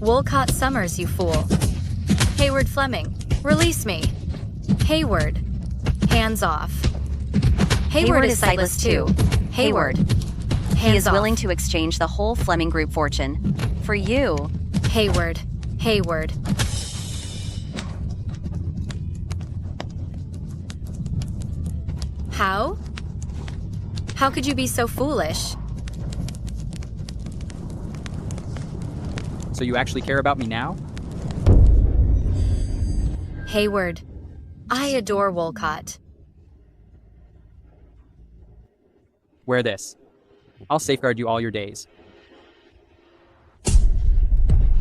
Wolcott Summers, you fool. Hayward Fleming, release me. Hayward, hands off. Hayward is sightless too. Hayward. He is off. willing to exchange the whole Fleming Group fortune. For you. Hayward. Hayward. How? How could you be so foolish? So you actually care about me now? Hayward. I adore Wolcott. Wear this. I'll safeguard you all your days.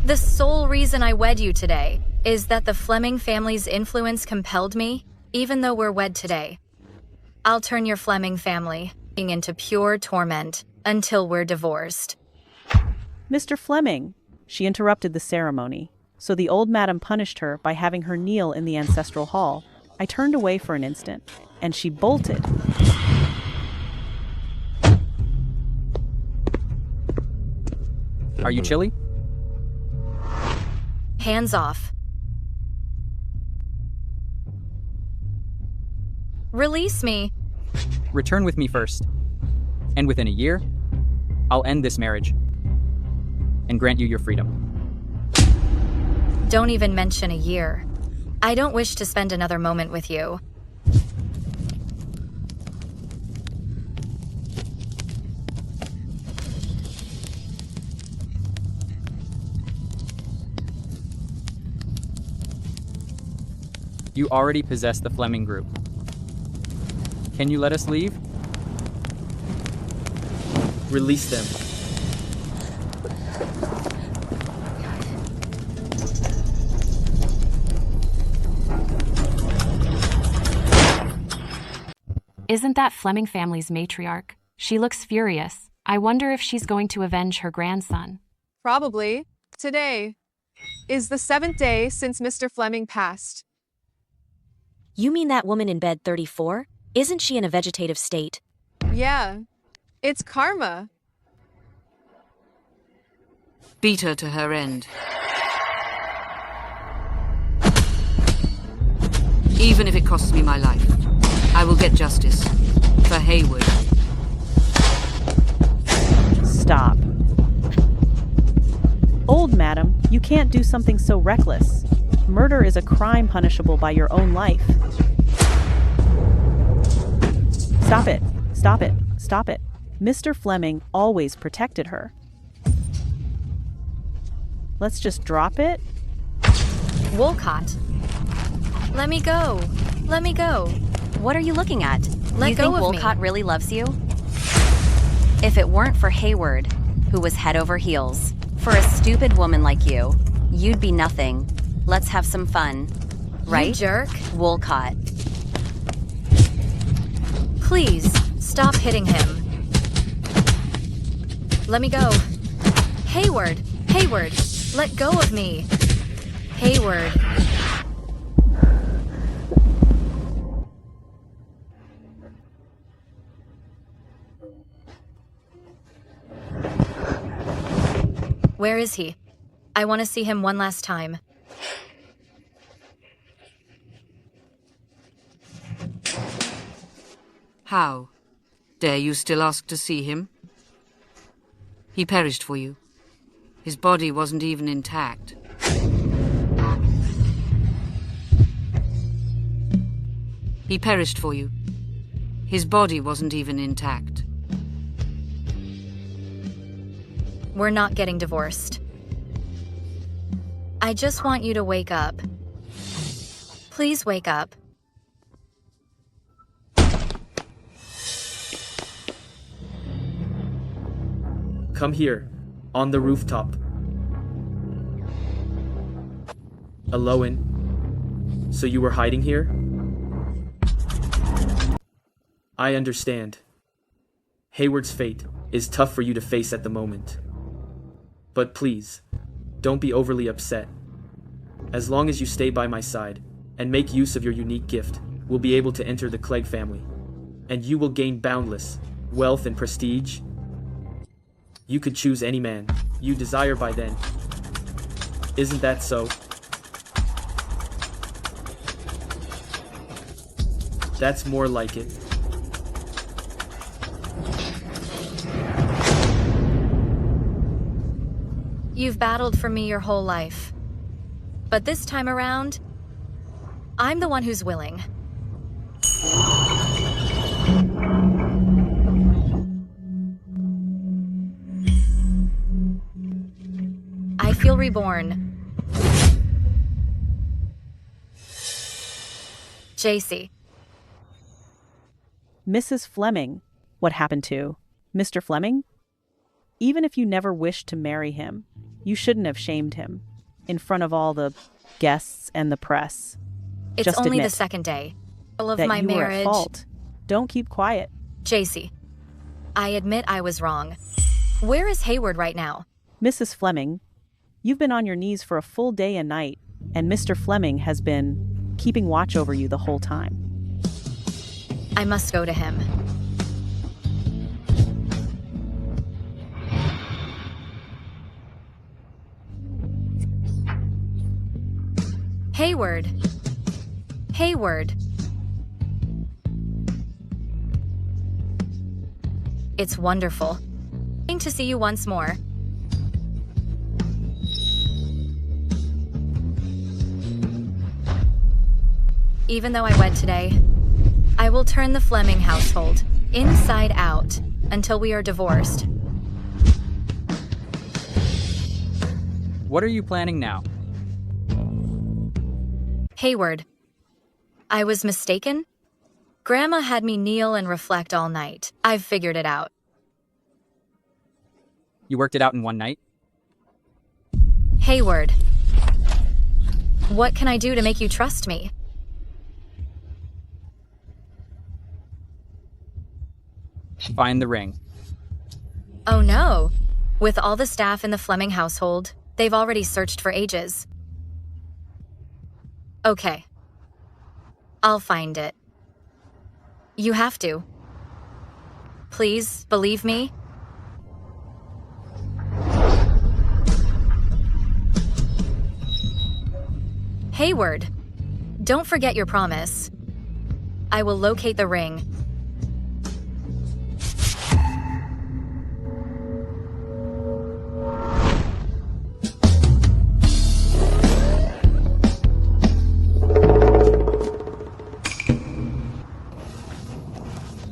The sole reason I wed you today is that the Fleming family's influence compelled me, even though we're wed today. I'll turn your Fleming family into pure torment until we're divorced. Mr. Fleming, she interrupted the ceremony, so the old madam punished her by having her kneel in the ancestral hall. I turned away for an instant, and she bolted. Are you chilly? Hands off. Release me. Return with me first. And within a year, I'll end this marriage and grant you your freedom. Don't even mention a year. I don't wish to spend another moment with you. You already possess the Fleming Group. Can you let us leave? Release them. Isn't that Fleming family's matriarch? She looks furious. I wonder if she's going to avenge her grandson. Probably. Today is the 7th day since Mr. Fleming passed. You mean that woman in bed 34? Isn't she in a vegetative state? Yeah, it's karma. Beat her to her end. Even if it costs me my life, I will get justice for Hayward. Stop. Old madam, you can't do something so reckless. Murder is a crime punishable by your own life. Stop it. Stop it. Stop it. Mr. Fleming always protected her. Let's just drop it? Wolcott. Let me go. Let me go. What are you looking at? Let you go think of Wolcott me. really loves you? If it weren't for Hayward, who was head over heels, for a stupid woman like you, you'd be nothing. Let's have some fun. Right? You jerk. Wolcott. Please, stop hitting him. Let me go. Hayward. Hayward. Let go of me. Hayward. Where is he? I want to see him one last time. How? Dare you still ask to see him? He perished for you. His body wasn't even intact. He perished for you. His body wasn't even intact. We're not getting divorced. I just want you to wake up. Please wake up. Come here, on the rooftop. Elowen, so you were hiding here? I understand. Hayward's fate is tough for you to face at the moment. But please, don't be overly upset. As long as you stay by my side and make use of your unique gift, we'll be able to enter the Clegg family, and you will gain boundless wealth and prestige. You could choose any man you desire by then. Isn't that so? That's more like it. You've battled for me your whole life. But this time around, I'm the one who's willing. I feel reborn. JC. Mrs. Fleming, what happened to Mr. Fleming? Even if you never wished to marry him, you shouldn't have shamed him in front of all the guests and the press. It's Just only the admit second day of that my you were marriage. at fault. Don't keep quiet. JC, I admit I was wrong. Where is Hayward right now? Mrs. Fleming, you've been on your knees for a full day and night, and Mr. Fleming has been keeping watch over you the whole time. I must go to him. Hayward. Hayward. It's wonderful to see you once more. Even though I wed today, I will turn the Fleming household inside out until we are divorced. What are you planning now? Hayward, I was mistaken? Grandma had me kneel and reflect all night. I've figured it out. You worked it out in one night? Hayward, what can I do to make you trust me? Find the ring. Oh no. With all the staff in the Fleming household, they've already searched for ages. Okay. I'll find it. You have to. Please, believe me. Hayward, don't forget your promise. I will locate the ring.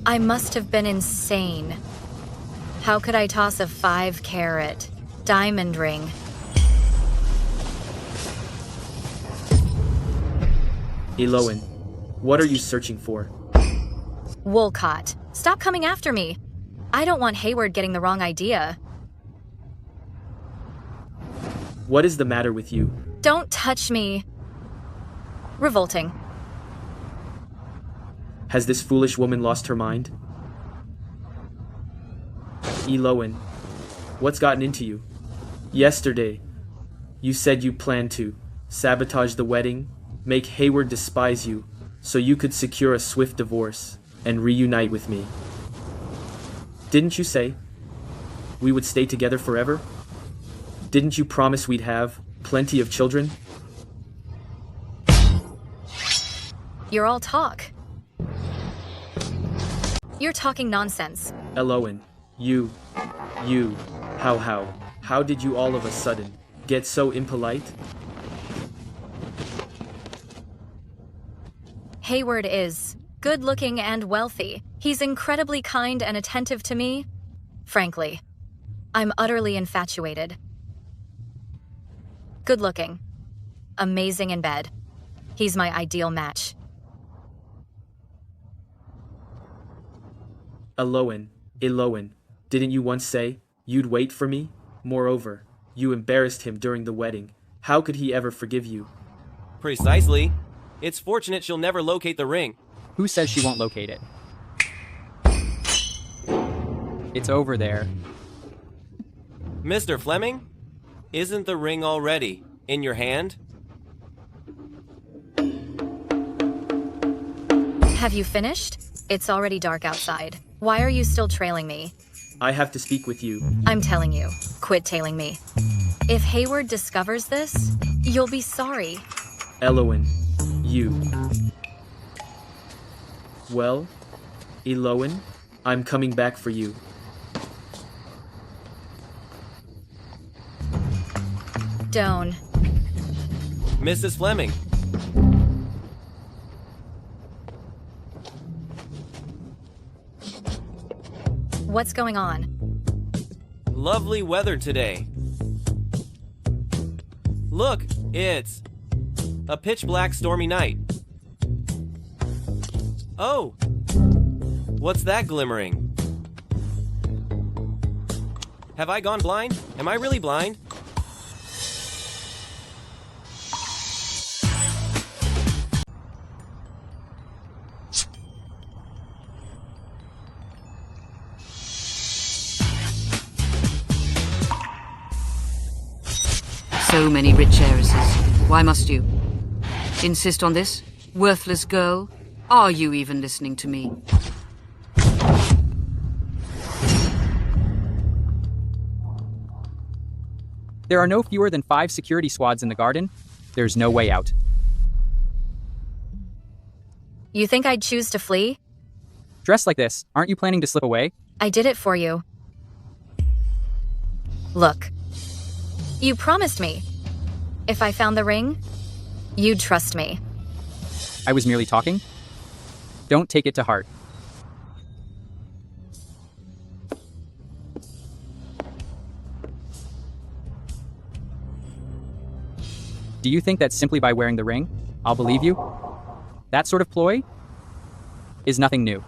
I must have been insane. How could I toss a 5-carat diamond ring? Elowen, what are you searching for? Wolcott, stop coming after me. I don't want Hayward getting the wrong idea. What is the matter with you? Don't touch me. Revolting. Has this foolish woman lost her mind? Elowen, what's gotten into you? Yesterday, you said you planned to sabotage the wedding, make Hayward despise you, so you could secure a swift divorce and reunite with me. Didn't you say we would stay together forever? Didn't you promise we'd have plenty of children? You're all talk. You're talking nonsense. Elowen, how did you all of a sudden get so impolite? Hayward is good-looking and wealthy. He's incredibly kind and attentive to me. Frankly, I'm utterly infatuated. Good-looking. Amazing in bed. He's my ideal match. Elowen, didn't you once say you'd wait for me? Moreover, you embarrassed him during the wedding. How could he ever forgive you? Precisely. It's fortunate she'll never locate the ring. Who says she won't locate it? It's over there. Mr. Fleming? Isn't the ring already in your hand? Have you finished? It's already dark outside. Why are you still trailing me? I have to speak with you. I'm telling you, quit tailing me. If Hayward discovers this, you'll be sorry. Elowen, you. Well, Elowen, I'm coming back for you. Don't. Mrs. Fleming. What's going on? Lovely weather today. Look, it's a pitch-black stormy night. Oh, what's that glimmering? Have I gone blind? Am I really blind? So many rich heiresses. Why must you insist on this? Worthless girl? Are you even listening to me? There are no fewer than 5 security squads in the garden. There's no way out. You think I'd choose to flee? Dressed like this, aren't you planning to slip away? I did it for you. Look. You promised me. If I found the ring, you'd trust me. I was merely talking. Don't take it to heart. Do you think that simply by wearing the ring, I'll believe you? That sort of ploy is nothing new.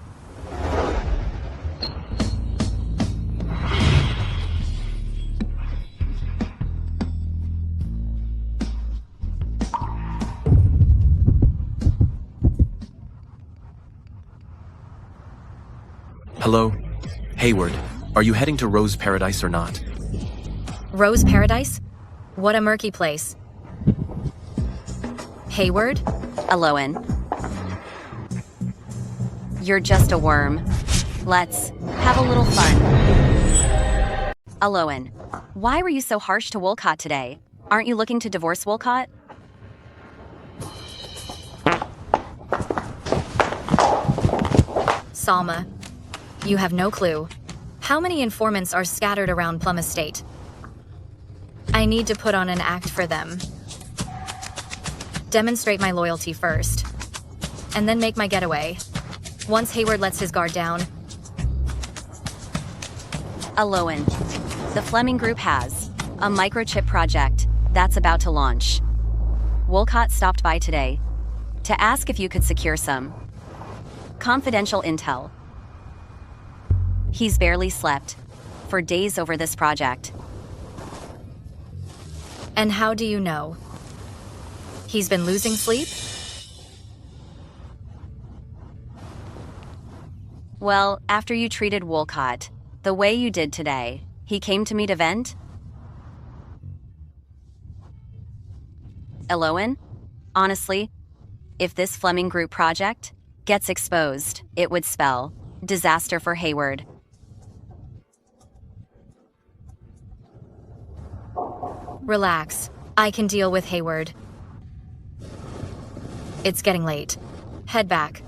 Hello? Hayward, are you heading to Rose Paradise or not? Rose Paradise? What a murky place. Hayward? Elowen. You're just a worm. Let's have a little fun. Elowen, why were you so harsh to Wolcott today? Aren't you looking to divorce Wolcott? Salma. You have no clue. How many informants are scattered around Plum Estate? I need to put on an act for them. Demonstrate my loyalty first, and then make my getaway. Once Hayward lets his guard down. Elowen, the Fleming Group has a microchip project that's about to launch. Wolcott stopped by today to ask if you could secure some confidential intel. He's barely slept for days over this project. And how do you know? He's been losing sleep? Well, after you treated Wolcott the way you did today, he came to me to vent? Elowen, honestly, if this Fleming Group project gets exposed, it would spell disaster for Hayward. Relax. I can deal with Hayward. It's getting late. Head back.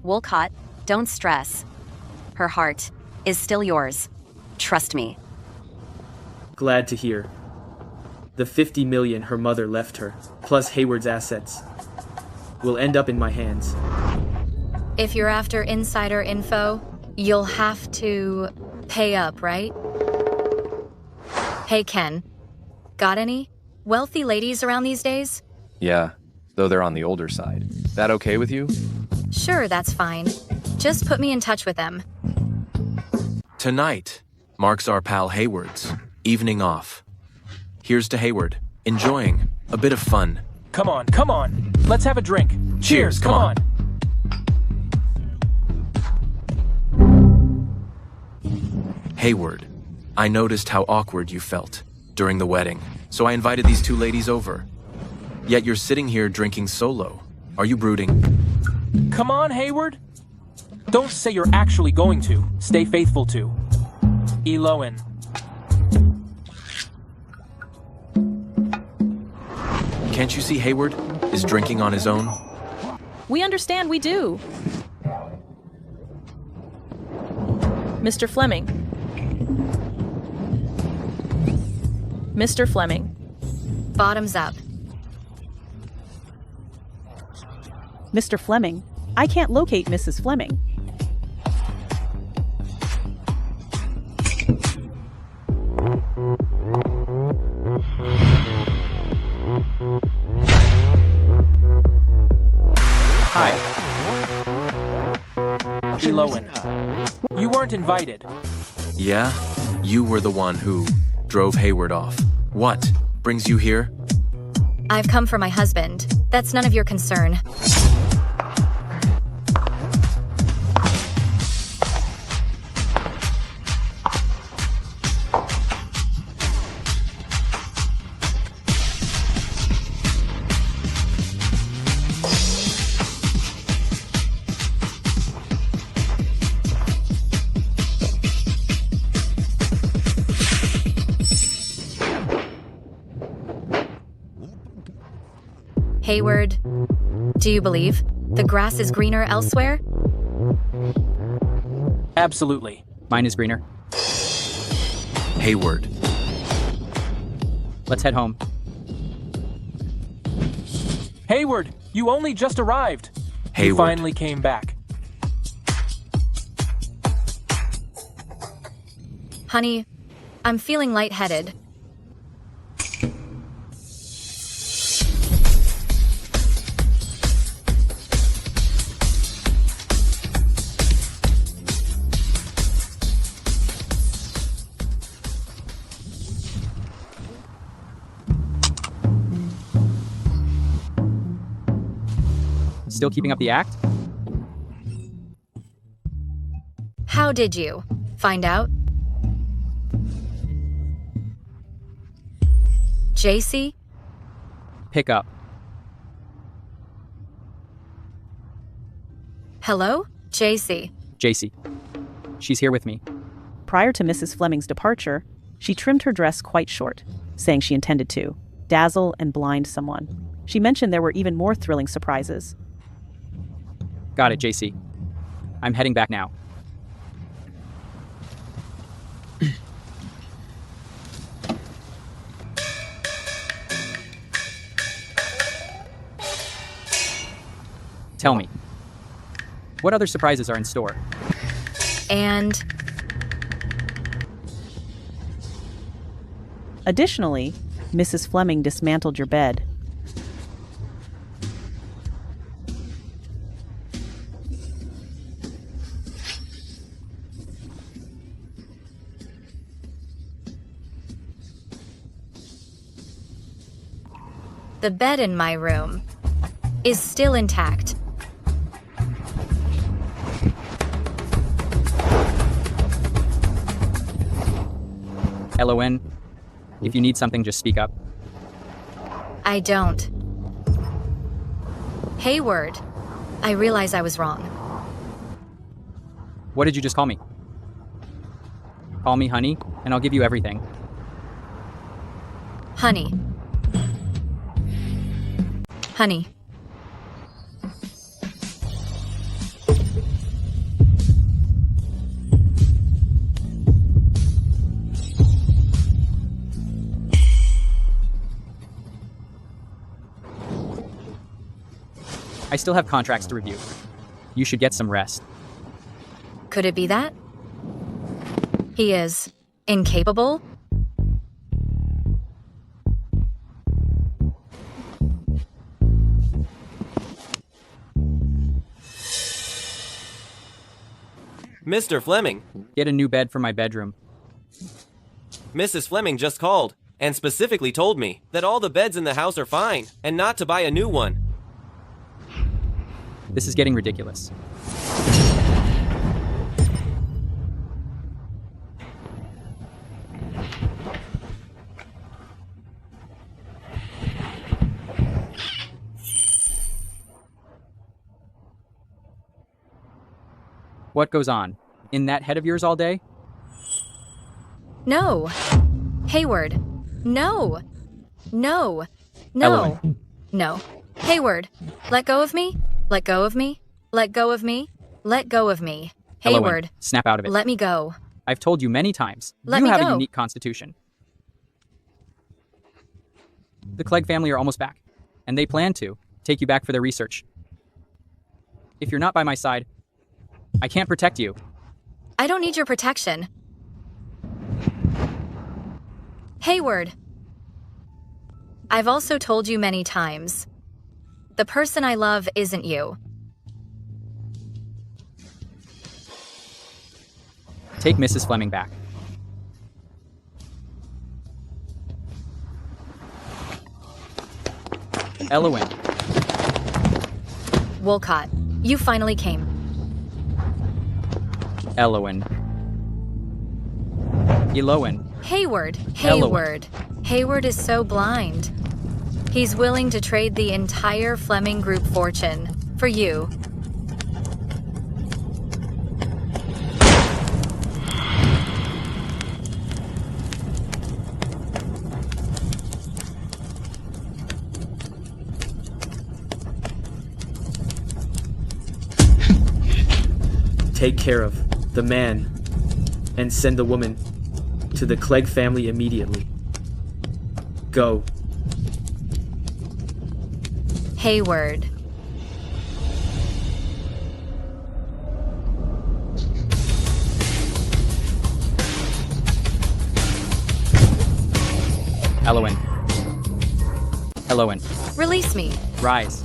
Wolcott, don't stress. Her heart is still yours. Trust me. Glad to hear. The 50 million her mother left her, plus Hayward's assets, will end up in my hands. If you're after insider info, you'll have to pay up, right? Hey, Ken. Got any wealthy ladies around these days? Yeah, though they're on the older side. That okay with you? Sure, that's fine. Just put me in touch with them. Tonight marks our pal Hayward's evening off. Here's to Hayward, enjoying a bit of fun. Come on. Let's have a drink. Cheers, come on. Hayward, I noticed how awkward you felt during the wedding, so I invited these two ladies over. Yet you're sitting here drinking solo. Are you brooding? Come on, Hayward. Don't say you're actually going to. Stay faithful to Elowen. Can't you see Hayward is drinking on his own? We understand we do. Mr. Fleming. Mr. Fleming. Bottoms up. Mr. Fleming. I can't locate Mrs. Fleming. Hi. Elowen. You weren't invited. Yeah? You were the one who drove Hayward off. What brings you here? I've come for my husband. That's none of your concern. Hayward, do you believe the grass is greener elsewhere? Absolutely. Mine is greener. Hayward. Let's head home. Hayward, you only just arrived. Hayward. You finally came back. Honey, I'm feeling lightheaded. Still keeping up the act? How did you find out? JC? Pick up. Hello? JC. JC. She's here with me. Prior to Mrs. Fleming's departure, she trimmed her dress quite short, saying she intended to dazzle and blind someone. She mentioned there were even more thrilling surprises. Got it, JC. I'm heading back now. Tell me, what other surprises are in store? And additionally, Mrs. Fleming dismantled your bed. the bed in my room is still intact. Elowen, if you need something, just speak up. I don't. Hayward, I realize I was wrong. What did you just call me? Call me honey, and I'll give you everything. Honey. Honey. I still have contracts to review. You should get some rest. Could it be that? He is incapable? Mr. Fleming. Get a new bed for my bedroom. Mrs. Fleming just called and specifically told me that all the beds in the house are fine and not to buy a new one. This is getting ridiculous. What goes on? In that head of yours all day? No. Hayward. No. No. No. Elowen. No. Hayward. Let go of me. Let go of me. Let go of me. Let go of me. Hayward. Elowen, snap out of it. Let me go. I've told you many times. Let you me have go. a unique constitution. The Clegg family are almost back, and they plan to take you back for their research. If you're not by my side, I can't protect you. I don't need your protection. Hayward. I've also told you many times. The person I love isn't you. Take Mrs. Fleming back. Elowen. Wolcott, you finally came. Elowen. Elowen. Hayward. Hayward. Hayward is so blind. He's willing to trade the entire Fleming Group fortune for you. Take care of the man and send the woman to the Clegg family immediately. Go. Hayward. Elowen. Elowen. Release me. Rise.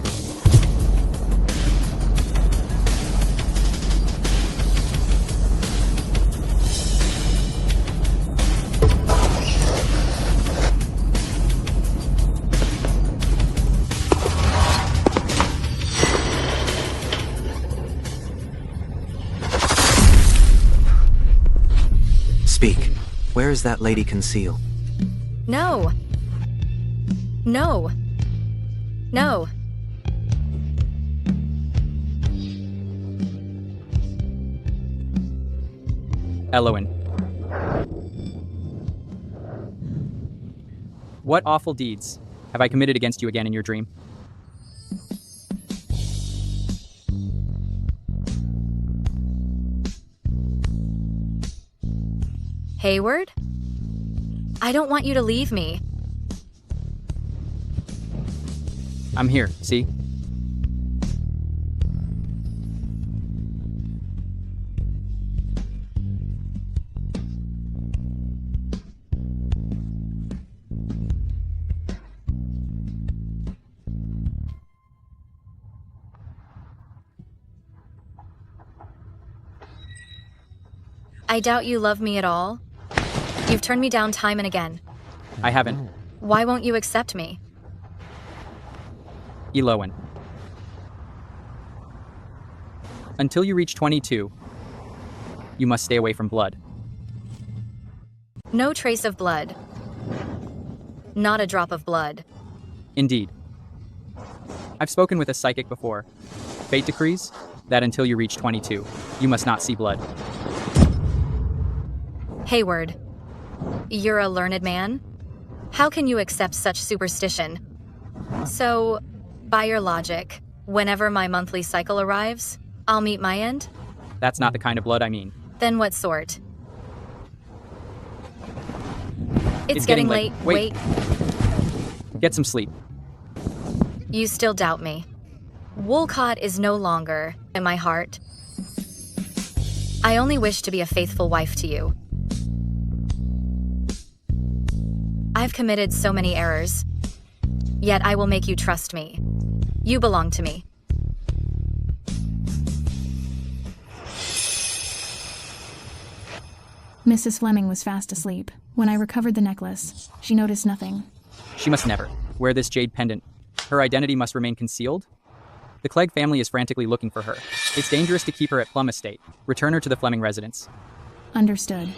Speak. Where is that lady concealed? No. No. No. Elowen. What awful deeds have I committed against you again in your dream? Hayward? I don't want you to leave me. I'm here, see? I doubt you love me at all. You've turned me down time and again. I haven't. Why won't you accept me? Elowen. Until you reach 22, you must stay away from blood. No trace of blood. Not a drop of blood. Indeed. I've spoken with a psychic before. Fate decrees that until you reach 22, you must not see blood. Hayward, you're a learned man? How can you accept such superstition? So, by your logic, whenever my monthly cycle arrives, I'll meet my end? That's not the kind of blood I mean. Then what sort? It's getting late. Wait. Get some sleep. You still doubt me. Wolcott is no longer in my heart. I only wish to be a faithful wife to you. I've committed so many errors. Yet I will make you trust me. You belong to me. Mrs. Fleming was fast asleep. When I recovered the necklace, she noticed nothing. She must never wear this jade pendant. Her identity must remain concealed. The Clegg family is frantically looking for her. It's dangerous to keep her at Plum Estate. Return her to the Fleming residence. Understood.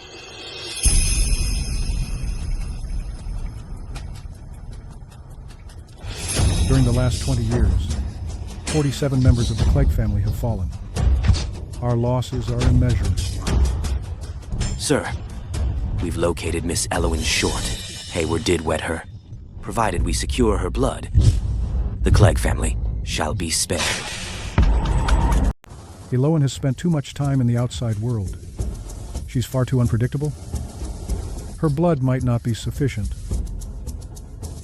During the last 20 years, 47 members of the Clegg family have fallen. Our losses are immeasurable. Sir, we've located Miss Elowen Short. Hayward did wed her. Provided we secure her blood, the Clegg family shall be spared. Elowen has spent too much time in the outside world. She's far too unpredictable. Her blood might not be sufficient.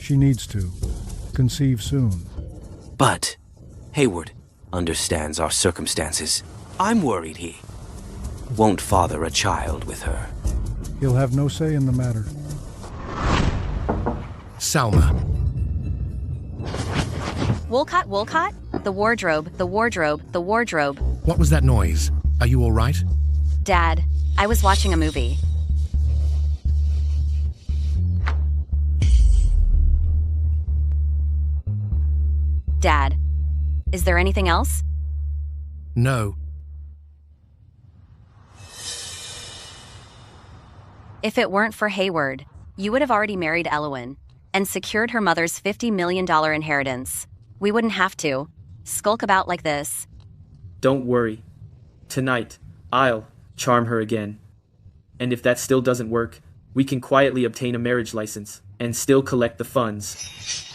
She needs to conceive soon. But Hayward understands our circumstances. I'm worried he won't father a child with her. He'll have no say in the matter. Salma. Wolcott? The wardrobe. What was that noise? Are you all right? Dad, I was watching a movie. Dad, is there anything else? No. If it weren't for Hayward, you would have already married Elowen and secured her mother's $50 million inheritance. We wouldn't have to skulk about like this. Don't worry. Tonight, I'll charm her again. And if that still doesn't work, we can quietly obtain a marriage license and still collect the funds.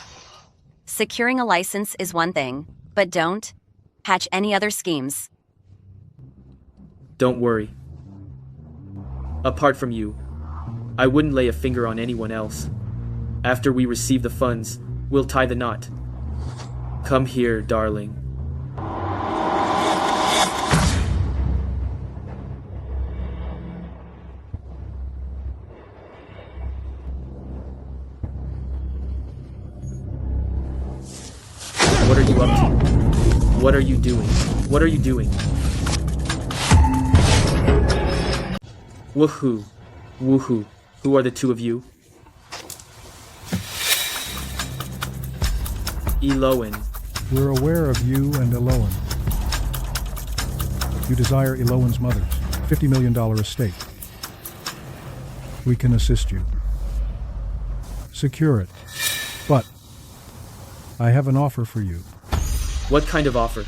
Securing a license is one thing, but don't hatch any other schemes. Don't worry. Apart from you, I wouldn't lay a finger on anyone else. After we receive the funds, we'll tie the knot. Come here, darling. What are you up to? What are you doing? What are you doing? Woohoo. Woohoo. Who are the two of you? Elowen. We're aware of you and Elowen. You desire Elowen's mother's $50 million estate. We can assist you. Secure it. But I have an offer for you. What kind of offer?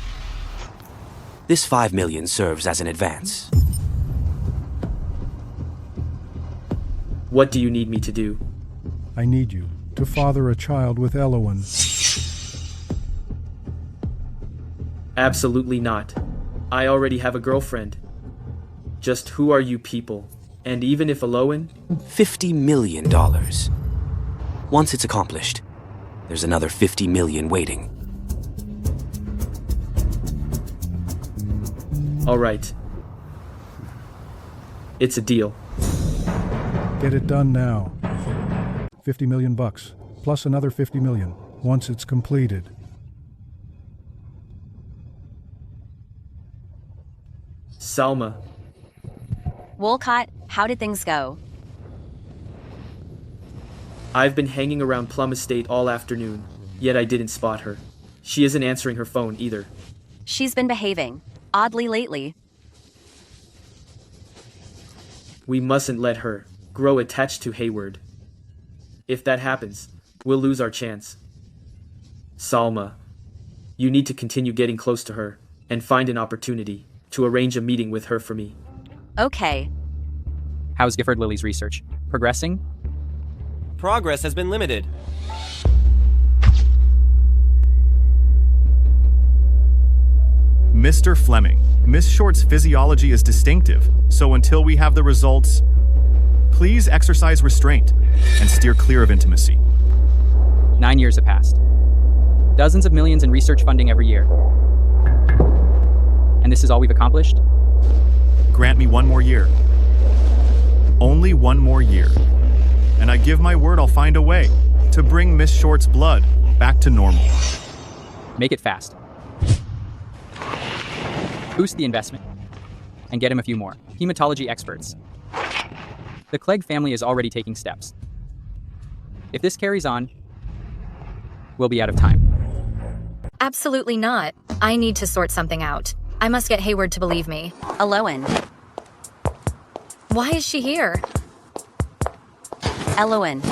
This $5 million serves as an advance. What do you need me to do? I need you to father a child with Elowen. Absolutely not. I already have a girlfriend. Just who are you people? And even if Elowen? $50 million. Once it's accomplished, there's another $50 million waiting. All right. It's a deal. Get it done now. $50 million bucks, plus another $50 million, once it's completed. Salma. Wolcott, how did things go? I've been hanging around Plum Estate all afternoon, yet I didn't spot her. She isn't answering her phone either. She's been behaving oddly lately. We mustn't let her grow attached to Hayward. If that happens, we'll lose our chance. Salma, you need to continue getting close to her and find an opportunity to arrange a meeting with her for me. Okay. How's Gifford Lily's research? Progressing? Progress has been limited. Mr. Fleming, Miss Short's physiology is distinctive, so until we have the results, please exercise restraint and steer clear of intimacy. 9 years have passed. Dozens of millions in research funding every year. And this is all we've accomplished? Grant me one more year. Only one more year. And I give my word I'll find a way to bring Miss Short's blood back to normal. Make it fast. Boost the investment. And get him a few more hematology experts. The Clegg family is already taking steps. If this carries on, we'll be out of time. Absolutely not. I need to sort something out. I must get Hayward to believe me. Elowen. Why is she here? Elowen.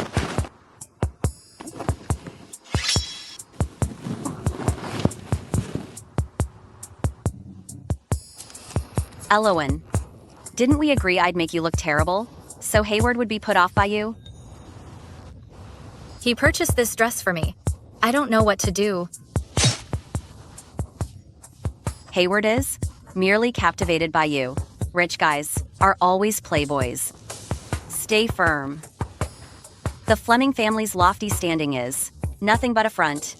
Elowen, didn't we agree I'd make you look terrible, so Hayward would be put off by you? He purchased this dress for me. I don't know what to do. Hayward is merely captivated by you. Rich guys are always playboys. Stay firm. The Fleming family's lofty standing is nothing but a front.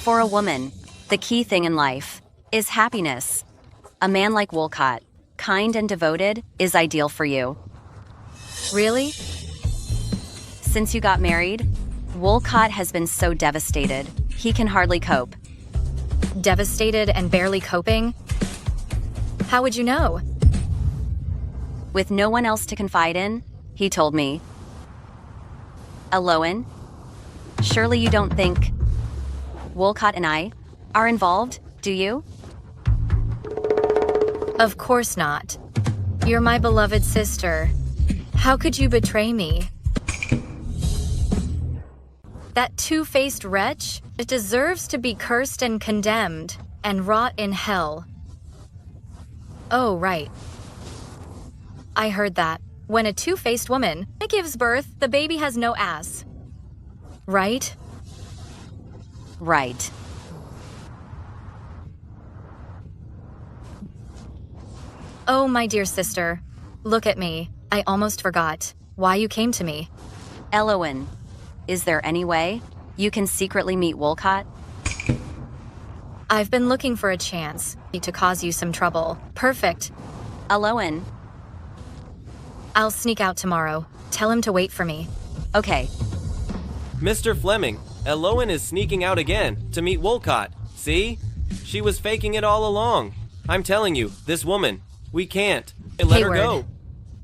For a woman, the key thing in life is happiness. A man like Wolcott, kind and devoted, is ideal for you. Really? Since you got married, Wolcott has been so devastated, he can hardly cope. Devastated and barely coping? How would you know? With no one else to confide in, he told me. Elowen, surely you don't think Wolcott and I are involved, do you? Of course not. You're my beloved sister. How could you betray me? That two-faced wretch, it deserves to be cursed and condemned, and rot in hell. Oh, right. I heard that. When a two-faced woman gives birth, the baby has no ass. Right? Right. Oh, my dear sister. Look at me. I almost forgot why you came to me. Elowen, is there any way you can secretly meet Wolcott? I've been looking for a chance to cause you some trouble. Perfect. Elowen. I'll sneak out tomorrow. Tell him to wait for me. Okay. Mr. Fleming, Elowen is sneaking out again to meet Wolcott. See? She was faking it all along. I'm telling you, this woman, we can't. Let her go.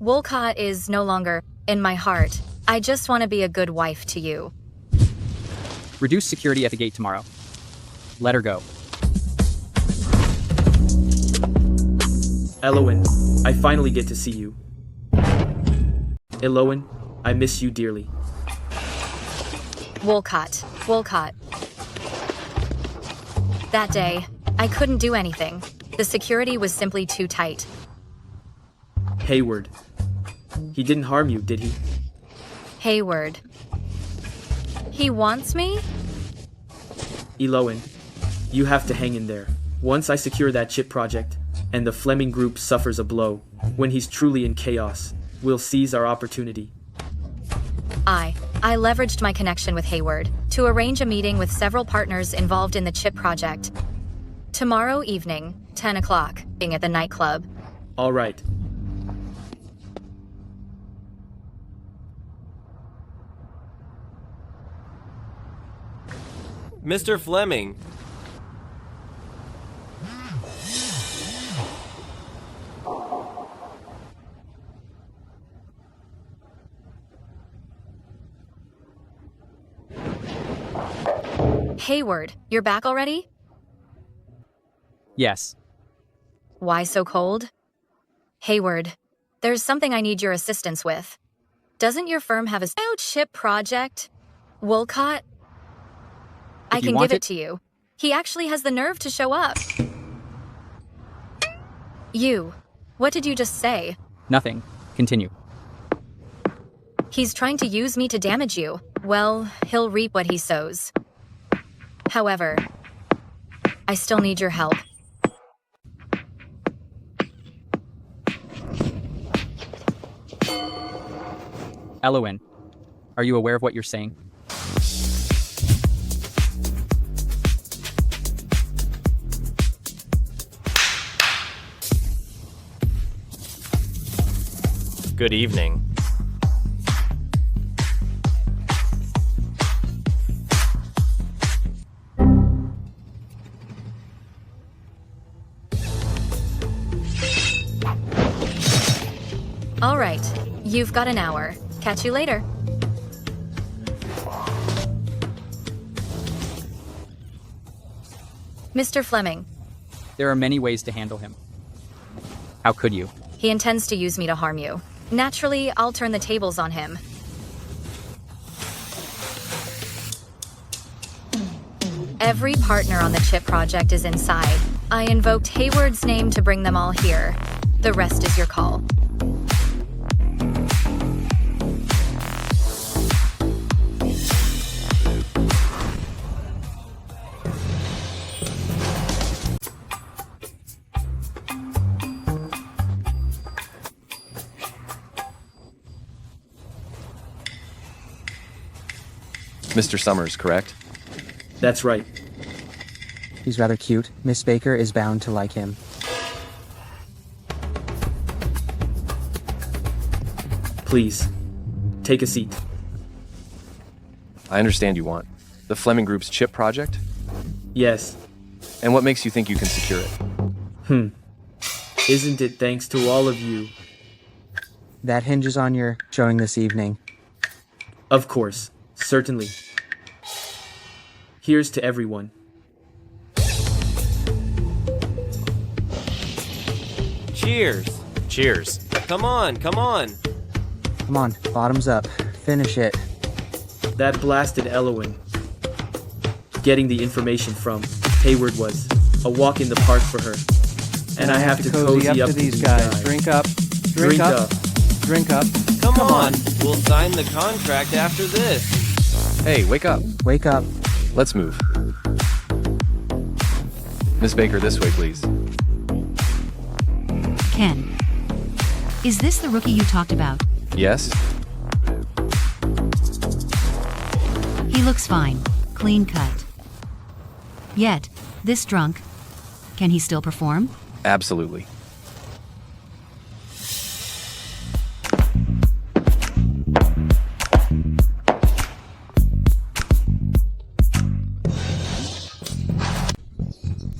Wolcott is no longer in my heart. I just want to be a good wife to you. Reduce security at the gate tomorrow. Let her go. Elowen, I finally get to see you. Elowen, I miss you dearly. Wolcott. That day, I couldn't do anything. The security was simply too tight. Hayward. He didn't harm you, did he? Hayward. He wants me? Elowen, you have to hang in there. Once I secure that chip project, and the Fleming group suffers a blow, when he's truly in chaos, we'll seize our opportunity. I leveraged my connection with Hayward to arrange a meeting with several partners involved in the chip project. Tomorrow evening, 10 o'clock, being at the nightclub. All right. Mr. Fleming. Hayward, you're back already? Yes. Why so cold? Hayward, there's something I need your assistance with. Doesn't your firm have a chip project? Wolcott? I can give it to you. He actually has the nerve to show up. You. What did you just say? Nothing. Continue. He's trying to use me to damage you. Well, he'll reap what he sows. However, I still need your help. Elowen, are you aware of what you're saying? Good evening. All right, you've got an hour. Catch you later. Mr. Fleming. There are many ways to handle him. How could you? He intends to use me to harm you. Naturally, I'll turn the tables on him. Every partner on the chip project is inside. I invoked Hayward's name to bring them all here. The rest is your call. Mr. Summers, correct? That's right. He's rather cute. Miss Baker is bound to like him. Please, take a seat. I understand you want. The Fleming Group's chip project? Yes. And what makes you think you can secure it? Isn't it thanks to all of you? That hinges on your showing this evening. Of course. Certainly. Here's to everyone. Cheers. Cheers. Come on, come on. Come on, bottoms up. Finish it. That blasted Elowen. Getting the information from Hayward was a walk in the park for her. And I have to cozy up to these guys. Drink up. Drink up. Drink up. Come on. We'll sign the contract after this. Hey, wake up. Wake up. Let's move. Miss Baker, this way, please. Ken, is this the rookie you talked about? Yes? He looks fine. Clean cut. Yet, this drunk, can he still perform? Absolutely.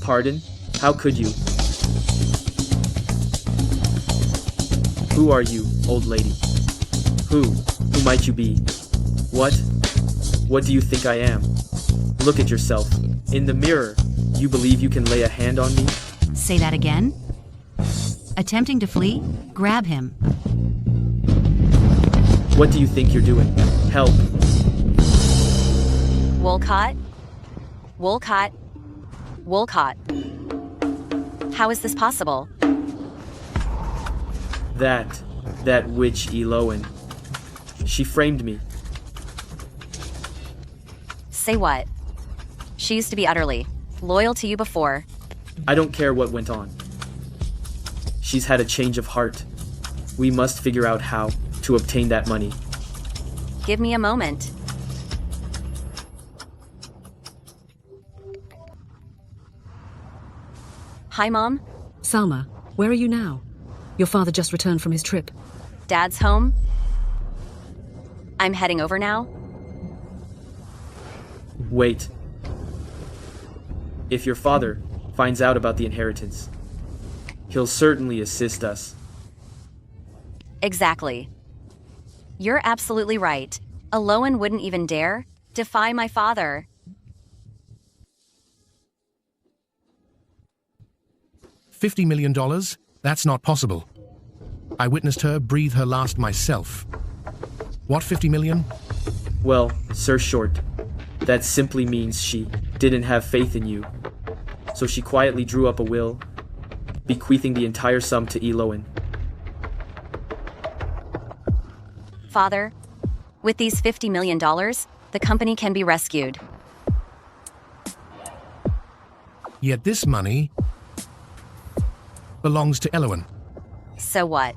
Pardon? How could you? Who are you, old lady? Who might you be? What do you think I am? Look at yourself. In the mirror, you believe you can lay a hand on me? Say that again? Attempting to flee? Grab him. What do you think you're doing? Help. Wolcott? Wolcott? Wolcott. How is this possible? That witch Elowen. She framed me. Say what? She used to be utterly loyal to you before. I don't care what went on. She's had a change of heart. We must figure out how to obtain that money. Give me a moment. Hi, Mom. Salma, where are you now? Your father just returned from his trip. Dad's home. I'm heading over now. Wait. If your father finds out about the inheritance, he'll certainly assist us. Exactly. You're absolutely right. Elowen wouldn't even dare defy my father. $50 million? That's not possible. I witnessed her breathe her last myself. What 50 million? Well, Sir Short, that simply means she didn't have faith in you. So she quietly drew up a will, bequeathing the entire sum to Elowen. Father, with these $50 million, the company can be rescued. Yet this money belongs to Elowen. So what?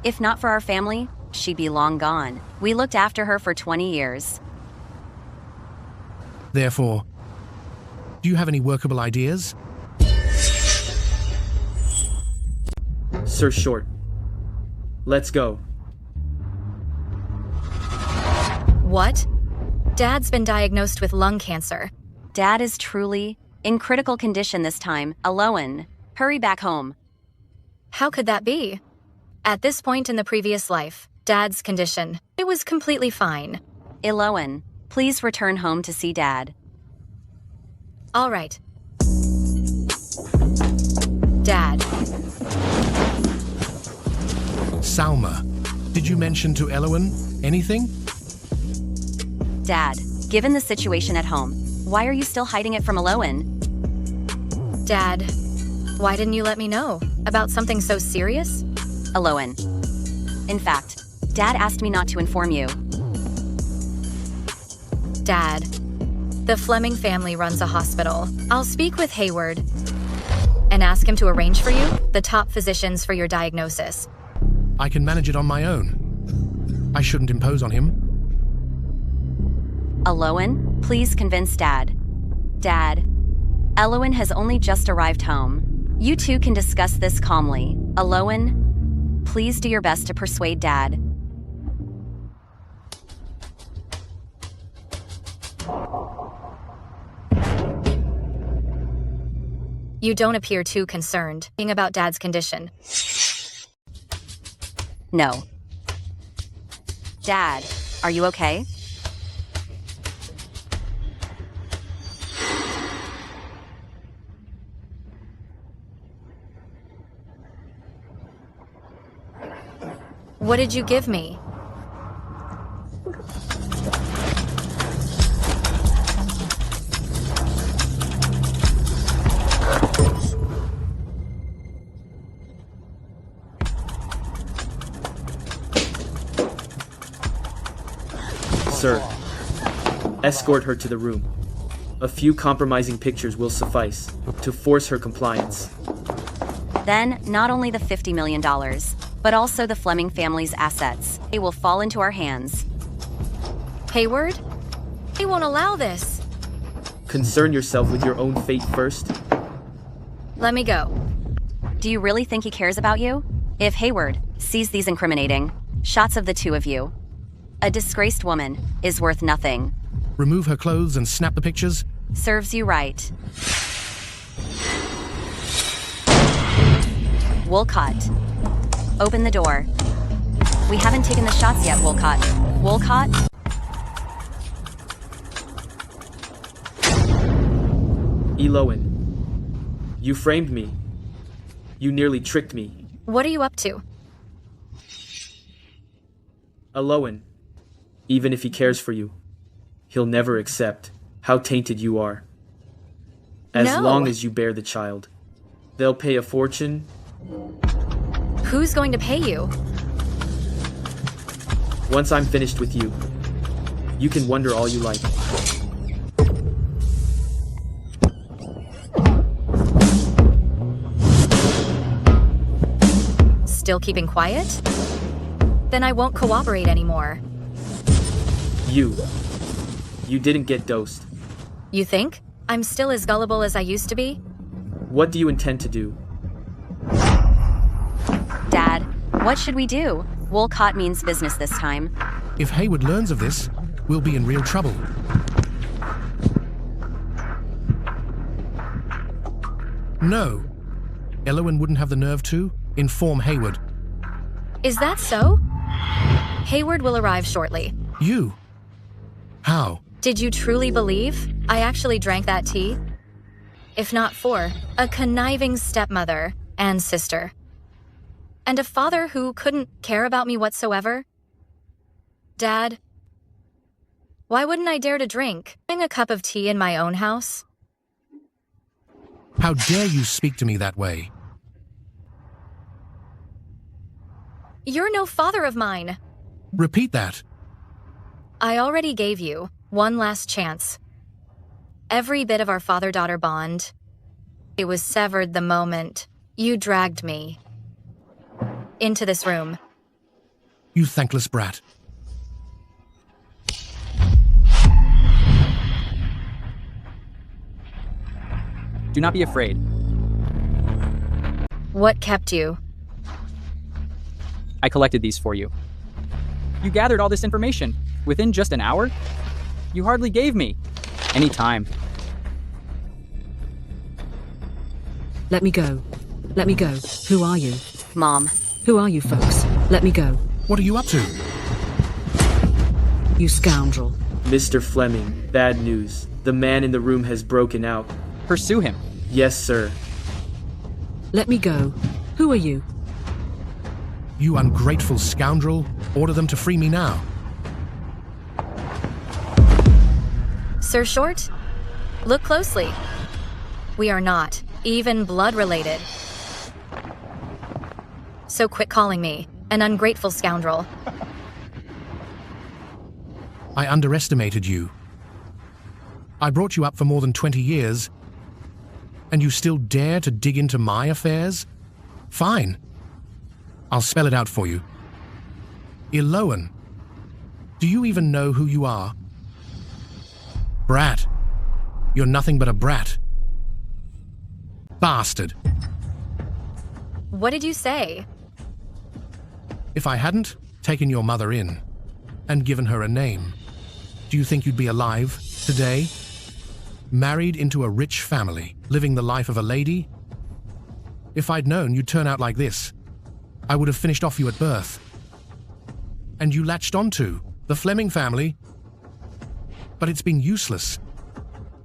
If not for our family, she'd be long gone. We looked after her for 20 years. Therefore, do you have any workable ideas? Sir Short, let's go. What? Dad's been diagnosed with lung cancer. Dad is truly in critical condition this time. Elowen, hurry back home. How could that be? At this point in the previous life, Dad's condition, it was completely fine. Elowen, please return home to see Dad. All right. Dad. Salma, did you mention to Elowen anything? Dad, given the situation at home, why are you still hiding it from Elowen? Dad, Why didn't you let me know? About something so serious? Elowen. In fact, Dad asked me not to inform you. Dad. The Fleming family runs a hospital. I'll speak with Hayward and ask him to arrange for you the top physicians for your diagnosis. I can manage it on my own. I shouldn't impose on him. Elowen, please convince Dad. Dad, Elowen has only just arrived home. You two can discuss this calmly. Elowen, please do your best to persuade Dad. You don't appear too concerned about Dad's condition. No. Dad, are you okay? What did you give me? Sir, escort her to the room. A few compromising pictures will suffice to force her compliance. Then, not only the $50 million, but also the Fleming family's assets. They will fall into our hands. Hayward? He won't allow this. Concern yourself with your own fate first. Let me go. Do you really think he cares about you? If Hayward sees these incriminating shots of the two of you, a disgraced woman is worth nothing. Remove her clothes and snap the pictures? Serves you right. Wolcott, open the door. We haven't taken the shots yet, Wolcott. Wolcott? Elowen, you framed me. You nearly tricked me. What are you up to? Elowen, even if he cares for you, he'll never accept how tainted you are. As long as you bear the child. They'll pay a fortune. Who's going to pay you? Once I'm finished with you, you can wonder all you like. Still keeping quiet? Then I won't cooperate anymore. You didn't get dosed. You think? I'm still as gullible as I used to be? What do you intend to do? Dad, what should we do? Wolcott means business this time. If Hayward learns of this, we'll be in real trouble. No. Elowen wouldn't have the nerve to inform Hayward. Is that so? Hayward will arrive shortly. You? How? Did you truly believe I actually drank that tea? If not for a conniving stepmother and sister, and a father who couldn't care about me whatsoever? Dad, why wouldn't I dare to drink a cup of tea in my own house? How dare you speak to me that way? You're no father of mine. Repeat that. I already gave you one last chance. Every bit of our father-daughter bond, it was severed the moment you dragged me into this room. You thankless brat. Do not be afraid. What kept you? I collected these for you. You gathered all this information within just an hour? You hardly gave me any time. Let me go. Let me go. Who are you? Mom. Who are you folks? Let me go. What are you up to? You scoundrel. Mr. Fleming, bad news. The man in the room has broken out. Pursue him. Yes, sir. Let me go. Who are you? You ungrateful scoundrel. Order them to free me now. Sir Short, look closely. We are not even blood-related. So quit calling me an ungrateful scoundrel. I underestimated you. I brought you up for more than 20 years, and you still dare to dig into my affairs? Fine. I'll spell it out for you. Elowen. Do you even know who you are? Brat. You're nothing but a brat. Bastard. What did you say? If I hadn't taken your mother in and given her a name, do you think you'd be alive today? Married into a rich family, living the life of a lady? If I'd known you'd turn out like this, I would have finished off you at birth. And you latched onto the Fleming family, but it's been useless.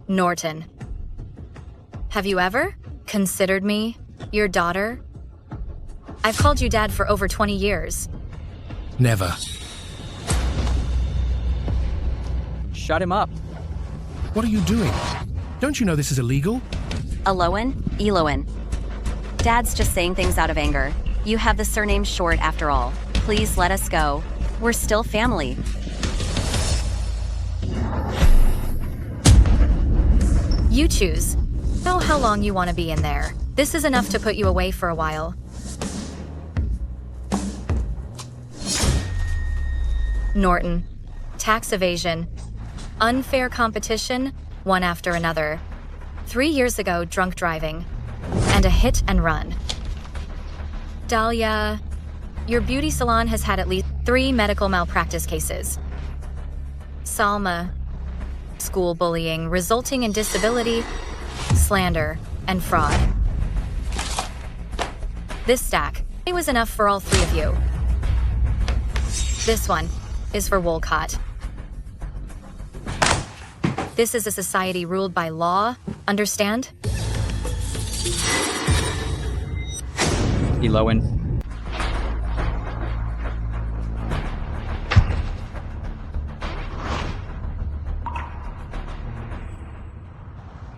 Norton. Have you ever considered me your daughter? I've called you Dad for over 20 years. Never. Shut him up. What are you doing? Don't you know this is illegal? Elowen. Dad's just saying things out of anger. You have the surname Short after all. Please let us go. We're still family. You choose. Know how long you want to be in there. This is enough to put you away for a while. Norton. Tax evasion. Unfair competition, one after another. 3 years ago, drunk driving. And a hit and run. Dahlia, your beauty salon has had at least 3 medical malpractice cases. Salma, school bullying resulting in disability, slander, and fraud. This stack, it was enough for all 3 of you. This one is for Wolcott. This is a society ruled by law, understand? Elowen.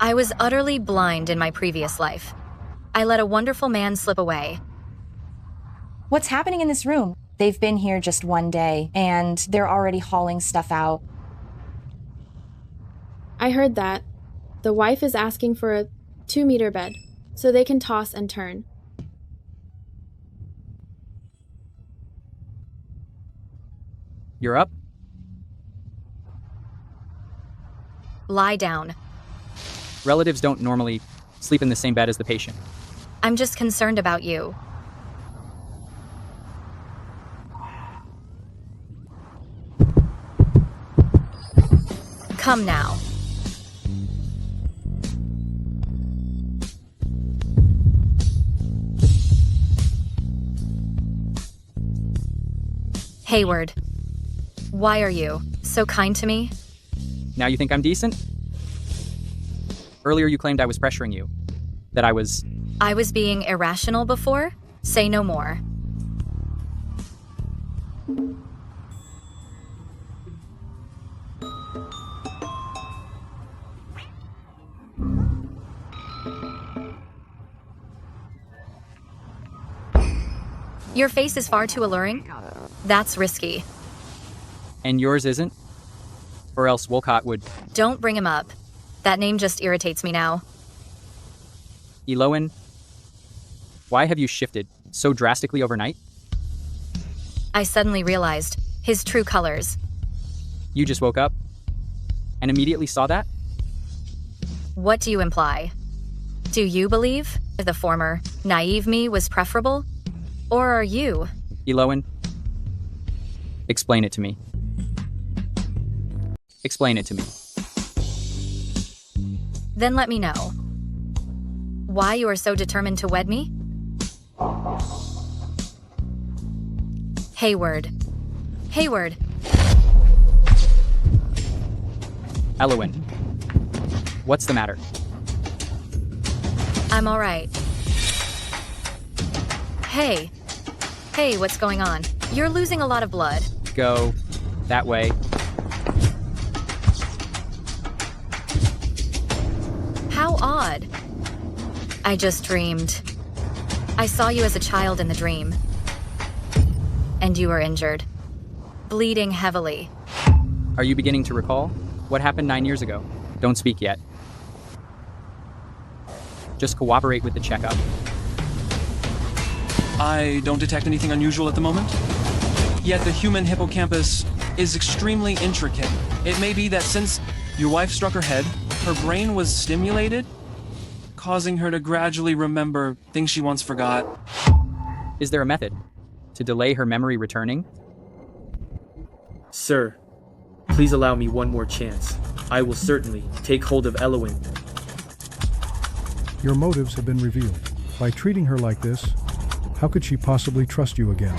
I was utterly blind in my previous life. I let a wonderful man slip away. What's happening in this room? They've been here just one day, and they're already hauling stuff out. I heard that. The wife is asking for a 2-meter bed, so they can toss and turn. You're up? Lie down. Relatives don't normally sleep in the same bed as the patient. I'm just concerned about you. Come now. Hayward, why are you so kind to me? Now you think I'm decent? Earlier you claimed I was pressuring you. That I was being irrational before? Say no more. Your face is far too alluring. That's risky. And yours isn't? Or else Wolcott would... Don't bring him up. That name just irritates me now. Elowen, why have you shifted so drastically overnight? I suddenly realized his true colors. You just woke up and immediately saw that? What do you imply? Do you believe the former, naive me was preferable? Or are you? Elowen, explain it to me. Explain it to me. Then let me know. Why you are so determined to wed me? Hayward. Hayward. Elowen, what's the matter? I'm all right. Hey. Hey, what's going on? You're losing a lot of blood. Go that way. How odd. I just dreamed. I saw you as a child in the dream. And you were injured. Bleeding heavily. Are you beginning to recall? What happened 9 years ago? Don't speak yet. Just cooperate with the checkup. I don't detect anything unusual at the moment. Yet the human hippocampus is extremely intricate. It may be that since your wife struck her head, her brain was stimulated, causing her to gradually remember things she once forgot. Is there a method to delay her memory returning? Sir, please allow me one more chance. I will certainly take hold of Elowen. Your motives have been revealed. By treating her like this, how could she possibly trust you again?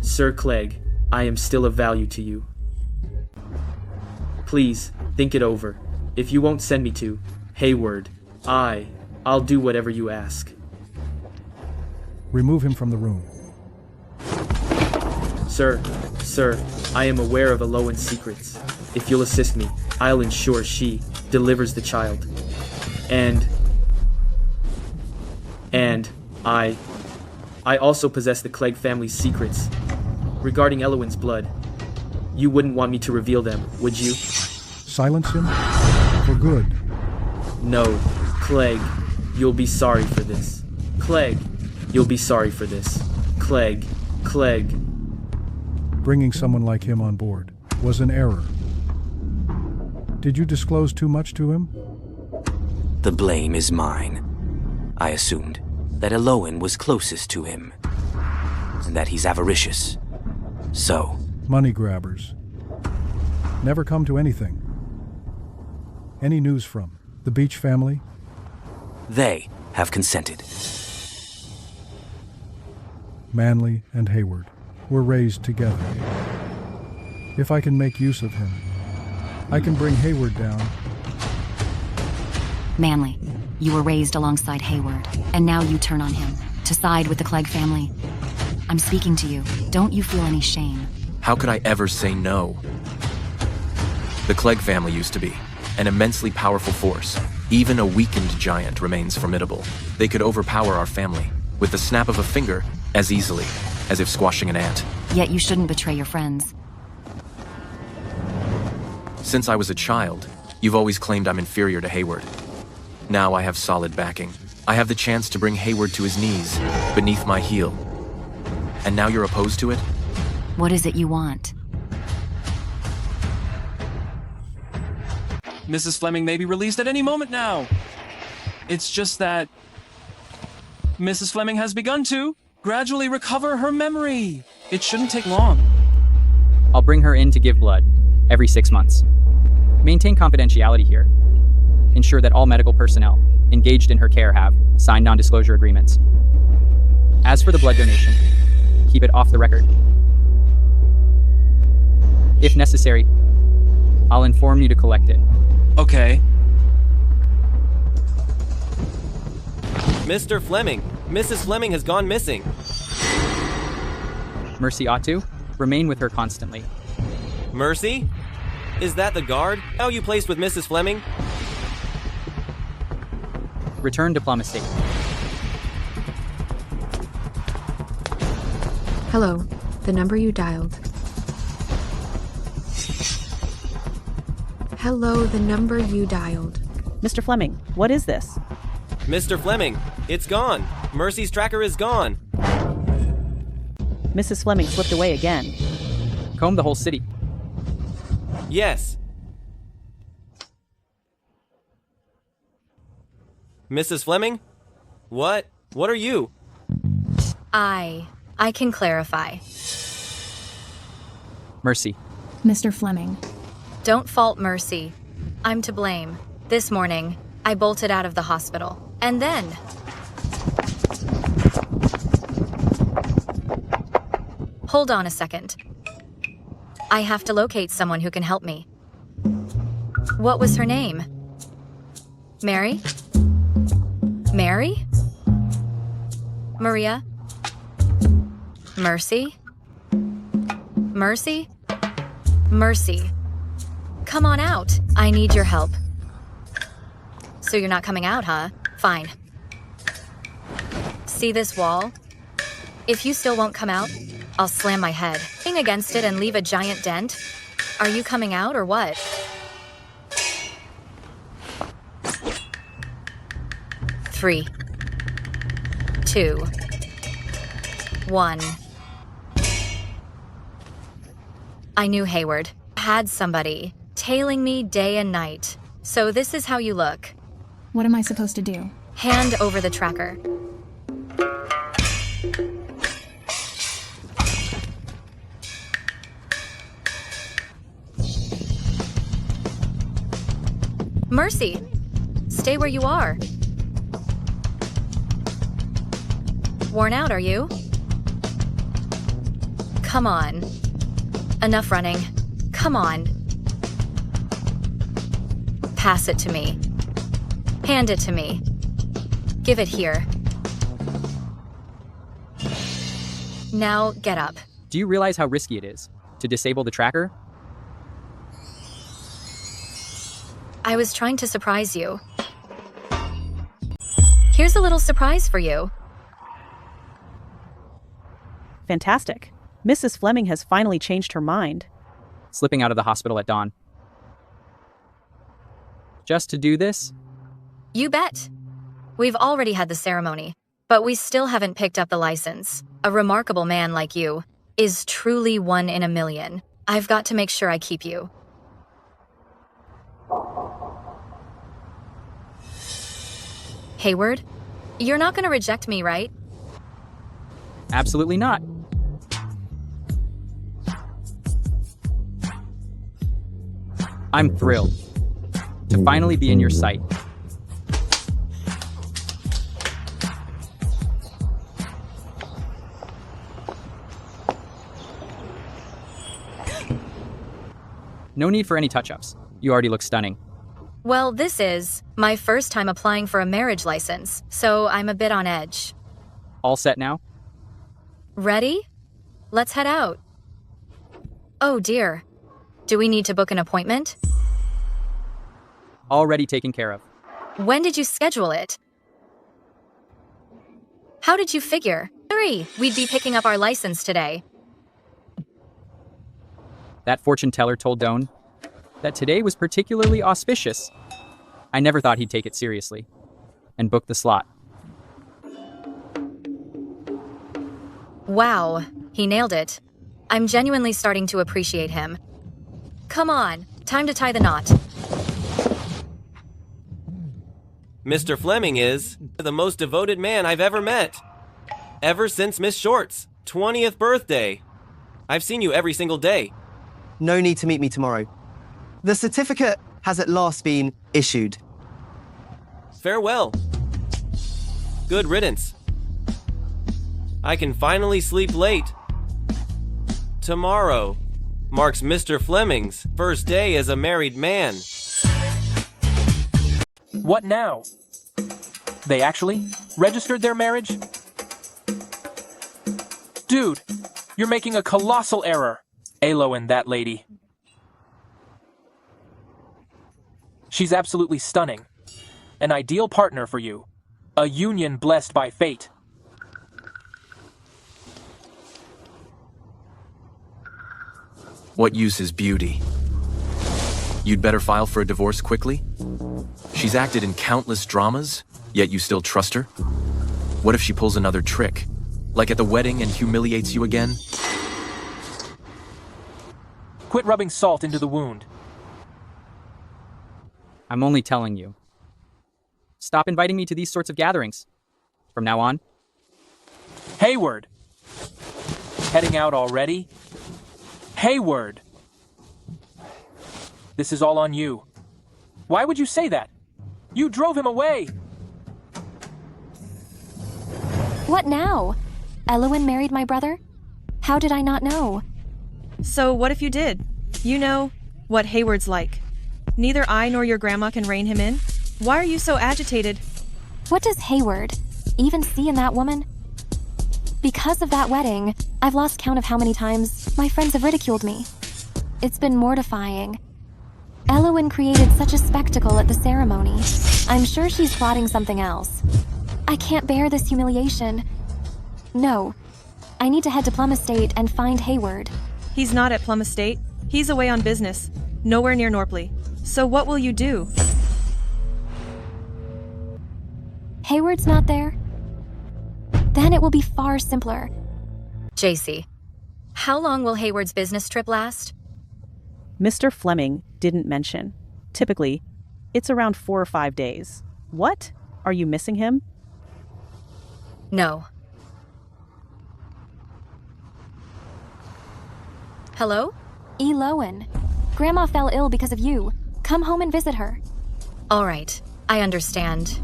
Sir Clegg, I am still of value to you. Please, think it over. If you won't send me to Hayward, I'll do whatever you ask. Remove him from the room. Sir, I am aware of Elowen's secrets. If you'll assist me, I'll ensure she delivers the child. And I also possess the Clegg family's secrets. Regarding Elowen's blood, you wouldn't want me to reveal them, would you? Silence him? For good. No, Clegg, you'll be sorry for this. Clegg, you'll be sorry for this. Clegg. Bringing someone like him on board was an error. Did you disclose too much to him? The blame is mine. I assumed that Elowen was closest to him, and that he's avaricious. So... Money grabbers. Never come to anything. Any news from the Beach family? They have consented. Manley and Hayward were raised together. If I can make use of him, I can bring Hayward down. Manley, you were raised alongside Hayward, and now you turn on him to side with the Clegg family. I'm speaking to you. Don't you feel any shame? How could I ever say no? The Clegg family used to be an immensely powerful force. Even a weakened giant remains formidable. They could overpower our family with the snap of a finger as easily as if squashing an ant. Yet you shouldn't betray your friends. Since I was a child, you've always claimed I'm inferior to Hayward. Now I have solid backing. I have the chance to bring Hayward to his knees, beneath my heel. And now you're opposed to it? What is it you want? Mrs. Fleming may be released at any moment now. It's just that Mrs. Fleming has begun to gradually recover her memory. It shouldn't take long. I'll bring her in to give blood every 6 months. Maintain confidentiality here. Ensure that all medical personnel engaged in her care have signed non-disclosure agreements. As for the blood donation, keep it off the record. If necessary, I'll inform you to collect it. Okay. Mr. Fleming, Mrs. Fleming has gone missing. Mercy ought to remain with her constantly. Mercy? Is that the guard? How are you placed with Mrs. Fleming? Return diplomacy. Hello, the number you dialed. Hello, the number you dialed. Mr. Fleming, what is this? Mr. Fleming, it's gone. Mercy's tracker is gone. Mrs. Fleming slipped away again. Comb the whole city. Yes. Mrs. Fleming? What? What are you? I can clarify. Mercy. Mr. Fleming. Don't fault Mercy. I'm to blame. This morning, I bolted out of the hospital. And then... Hold on a second. I have to locate someone who can help me. What was her name? Mary? Mary? Maria? Mercy? Mercy? Mercy. Come on out. I need your help. So you're not coming out, huh? Fine. See this wall? If you still won't come out, I'll slam my head against it and leave a giant dent. Are you coming out or what? Three, 2, 1. I knew Hayward had somebody tailing me day and night. So this is how you look. What am I supposed to do? Hand over the tracker. Mercy, stay where you are. Worn out, are you? Come on. Enough running. Come on. Pass it to me. Hand it to me. Give it here. Now get up. Do you realize how risky it is to disable the tracker? I was trying to surprise you. Here's a little surprise for you. Fantastic. Mrs. Fleming has finally changed her mind. Slipping out of the hospital at dawn. Just to do this? You bet. We've already had the ceremony, but we still haven't picked up the license. A remarkable man like you is truly one in a million. I've got to make sure I keep you. Hayward, you're not going to reject me, right? Absolutely not. I'm thrilled to finally be in your sight. No need for any touch-ups. You already look stunning. Well, this is my first time applying for a marriage license, so I'm a bit on edge. All set now? Ready? Let's head out. Oh dear. Do we need to book an appointment? Already taken care of. When did you schedule it? How did you figure? 3, we'd be picking up our license today. That fortune teller told Doan that today was particularly auspicious. I never thought he'd take it seriously and book the slot. Wow, he nailed it. I'm genuinely starting to appreciate him. Come on, time to tie the knot. Mr. Fleming is the most devoted man I've ever met. Ever since Miss Short's 20th birthday. I've seen you every single day. No need to meet me tomorrow. The certificate has at last been issued. Farewell. Good riddance. I can finally sleep late. Tomorrow marks Mr. Fleming's first day as a married man. What now? They actually registered their marriage? Dude, you're making a colossal error. Elowen, that lady. She's absolutely stunning. An ideal partner for you. A union blessed by fate. What use is beauty? You'd better file for a divorce quickly? She's acted in countless dramas, yet you still trust her? What if she pulls another trick? Like at the wedding and humiliates you again? Quit rubbing salt into the wound. I'm only telling you. Stop inviting me to these sorts of gatherings. From now on. Hayward! Heading out already? Hayward! This is all on you. Why would you say that? You drove him away! What now? Elowen married my brother? How did I not know? So what if you did? You know what Hayward's like. Neither I nor your grandma can rein him in. Why are you so agitated? What does Hayward even see in that woman? Because of that wedding, I've lost count of how many times my friends have ridiculed me. It's been mortifying. Elowen created such a spectacle at the ceremony. I'm sure she's plotting something else. I can't bear this humiliation. No. I need to head to Plum Estate and find Hayward. He's not at Plum Estate. He's away on business, nowhere near Norpley. So what will you do? Hayward's not there? Then it will be far simpler. JC, how long will Hayward's business trip last? Mr. Fleming didn't mention. Typically, it's around 4 or 5 days. What? Are you missing him? No. Hello? Elowen. Grandma fell ill because of you. Come home and visit her. All right, I understand.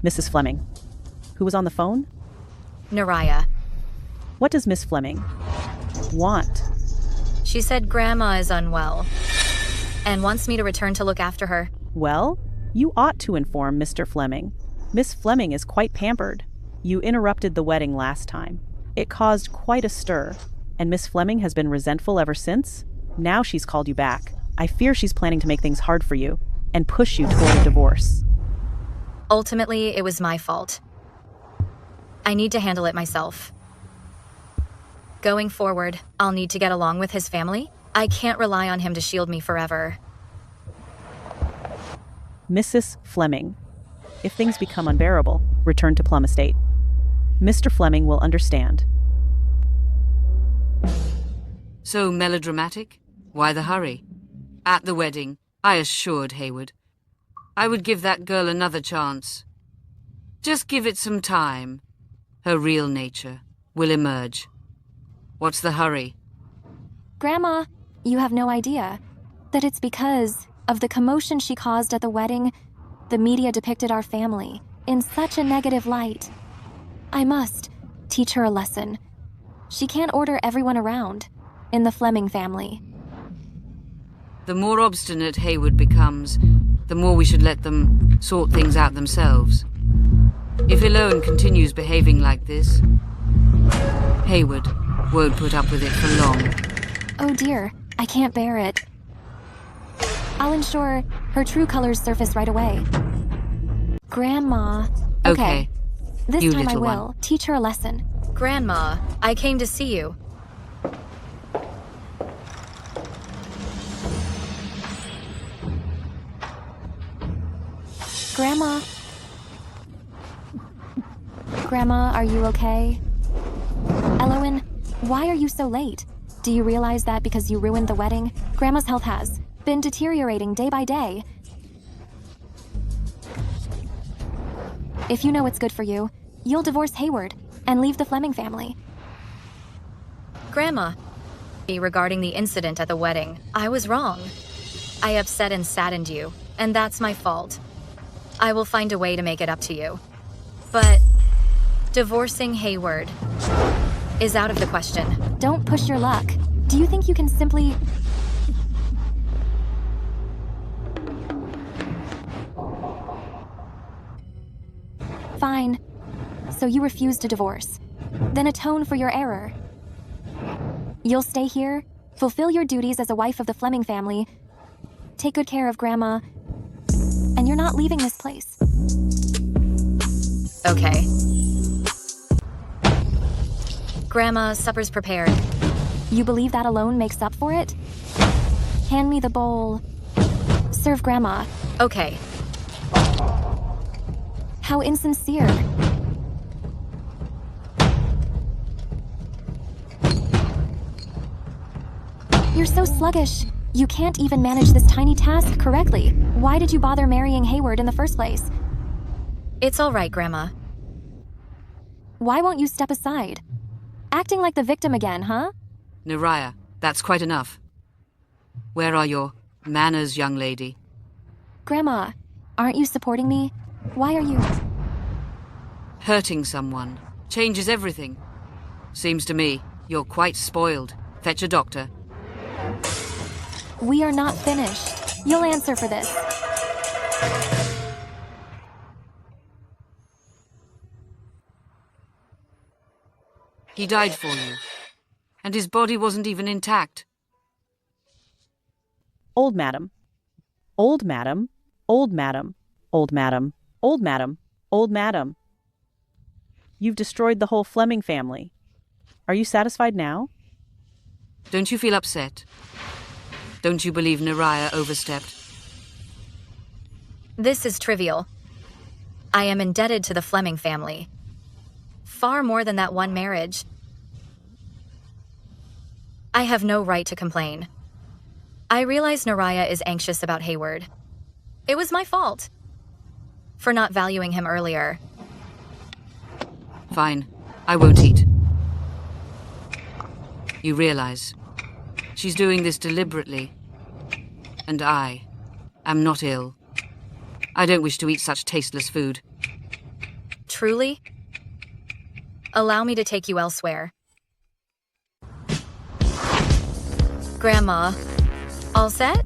Mrs. Fleming. Who was on the phone? Naraya. What does Miss Fleming want? She said Grandma is unwell and wants me to return to look after her. Well, you ought to inform Mr. Fleming. Miss Fleming is quite pampered. You interrupted the wedding last time. It caused quite a stir, and Miss Fleming has been resentful ever since. Now she's called you back. I fear she's planning to make things hard for you and push you toward a divorce. Ultimately, it was my fault. I need to handle it myself. Going forward, I'll need to get along with his family. I can't rely on him to shield me forever. Mrs. Fleming, if things become unbearable, return to Plum Estate. Mr. Fleming will understand. So melodramatic? Why the hurry? At the wedding, I assured Hayward I would give that girl another chance. Just give it some time. Her real nature will emerge. What's the hurry? Grandma, you have no idea that it's because of the commotion she caused at the wedding. The media depicted our family in such a negative light. I must teach her a lesson. She can't order everyone around in the Fleming family. The more obstinate Hayward becomes, the more we should let them sort things out themselves. If Elowen continues behaving like this, Hayward won't put up with it for long. Oh dear, I can't bear it. I'll ensure her true colors surface right away. Grandma. Okay. This You time I little will one. teach her a lesson. Grandma, I came to see you. Grandma? Grandma, are you okay? Elowen, why are you so late? Do you realize that because you ruined the wedding, Grandma's health has been deteriorating day by day? If you know what's good for you, you'll divorce Hayward and leave the Fleming family. Grandma, regarding the incident at the wedding, I was wrong. I upset and saddened you, and that's my fault. I will find a way to make it up to you. But divorcing Hayward is out of the question. Don't push your luck. Do you think you can simply... Fine. So you refuse to divorce. Then atone for your error. You'll stay here, fulfill your duties as a wife of the Fleming family, take good care of Grandma, and you're not leaving this place. Okay. Grandma, supper's prepared. You believe that alone makes up for it? Hand me the bowl. Serve Grandma. Okay. How insincere. You're so sluggish. You can't even manage this tiny task correctly. Why did you bother marrying Hayward in the first place? It's all right, Grandma. Why won't you step aside? Acting like the victim again, huh? Naraya, that's quite enough. Where are your manners, young lady? Grandma, aren't you supporting me? Why are you... Hurting someone changes everything. Seems to me you're quite spoiled. Fetch a doctor. We are not finished. You'll answer for this. He died for you, and his body wasn't even intact. Old madam. Old madam. Old madam. Old madam. Old madam. Old madam. You've destroyed the whole Fleming family. Are you satisfied now? Don't you feel upset? Don't you believe Neriah overstepped? This is trivial. I am indebted to the Fleming family. Far more than that one marriage. I have no right to complain. I realize Neriah is anxious about Hayward. It was my fault for not valuing him earlier. Fine. I won't eat. You realize she's doing this deliberately. And I am not ill. I don't wish to eat such tasteless food. Truly? Allow me to take you elsewhere. Grandma, all set?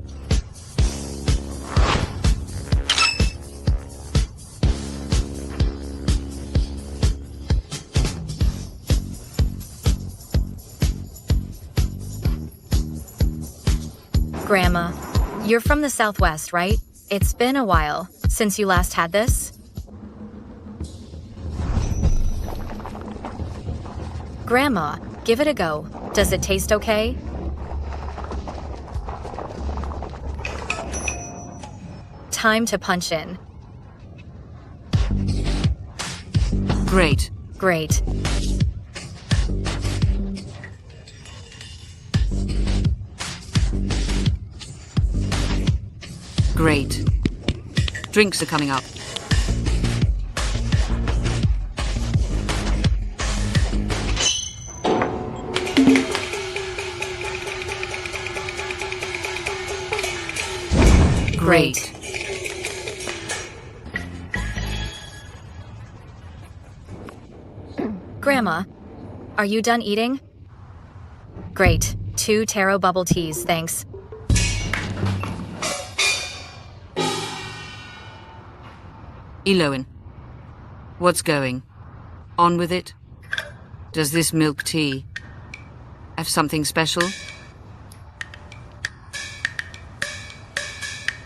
Grandma, you're from the Southwest, right? It's been a while since you last had this. Grandma, give it a go. Does it taste okay? Time to punch in. Great. Great. Great. Drinks are coming up. Great. Grandma, are you done eating? Great. 2 taro bubble teas, thanks. Elowen, what's going on with it? Does this milk tea have something special?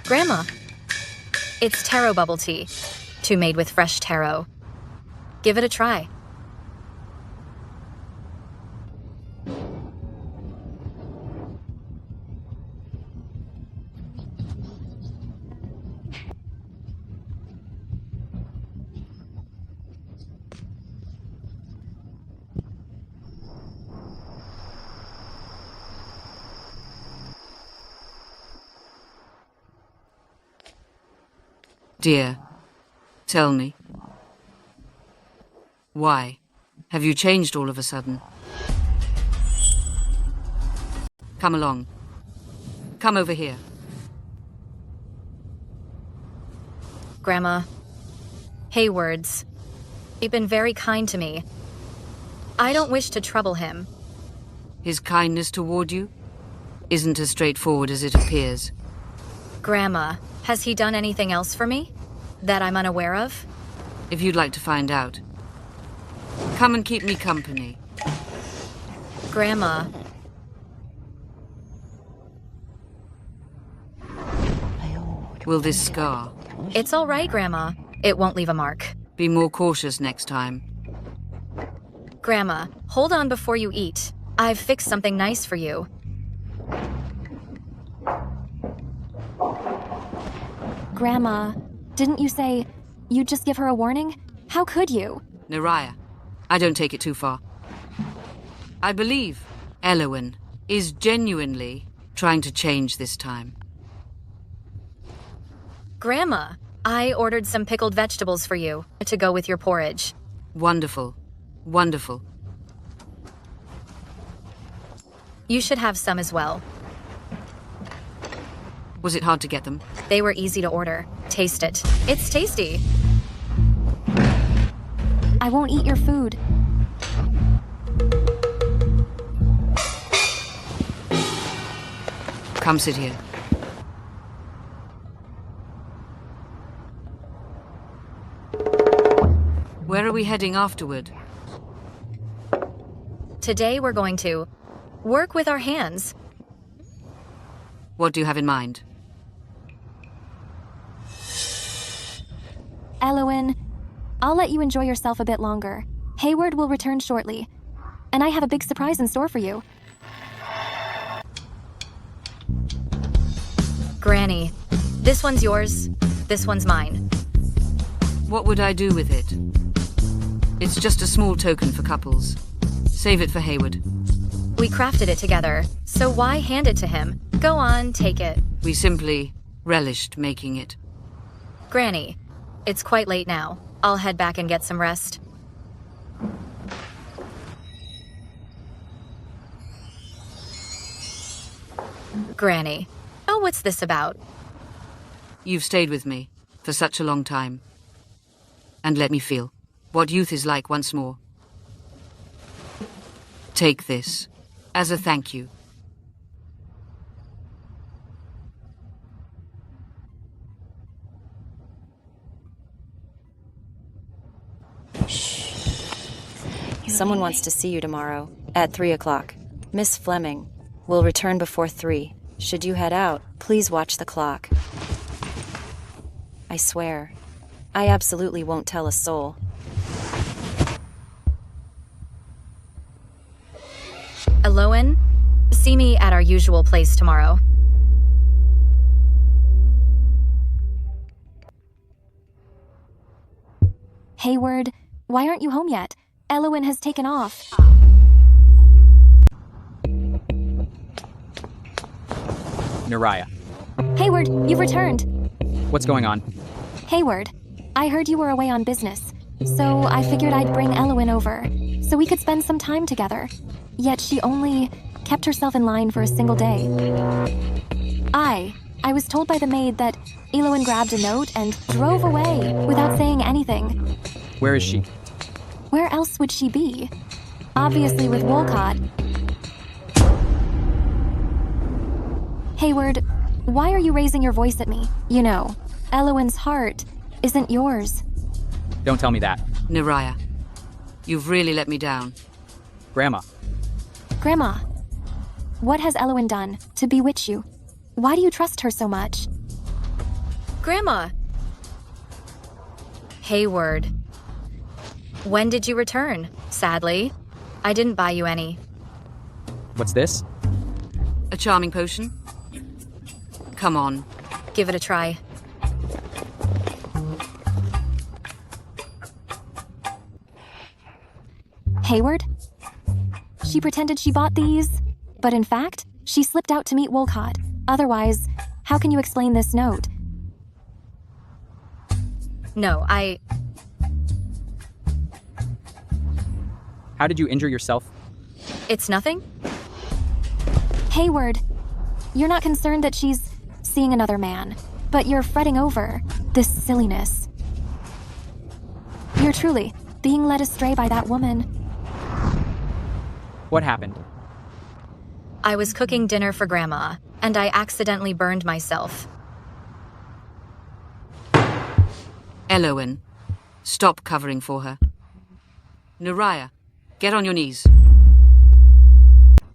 Grandma, it's taro bubble tea, 2 made with fresh taro. Give it a try. Dear, tell me. Why have you changed all of a sudden? Come along. Come over here. Grandma, Hayward's. He's been very kind to me. I don't wish to trouble him. His kindness toward you isn't as straightforward as it appears. Grandma, has he done anything else for me that I'm unaware of? If you'd like to find out, come and keep me company. Grandma. Will this scar? It's all right, Grandma. It won't leave a mark. Be more cautious next time. Grandma, hold on before you eat. I've fixed something nice for you. Grandma, didn't you say you'd just give her a warning? How could you? Neriah, I don't take it too far. I believe Elowen is genuinely trying to change this time. Grandma, I ordered some pickled vegetables for you to go with your porridge. Wonderful. Wonderful. You should have some as well. Was it hard to get them? They were easy to order. Taste it. It's tasty. I won't eat your food. Come sit here. Where are we heading afterward? Today we're going to work with our hands. What do you have in mind? Elowen, I'll let you enjoy yourself a bit longer. Hayward will return shortly, and I have a big surprise in store for you. Granny, this one's yours, this one's mine. What would I do with it? It's just a small token for couples. Save it for Hayward. We crafted it together, so why hand it to him? Go on, take it. We simply relished making it. Granny, it's quite late now. I'll head back and get some rest. Granny, oh, what's this about? You've stayed with me for such a long time. And let me feel what youth is like once more. Take this as a thank you. Someone wants to see you tomorrow at 3 o'clock. Miss Fleming will return before 3. Should you head out, please watch the clock. I swear, I absolutely won't tell a soul. Elowen, see me at our usual place tomorrow. Hayward, why aren't you home yet? Elowen has taken off. Nariah. Hayward, you've returned. What's going on? Hayward, I heard you were away on business, so I figured I'd bring Elowen over, so we could spend some time together. Yet she only kept herself in line for a single day. I was told by the maid that Elowen grabbed a note and drove away without saying anything. Where is she? Where else would she be? Obviously with Wolcott. Hayward, why are you raising your voice at me? You know, Elowen's heart isn't yours. Don't tell me that. Nariah, you've really let me down. Grandma. Grandma, what has Elowen done to bewitch you? Why do you trust her so much? Grandma! Hayward. When did you return? Sadly, I didn't buy you any. What's this? A charming potion? Come on. Give it a try. Hayward? She pretended she bought these, but in fact, she slipped out to meet Wolcott. Otherwise, how can you explain this note? No, How did you injure yourself? It's nothing? Hayward, you're not concerned that she's seeing another man, but you're fretting over this silliness. You're truly being led astray by that woman. What happened? I was cooking dinner for Grandma, and I accidentally burned myself. Elowen, stop covering for her. Nariah, get on your knees.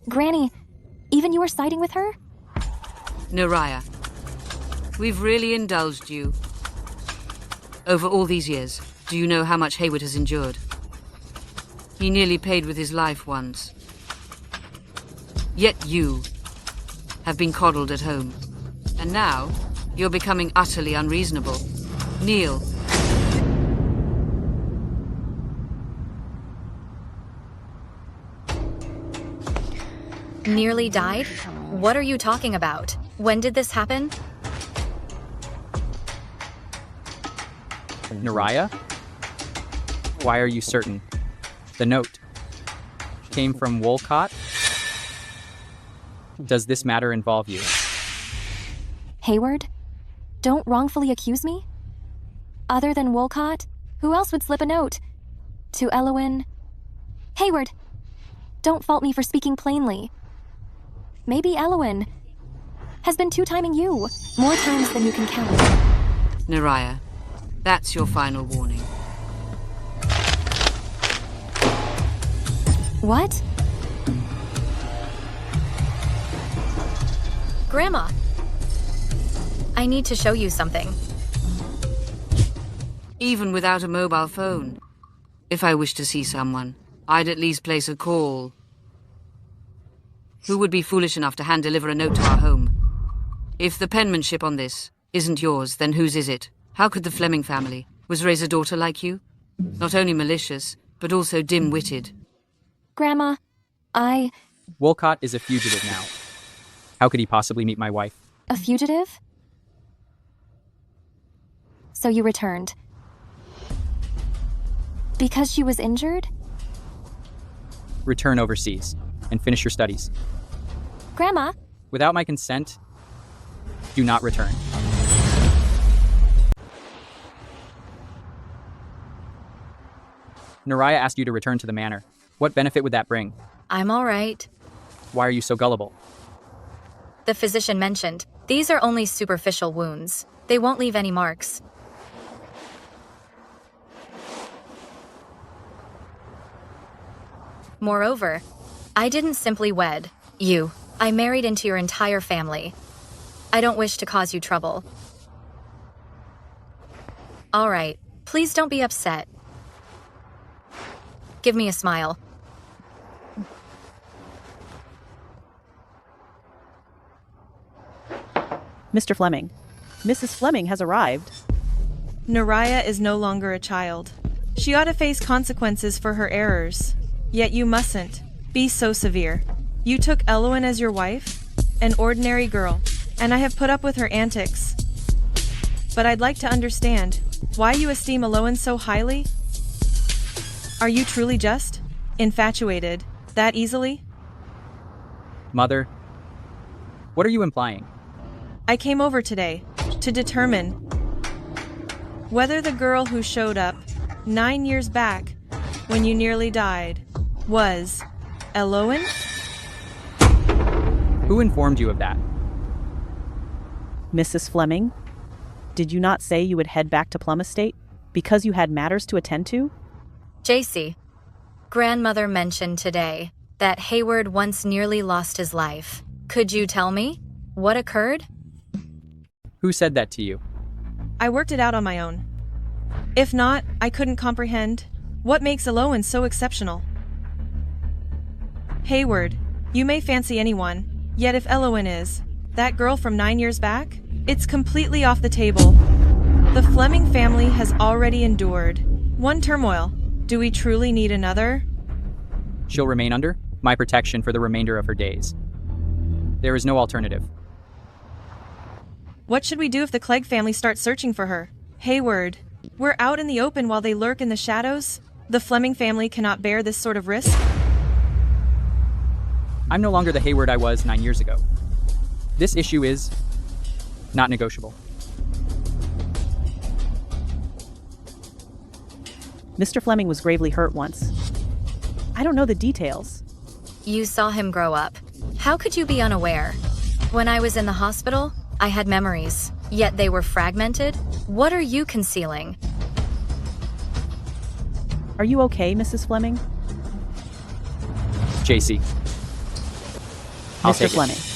Granny, even you were siding with her? Nariah, we've really indulged you. Over all these years, do you know how much Hayward has endured? He nearly paid with his life once. Yet you have been coddled at home. And now, you're becoming utterly unreasonable. Kneel. Nearly died? What are you talking about? When did this happen? Nariah? Why are you certain? The note came from Wolcott? Does this matter involve you? Hayward, don't wrongfully accuse me. Other than Wolcott, who else would slip a note? To Elowen? Hayward, don't fault me for speaking plainly. Maybe Elowen has been two-timing you more times than you can count. Nariah, that's your final warning. What? Grandma, I need to show you something. Even without a mobile phone. If I wish to see someone, I'd at least place a call. Who would be foolish enough to hand-deliver a note to our home? If the penmanship on this isn't yours, then whose is it? How could the Fleming family raise a daughter like you? Not only malicious, but also dim-witted. Grandma, Wolcott is a fugitive now. How could he possibly meet my wife? A fugitive? So you returned. Because she was injured? Return overseas and finish your studies. Grandma? Without my consent, do not return. Naraya asked you to return to the manor. What benefit would that bring? I'm all right. Why are you so gullible? The physician mentioned, these are only superficial wounds. They won't leave any marks. Moreover, I didn't simply wed you. I married into your entire family. I don't wish to cause you trouble. All right, please don't be upset. Give me a smile. Mr. Fleming, Mrs. Fleming has arrived. Naraya is no longer a child. She ought to face consequences for her errors. Yet you mustn't be so severe. You took Elowen as your wife, an ordinary girl, and I have put up with her antics. But I'd like to understand why you esteem Elowen so highly. Are you truly just infatuated that easily? Mother, what are you implying? I came over today to determine whether the girl who showed up 9 years back when you nearly died was Elowen? Who informed you of that? Mrs. Fleming, did you not say you would head back to Plum Estate because you had matters to attend to? JC, grandmother mentioned today that Hayward once nearly lost his life. Could you tell me what occurred? Who said that to you? I worked it out on my own. If not, I couldn't comprehend what makes Elowen so exceptional. Hayward, you may fancy anyone, yet if Elowen is that girl from 9 years back, it's completely off the table. The Fleming family has already endured one turmoil. Do we truly need another? She'll remain under my protection for the remainder of her days. There is no alternative. What should we do if the Clegg family starts searching for her? Hayward, we're out in the open while they lurk in the shadows. The Fleming family cannot bear this sort of risk. I'm no longer the Hayward I was 9 years ago. This issue is not negotiable. Mr. Fleming was gravely hurt once. I don't know the details. You saw him grow up. How could you be unaware? When I was in the hospital, I had memories, yet they were fragmented. What are you concealing? Are you okay, Mrs. Fleming? JC. I'll Mr. take Fleming. it.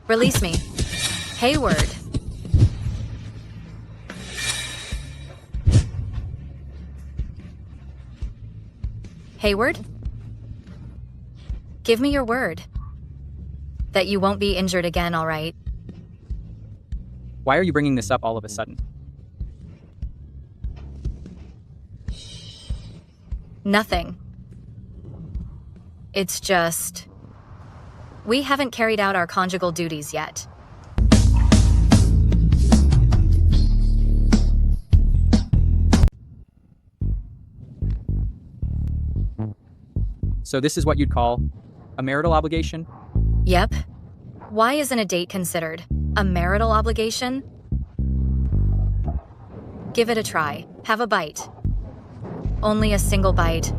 Release me. Hayward. Hayward? Give me your word that you won't be injured again, all right? Why are you bringing this up all of a sudden? Nothing. It's just... we haven't carried out our conjugal duties yet. So this is what you'd call a marital obligation? Yep. Why isn't a date considered a marital obligation? Give it a try. Have a bite. Only a single bite.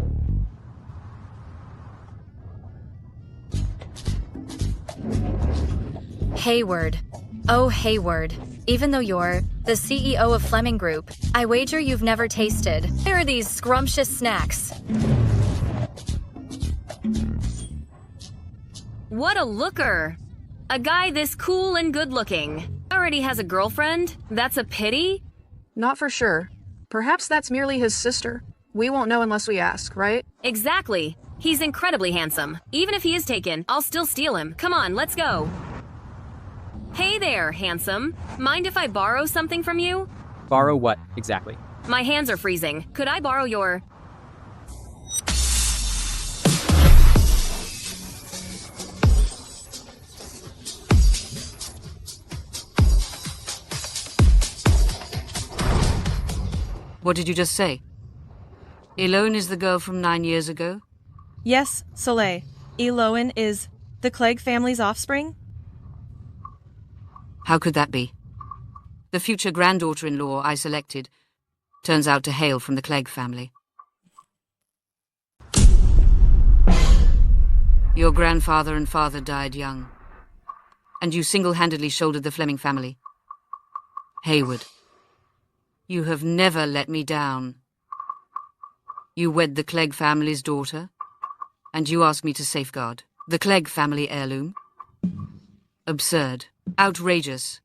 Hayward. Oh, Hayward. Even though you're the CEO of Fleming Group, I wager you've never tasted. There are these scrumptious snacks. What a looker! A guy this cool and good-looking. Already has a girlfriend? That's a pity? Not for sure. Perhaps that's merely his sister. We won't know unless we ask, right? Exactly. He's incredibly handsome. Even if he is taken, I'll still steal him. Come on, let's go. Hey there, handsome. Mind if I borrow something from you? Borrow what, exactly? My hands are freezing. Could I borrow your... What did you just say? Elowen is the girl from 9 years ago? Yes, Soleil. Elowen is the Clegg family's offspring? How could that be? The future granddaughter-in-law I selected turns out to hail from the Clegg family. Your grandfather and father died young, and you single-handedly shouldered the Fleming family. Hayward, you have never let me down. You wed the Clegg family's daughter, and you ask me to safeguard the Clegg family heirloom? Absurd. Outrageous.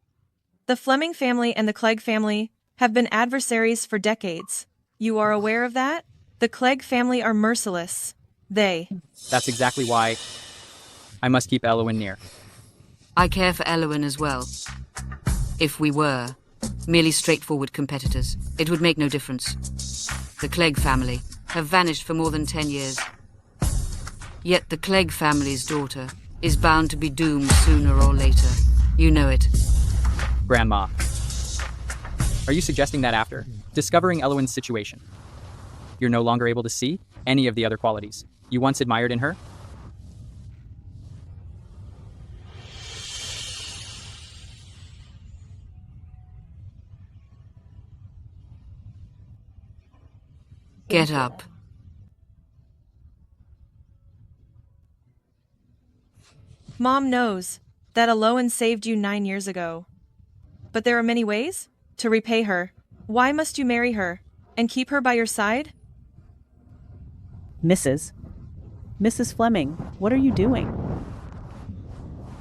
The Fleming family and the Clegg family have been adversaries for decades. You are aware of that? The Clegg family are merciless. That's exactly why I must keep Elowen near. I care for Elowen as well. If we were merely straightforward competitors, it would make no difference. The Clegg family have vanished for more than 10 years. Yet the Clegg family's daughter is bound to be doomed sooner or later. You know it. Grandma. Are you suggesting that after discovering Elowen's situation, you're no longer able to see any of the other qualities you once admired in her? Get up. Mom knows that Elowen saved you 9 years ago. But there are many ways to repay her. Why must you marry her and keep her by your side? Mrs. Fleming, what are you doing?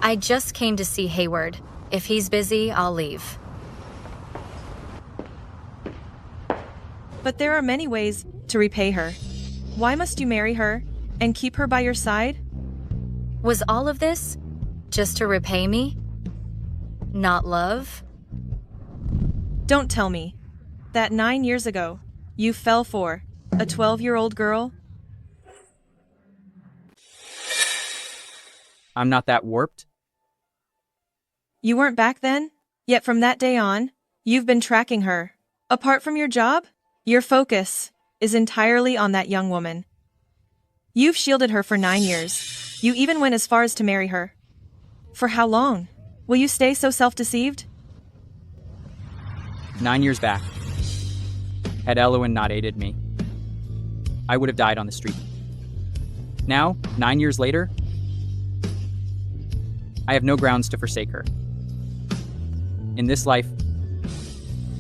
I just came to see Hayward. If he's busy, I'll leave. But there are many ways to repay her. Why must you marry her and keep her by your side? Was all of this just to repay me? Not love? Don't tell me that 9 years ago, you fell for a 12-year-old girl? I'm not that warped. You weren't back then? Yet from that day on, you've been tracking her. Apart from your job, your focus is entirely on that young woman. You've shielded her for 9 years. You even went as far as to marry her. For how long? Will you stay so self-deceived? 9 years back, had Elowen not aided me, I would have died on the street. Now, 9 years later, I have no grounds to forsake her. In this life,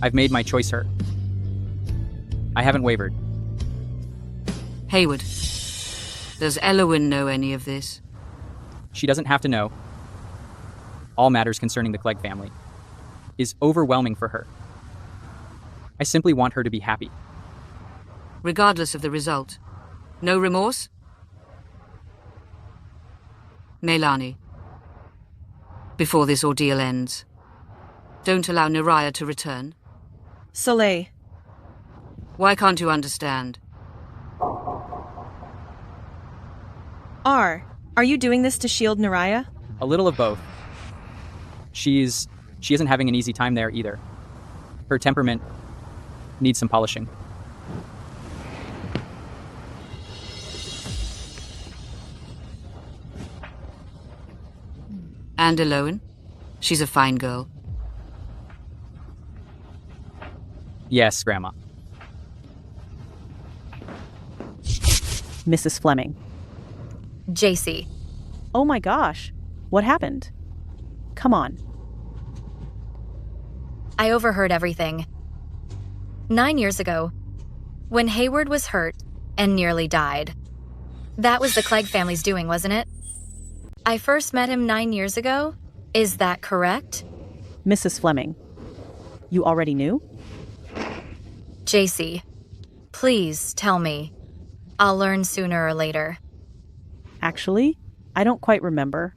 I've made my choice her. I haven't wavered. Hayward, does Elowen know any of this? She doesn't have to know. All matters concerning the Clegg family is overwhelming for her. I simply want her to be happy. Regardless of the result. No remorse? Melani, before this ordeal ends, don't allow Neriah to return. Soleil. Why can't you understand? Are you doing this to shield Neriah? A little of both. She isn't having an easy time there either. Her temperament needs some polishing. And Elowen? She's a fine girl. Yes, Grandma. Mrs. Fleming. JC. Oh my gosh. What happened? Come on. I overheard everything. 9 years ago, when Hayward was hurt and nearly died. That was the Clegg family's doing, wasn't it? I first met him 9 years ago? Is that correct? Mrs. Fleming, you already knew? JC, please tell me. I'll learn sooner or later. Actually, I don't quite remember.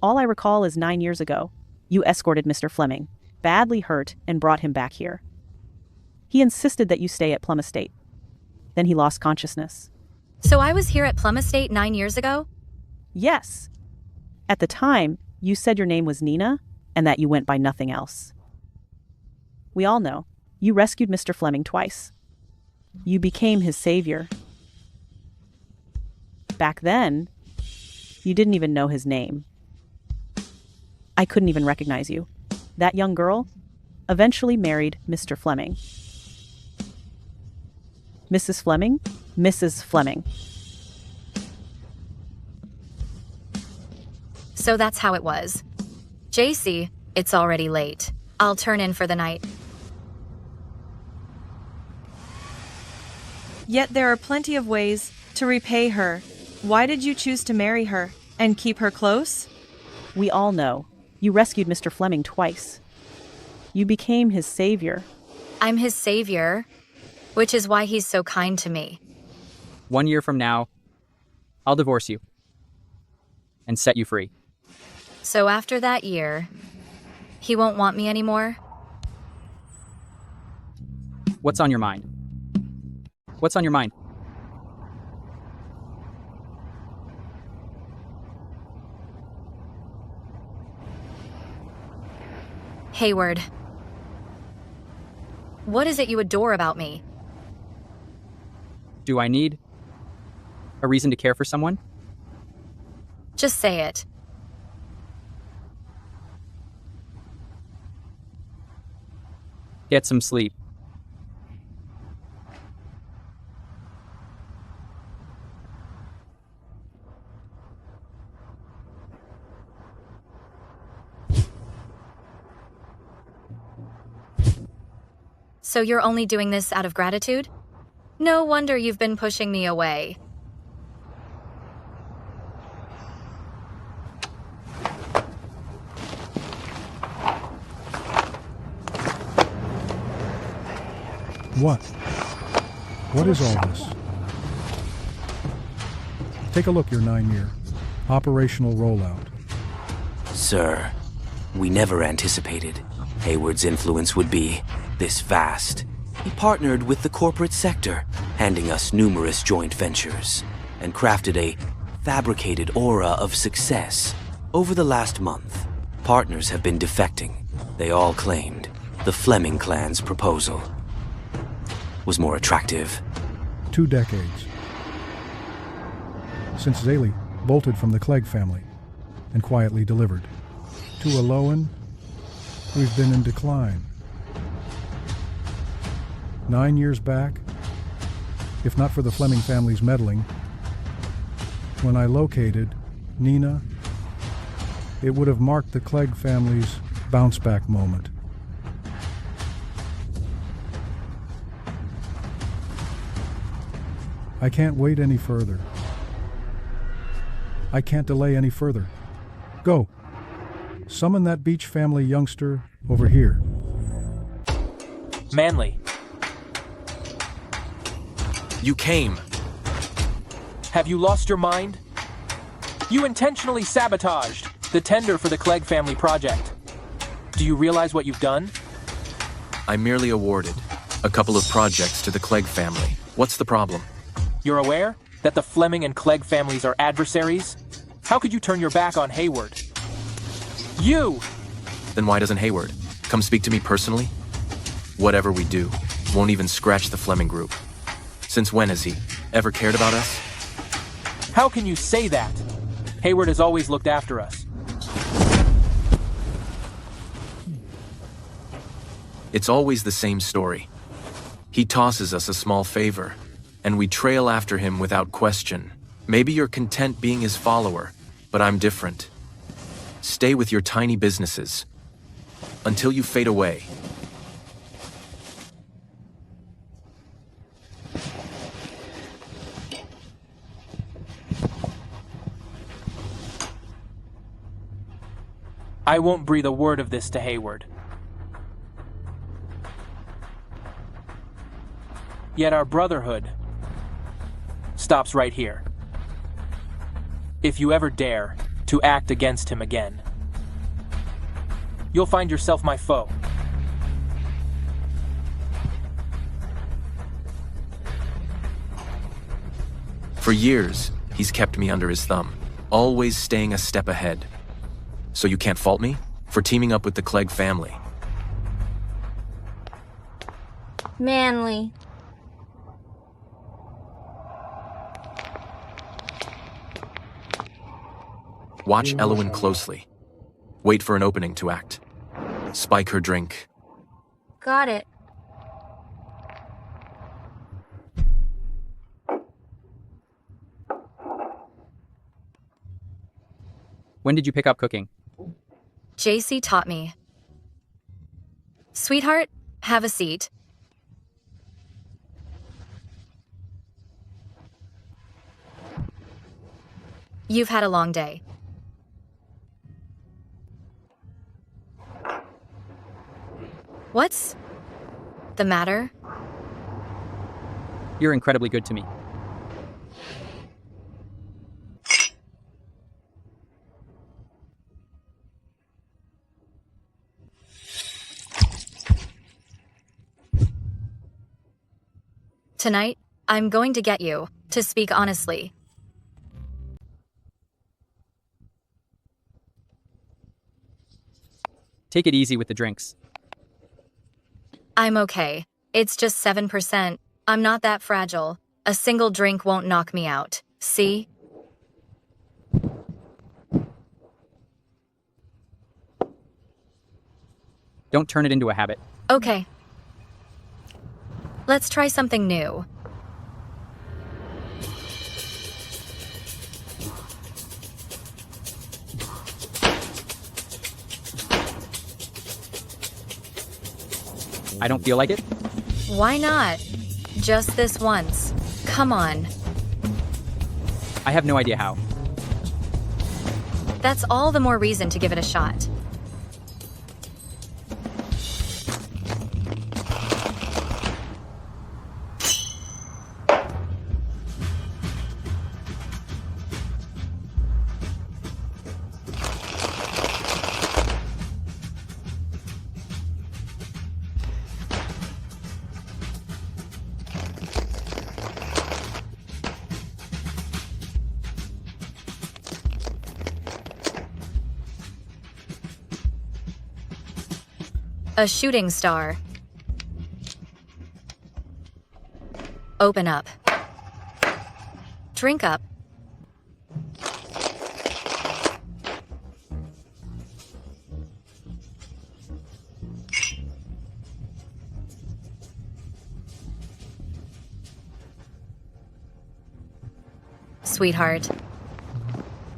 All I recall is 9 years ago, you escorted Mr. Fleming, badly hurt, and brought him back here. He insisted that you stay at Plum Estate. Then he lost consciousness. So I was here at Plum Estate 9 years ago? Yes. At the time, you said your name was Nina, and that you went by nothing else. We all know, you rescued Mr. Fleming twice. You became his savior. Back then, you didn't even know his name. I couldn't even recognize you. That young girl eventually married Mr. Fleming. Mrs. Fleming? Mrs. Fleming. So that's how it was. JC, it's already late. I'll turn in for the night. Yet there are plenty of ways to repay her. Why did you choose to marry her and keep her close? We all know. You rescued Mr. Fleming twice. You became his savior. I'm his savior, which is why he's so kind to me. 1 year from now, I'll divorce you and set you free. So after that year, he won't want me anymore? What's on your mind? What's on your mind? Hayward. What is it you adore about me? Do I need a reason to care for someone? Just say it. Get some sleep. So you're only doing this out of gratitude? No wonder you've been pushing me away. What? What is all this? Take a look, your 9-year operational rollout. Sir, we never anticipated Hayward's influence would be this vast. He partnered with the corporate sector, handing us numerous joint ventures, and crafted a fabricated aura of success. Over the last month, partners have been defecting. They all claimed the Fleming clan's proposal was more attractive. 2 decades. Since Zaley bolted from the Clegg family and quietly delivered. To Elowen, we've been in decline. 9 years back, if not for the Fleming family's meddling, when I located Nina, it would have marked the Clegg family's bounce-back moment. I can't wait any further. I can't delay any further. Go. Summon that Beach family youngster over here. Manley. You came. Have you lost your mind? You intentionally sabotaged the tender for the Clegg family project. Do you realize what you've done? I merely awarded a couple of projects to the Clegg family. What's the problem? You're aware that the Fleming and Clegg families are adversaries? How could you turn your back on Hayward? You! Then why doesn't Hayward come speak to me personally? Whatever we do won't even scratch the Fleming group. Since when has he ever cared about us? How can you say that? Hayward has always looked after us. It's always the same story. He tosses us a small favor, and we trail after him without question. Maybe you're content being his follower, but I'm different. Stay with your tiny businesses until you fade away. I won't breathe a word of this to Hayward. Yet our brotherhood stops right here. If you ever dare to act against him again, you'll find yourself my foe. For years, he's kept me under his thumb, always staying a step ahead. So you can't fault me for teaming up with the Clegg family. Manly. Watch Elowen closely. Wait for an opening to act. Spike her drink. Got it. When did you pick up cooking? JC taught me. Sweetheart, have a seat. You've had a long day. What's the matter? You're incredibly good to me. Tonight, I'm going to get you, to speak honestly. Take it easy with the drinks. I'm okay. It's just 7%. I'm not that fragile. A single drink won't knock me out. See? Don't turn it into a habit. Okay. Let's try something new. I don't feel like it? Why not? Just this once. Come on. I have no idea how. That's all the more reason to give it a shot. A shooting star. Open up. Drink up. Sweetheart.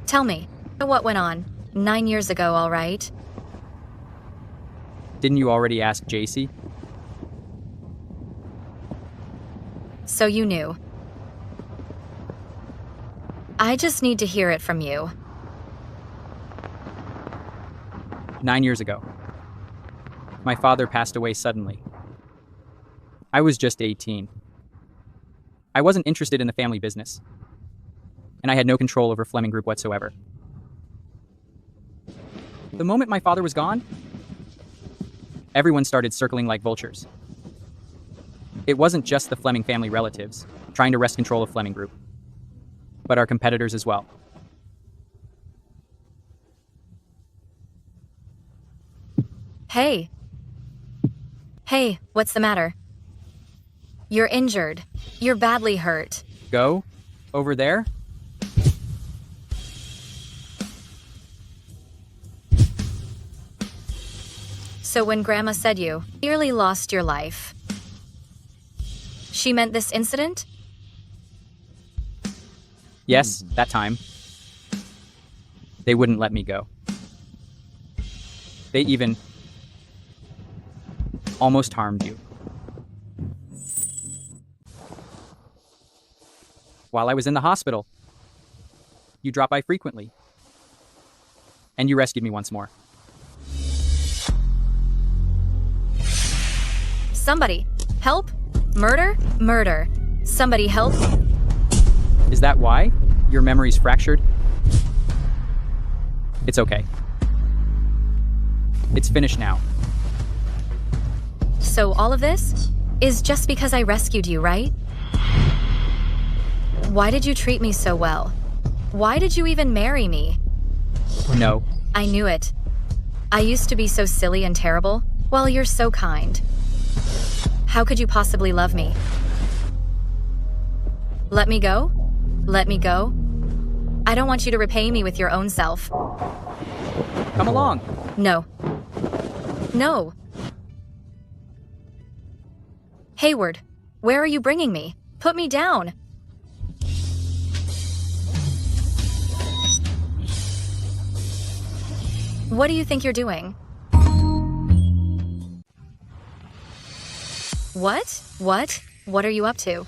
Tell me, what went on 9 years ago, all right? Didn't you already ask JC? So you knew. I just need to hear it from you. 9 years ago. My father passed away suddenly. I was just 18. I wasn't interested in the family business, and I had no control over Fleming Group whatsoever. The moment my father was gone, everyone started circling like vultures. It wasn't just the Fleming family relatives trying to wrest control of Fleming Group, but our competitors as well. Hey. Hey, what's the matter? You're injured. You're badly hurt. Go? Over there? So when Grandma said you nearly lost your life, she meant this incident? Yes, that time. They wouldn't let me go. They even almost harmed you. While I was in the hospital, you dropped by frequently. And you rescued me once more. Somebody, help! Murder! Murder! Somebody help! Is that why? Your memory's fractured? It's okay. It's finished now. So all of this is just because I rescued you, right? Why did you treat me so well? Why did you even marry me? No. I knew it. I used to be so silly and terrible. Well, you're so kind. How could you possibly love me? Let me go? Let me go? I don't want you to repay me with your own self. Come along. No. No. Hayward, where are you bringing me? Put me down. What do you think you're doing? What? What? What are you up to?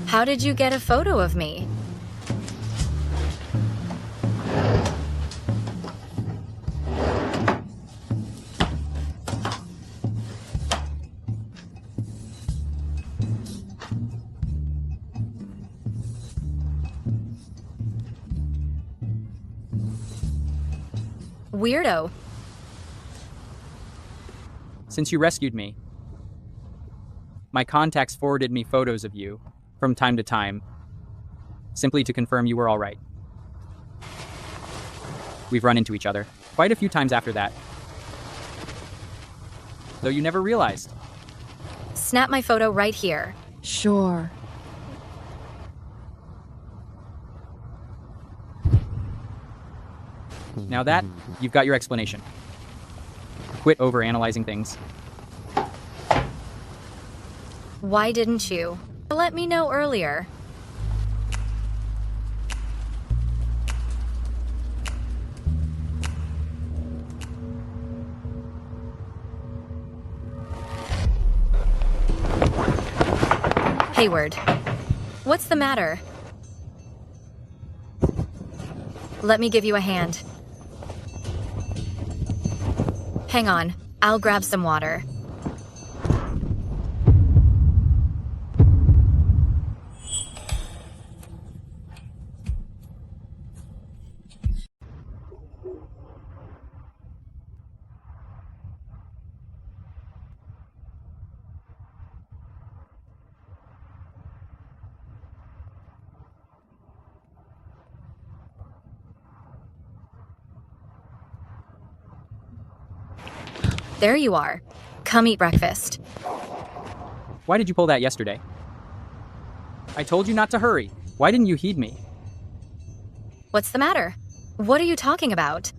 How did you get a photo of me? Weirdo. Since you rescued me, my contacts forwarded me photos of you from time to time, simply to confirm you were all right. We've run into each other quite a few times after that, though you never realized. Snap my photo right here. Sure. Now that, you've got your explanation. Quit overanalyzing things. Why didn't you let me know earlier? Hayward, what's the matter? Let me give you a hand. Hang on, I'll grab some water. There you are. Come eat breakfast. Why did you pull that yesterday? I told you not to hurry. Why didn't you heed me? What's the matter? What are you talking about?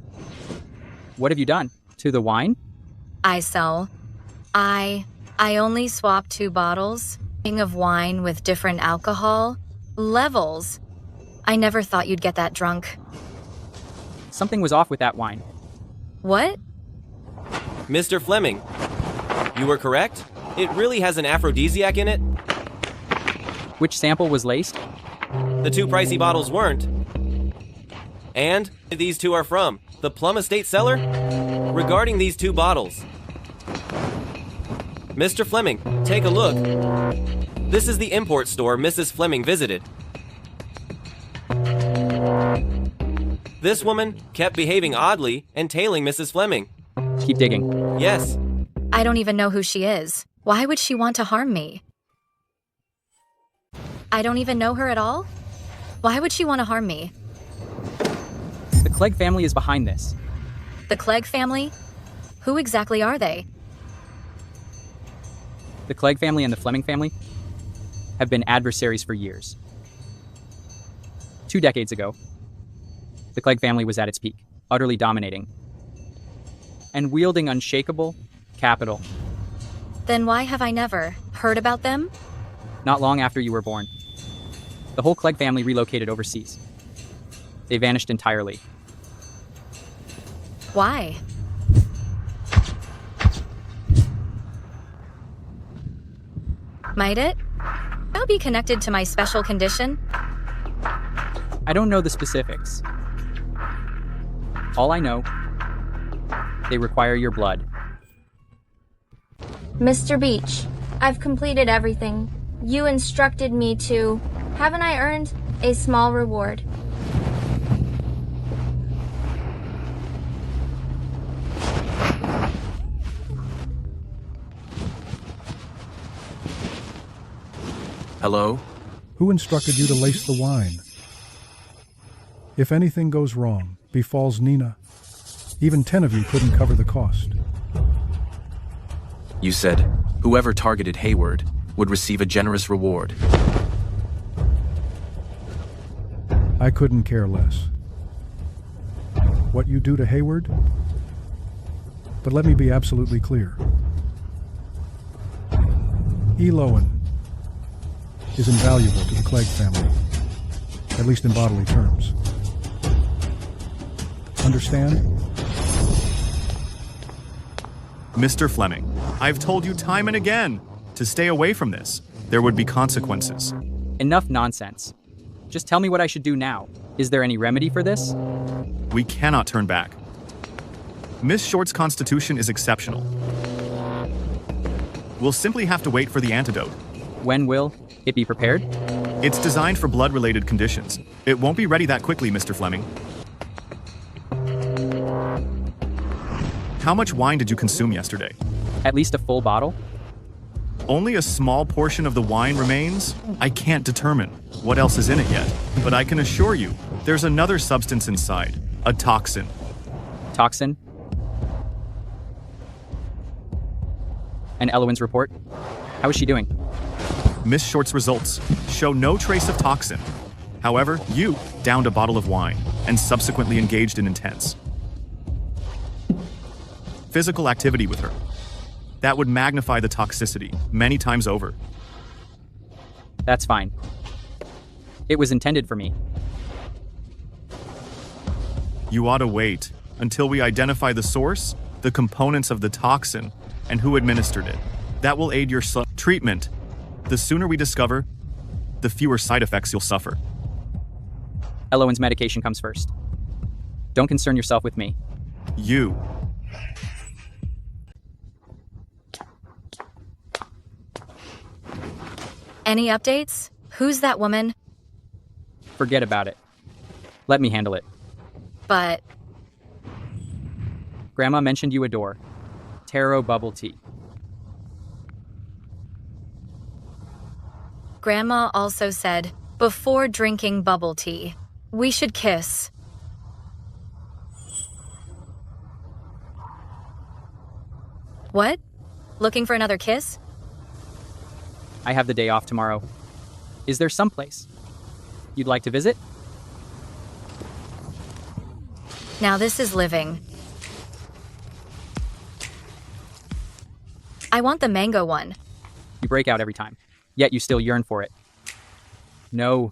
What have you done? To the wine? I only swapped 2 bottles of wine with different alcohol levels. I never thought you'd get that drunk. Something was off with that wine. What? Mr. Fleming, you were correct. It really has an aphrodisiac in it. Which sample was laced? The 2 pricey bottles weren't. And these 2 are from the Plum Estate cellar? Regarding these 2 bottles. Mr. Fleming, take a look. This is the import store Mrs. Fleming visited. This woman kept behaving oddly and tailing Mrs. Fleming. Keep digging. Yes. I don't even know who she is. Why would she want to harm me? I don't even know her at all? Why would she want to harm me? The Clegg family is behind this. The Clegg family? Who exactly are they? The Clegg family and the Fleming family have been adversaries for years. 2 decades ago, the Clegg family was at its peak, utterly dominating and wielding unshakable capital. Then why have I never heard about them? Not long after you were born, the whole Clegg family relocated overseas. They vanished entirely. Why? Might it? I'll be connected to my special condition? I don't know the specifics, All I know, they require your blood. Mr. Beach, I've completed everything. You instructed me to. Haven't I earned a small reward? Hello? Who instructed you to lace the wine? If anything goes wrong, befalls Nina, even 10 of you couldn't cover the cost. You said whoever targeted Hayward would receive a generous reward. I couldn't care less. What you do to Hayward? But let me be absolutely clear. Elowen is invaluable to the Clegg family, at least in bodily terms. Understand? Mr. Fleming, I've told you time and again to stay away from this. There would be consequences. Enough nonsense. Just tell me what I should do now. Is there any remedy for this? We cannot turn back. Miss Short's constitution is exceptional. We'll simply have to wait for the antidote. When will it be prepared? It's designed for blood-related conditions. It won't be ready that quickly, Mr. Fleming. How much wine did you consume yesterday? At least a full bottle? Only a small portion of the wine remains? I can't determine what else is in it yet, but I can assure you there's another substance inside, a toxin. Toxin? And Elowen's report? How is she doing? Miss Short's results show no trace of toxin. However, you downed a bottle of wine and subsequently engaged in intense physical activity with her. That would magnify the toxicity many times over. That's fine. It was intended for me. You ought to wait until we identify the source, the components of the toxin, and who administered it. That will aid your treatment. The sooner we discover, the fewer side effects you'll suffer. Elowen's medication comes first. Don't concern yourself with me. You. Any updates? Who's that woman? Forget about it. Let me handle it. But... Grandma mentioned you adore taro bubble tea. Grandma also said, before drinking bubble tea, we should kiss. What? Looking for another kiss? I have the day off tomorrow. Is there someplace you'd like to visit? Now this is living. I want the mango one. You break out every time, yet you still yearn for it. No.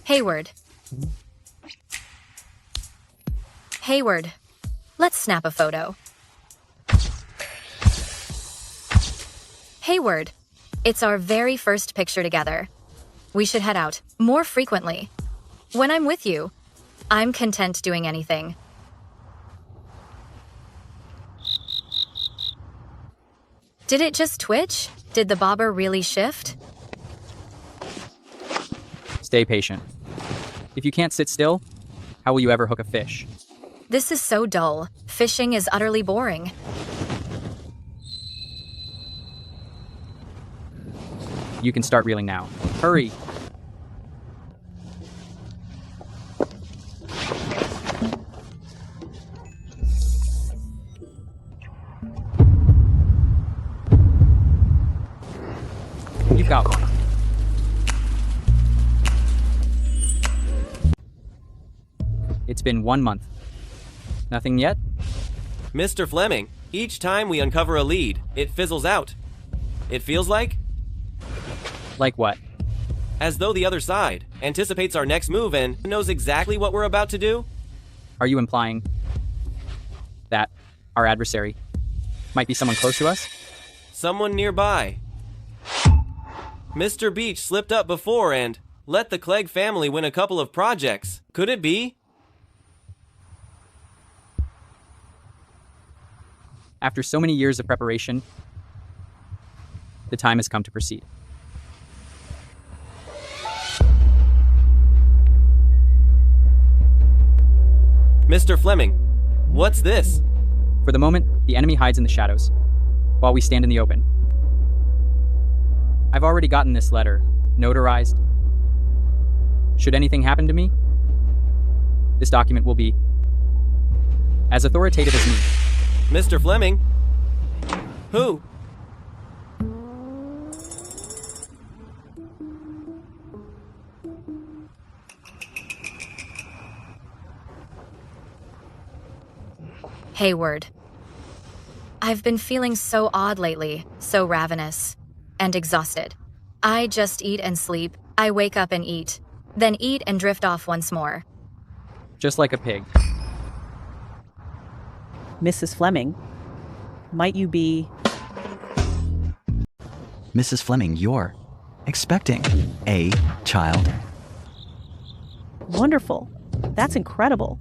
Hayward. Hayward, let's snap a photo. Hayward, it's our very first picture together. We should head out more frequently. When I'm with you, I'm content doing anything. Did it just twitch? Did the bobber really shift? Stay patient. If you can't sit still, how will you ever hook a fish? This is so dull. Fishing is utterly boring. You can start reeling now. Hurry! You've got one. It's been 1 month. Nothing yet? Mr. Fleming, each time we uncover a lead, it fizzles out. It feels like? Like what? As though the other side anticipates our next move and knows exactly what we're about to do? Are you implying that our adversary might be someone close to us? Someone nearby. Mr. Beach slipped up before and let the Clegg family win a couple of projects. Could it be? After so many years of preparation, the time has come to proceed. Mr. Fleming, what's this? For the moment, the enemy hides in the shadows, while we stand in the open. I've already gotten this letter, notarized. Should anything happen to me, this document will be as authoritative as me. Mr. Fleming? Who? Hayward. I've been feeling so odd lately, so ravenous and exhausted. I just eat and sleep. I wake up and eat, then eat and drift off once more. Just like a pig. Mrs. Fleming, might you be... Mrs. Fleming, you're expecting a child. Wonderful. That's incredible.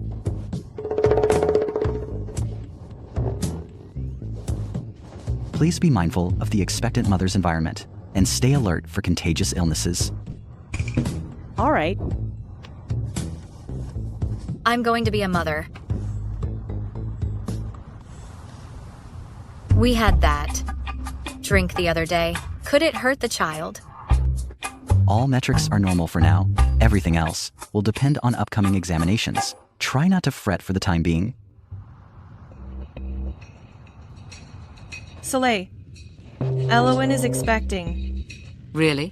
Please be mindful of the expectant mother's environment and stay alert for contagious illnesses. All right. I'm going to be a mother. We had that drink the other day. Could it hurt the child? All metrics are normal for now. Everything else will depend on upcoming examinations. Try not to fret for the time being. Soleil, Elowen is expecting. Really?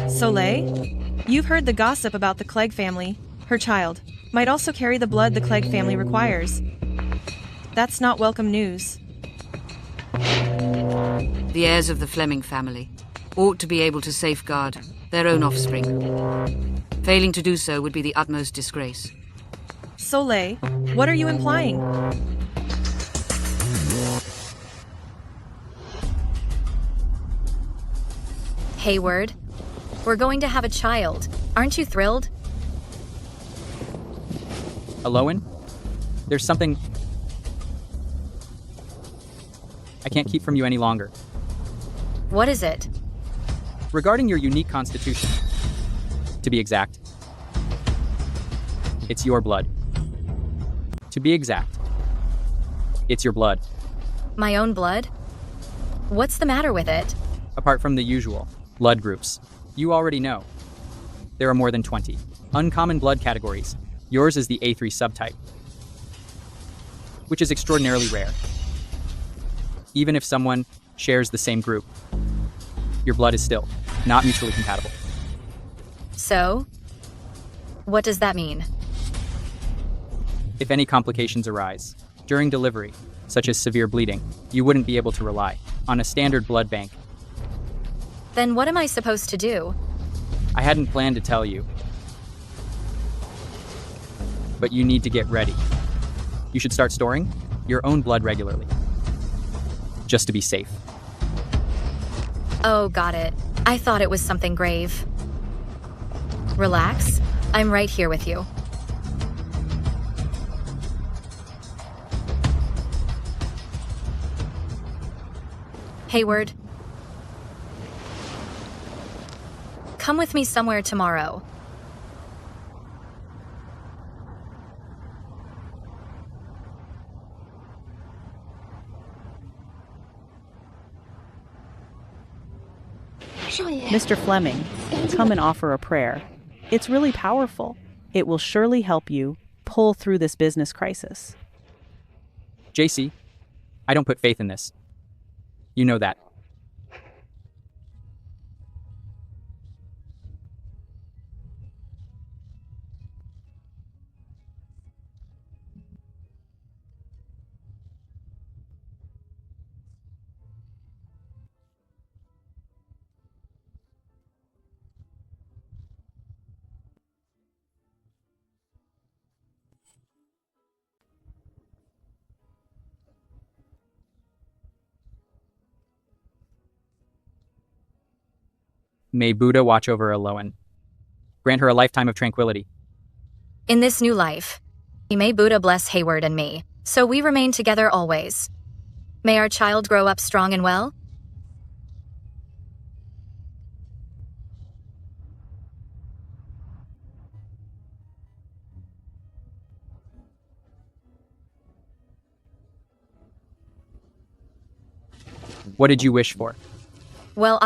Soleil, you've heard the gossip about the Clegg family. Her child might also carry the blood the Clegg family requires. That's not welcome news. The heirs of the Fleming family ought to be able to safeguard their own offspring. Failing to do so would be the utmost disgrace. Soleil, what are you implying? Hayward, we're going to have a child. Aren't you thrilled? Elowen, there's something I can't keep from you any longer. What is it? Regarding your unique constitution, to be exact, it's your blood. To be exact, it's your blood. My own blood? What's the matter with it? Apart from the usual blood groups, you already know. There are more than 20 uncommon blood categories. Yours is the A3 subtype, which is extraordinarily rare. Even if someone shares the same group, your blood is still not mutually compatible. So, what does that mean? If any complications arise during delivery, such as severe bleeding, you wouldn't be able to rely on a standard blood bank. Then what am I supposed to do? I hadn't planned to tell you, but you need to get ready. You should start storing your own blood regularly, just to be safe. Oh, got it. I thought it was something grave. Relax. I'm right here with you. Hayward, come with me somewhere tomorrow. Mr. Fleming, come and offer a prayer. It's really powerful. It will surely help you pull through this business crisis. JC, I don't put faith in this. You know that. May Buddha watch over Elowen. Grant her a lifetime of tranquility. In this new life, may Buddha bless Hayward and me, so we remain together always. May our child grow up strong and well. What did you wish for? Well,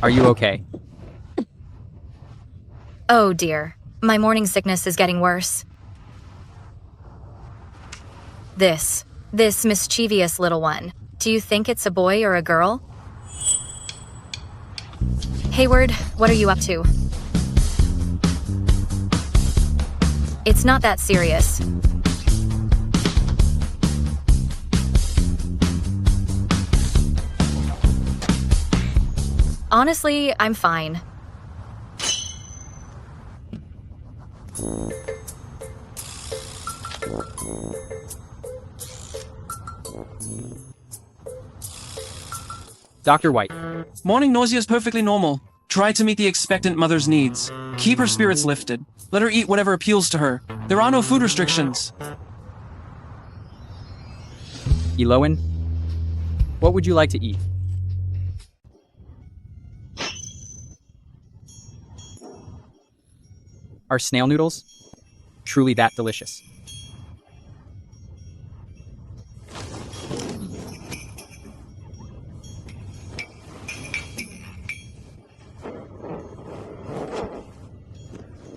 Are you okay? Oh dear. My morning sickness is getting worse. This mischievous little one. Do you think it's a boy or a girl? Hayward, what are you up to? It's not that serious. Honestly, I'm fine. Dr. White. Morning nausea is perfectly normal. Try to meet the expectant mother's needs. Keep her spirits lifted. Let her eat whatever appeals to her. There are no food restrictions. Elowen, what would you like to eat? Are snail noodles truly that delicious?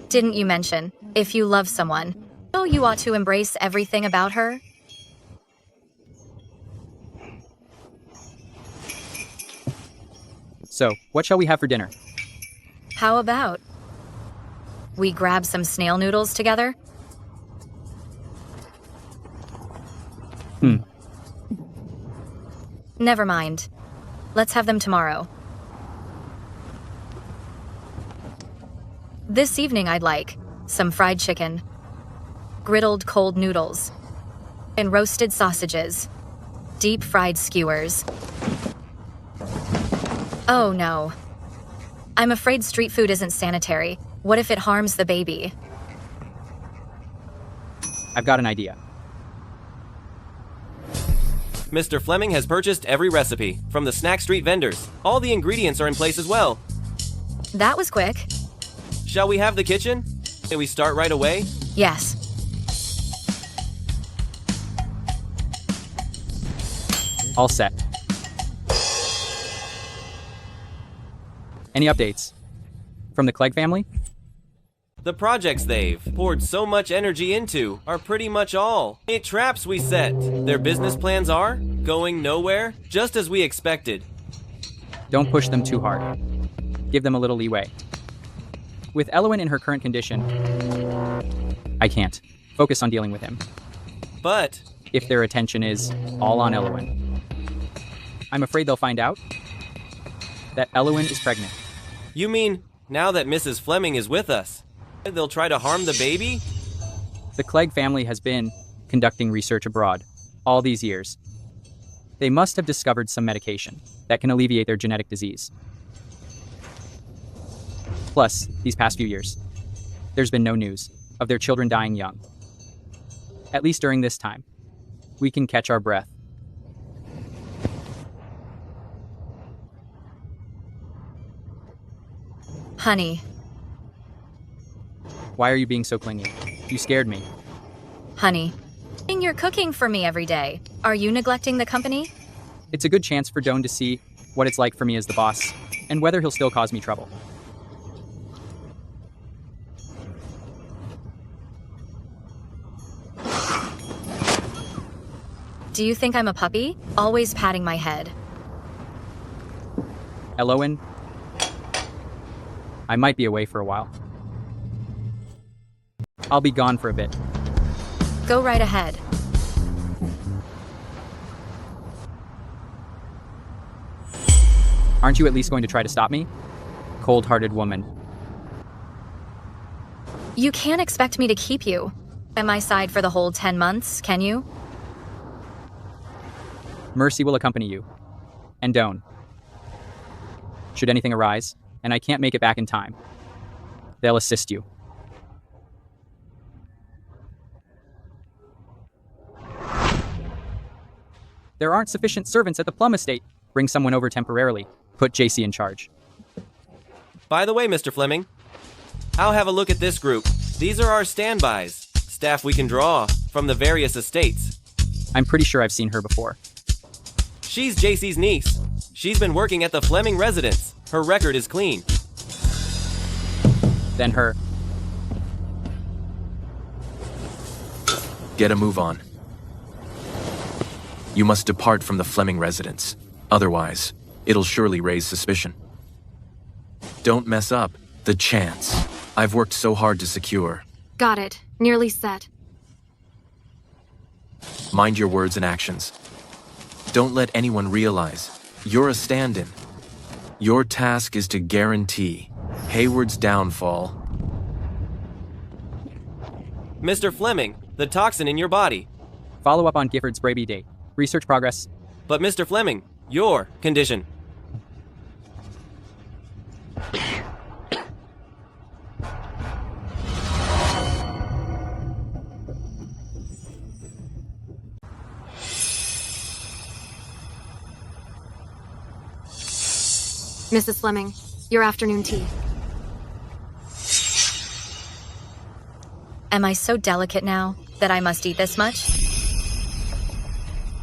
Didn't you mention, if you love someone, oh, you ought to embrace everything about her? So, what shall we have for dinner? How about we grab some snail noodles together? Never mind. Let's have them tomorrow. This evening I'd like some fried chicken, griddled cold noodles, and roasted sausages, deep fried skewers. Oh no. I'm afraid street food isn't sanitary. What if it harms the baby? I've got an idea. Mr. Fleming has purchased every recipe from the snack street vendors. All the ingredients are in place as well. That was quick. Shall we have the kitchen? Can we start right away? Yes. All set. Any updates from the Clegg family? The projects they've poured so much energy into are pretty much all traps we set. Their business plans are going nowhere, just as we expected. Don't push them too hard. Give them a little leeway. With Elowen in her current condition, I can't focus on dealing with him. But if their attention is all on Elowen, I'm afraid they'll find out that Elowen is pregnant. You mean now that Mrs. Fleming is with us, they'll try to harm the baby? The Clegg family has been conducting research abroad all these years. They must have discovered some medication that can alleviate their genetic disease. Plus, these past few years, there's been no news of their children dying young. At least during this time, we can catch our breath. Honey. Why are you being so clingy? You scared me. Honey. You're cooking for me every day. Are you neglecting the company? It's a good chance for Doan to see what it's like for me as the boss, and whether he'll still cause me trouble. Do you think I'm a puppy? Always patting my head. Elowen, I might be away for a while. I'll be gone for a bit. Go right ahead. Aren't you at least going to try to stop me? Cold-hearted woman. You can't expect me to keep you at my side for the whole 10 months, can you? Mercy will accompany you. And Doan. should anything arise, and I can't make it back in time. They'll assist you. There aren't sufficient servants at the Plum estate. Bring someone over temporarily. Put JC in charge. By the way, Mr. Fleming, I'll have a look at this group. These are our standbys, staff we can draw from the various estates. I'm pretty sure I've seen her before. She's JC's niece. She's been working at the Fleming residence. Her record is clean. Then her. Get a move on. You must depart from the Fleming residence. Otherwise, it'll surely raise suspicion. Don't mess up the chance I've worked so hard to secure. Got it. Nearly set. Mind your words and actions. Don't let anyone realize you're a stand-in. Your task is to guarantee Hayward's downfall. Mr. Fleming, the toxin in your body. Follow up on Gifford's Braby date. Research progress. But Mr. Fleming, your condition. Mrs. Fleming, your afternoon tea. Am I so delicate now that I must eat this much?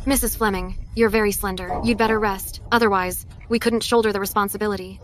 Mrs. Fleming, you're very slender. You'd better rest. Otherwise, we couldn't shoulder the responsibility.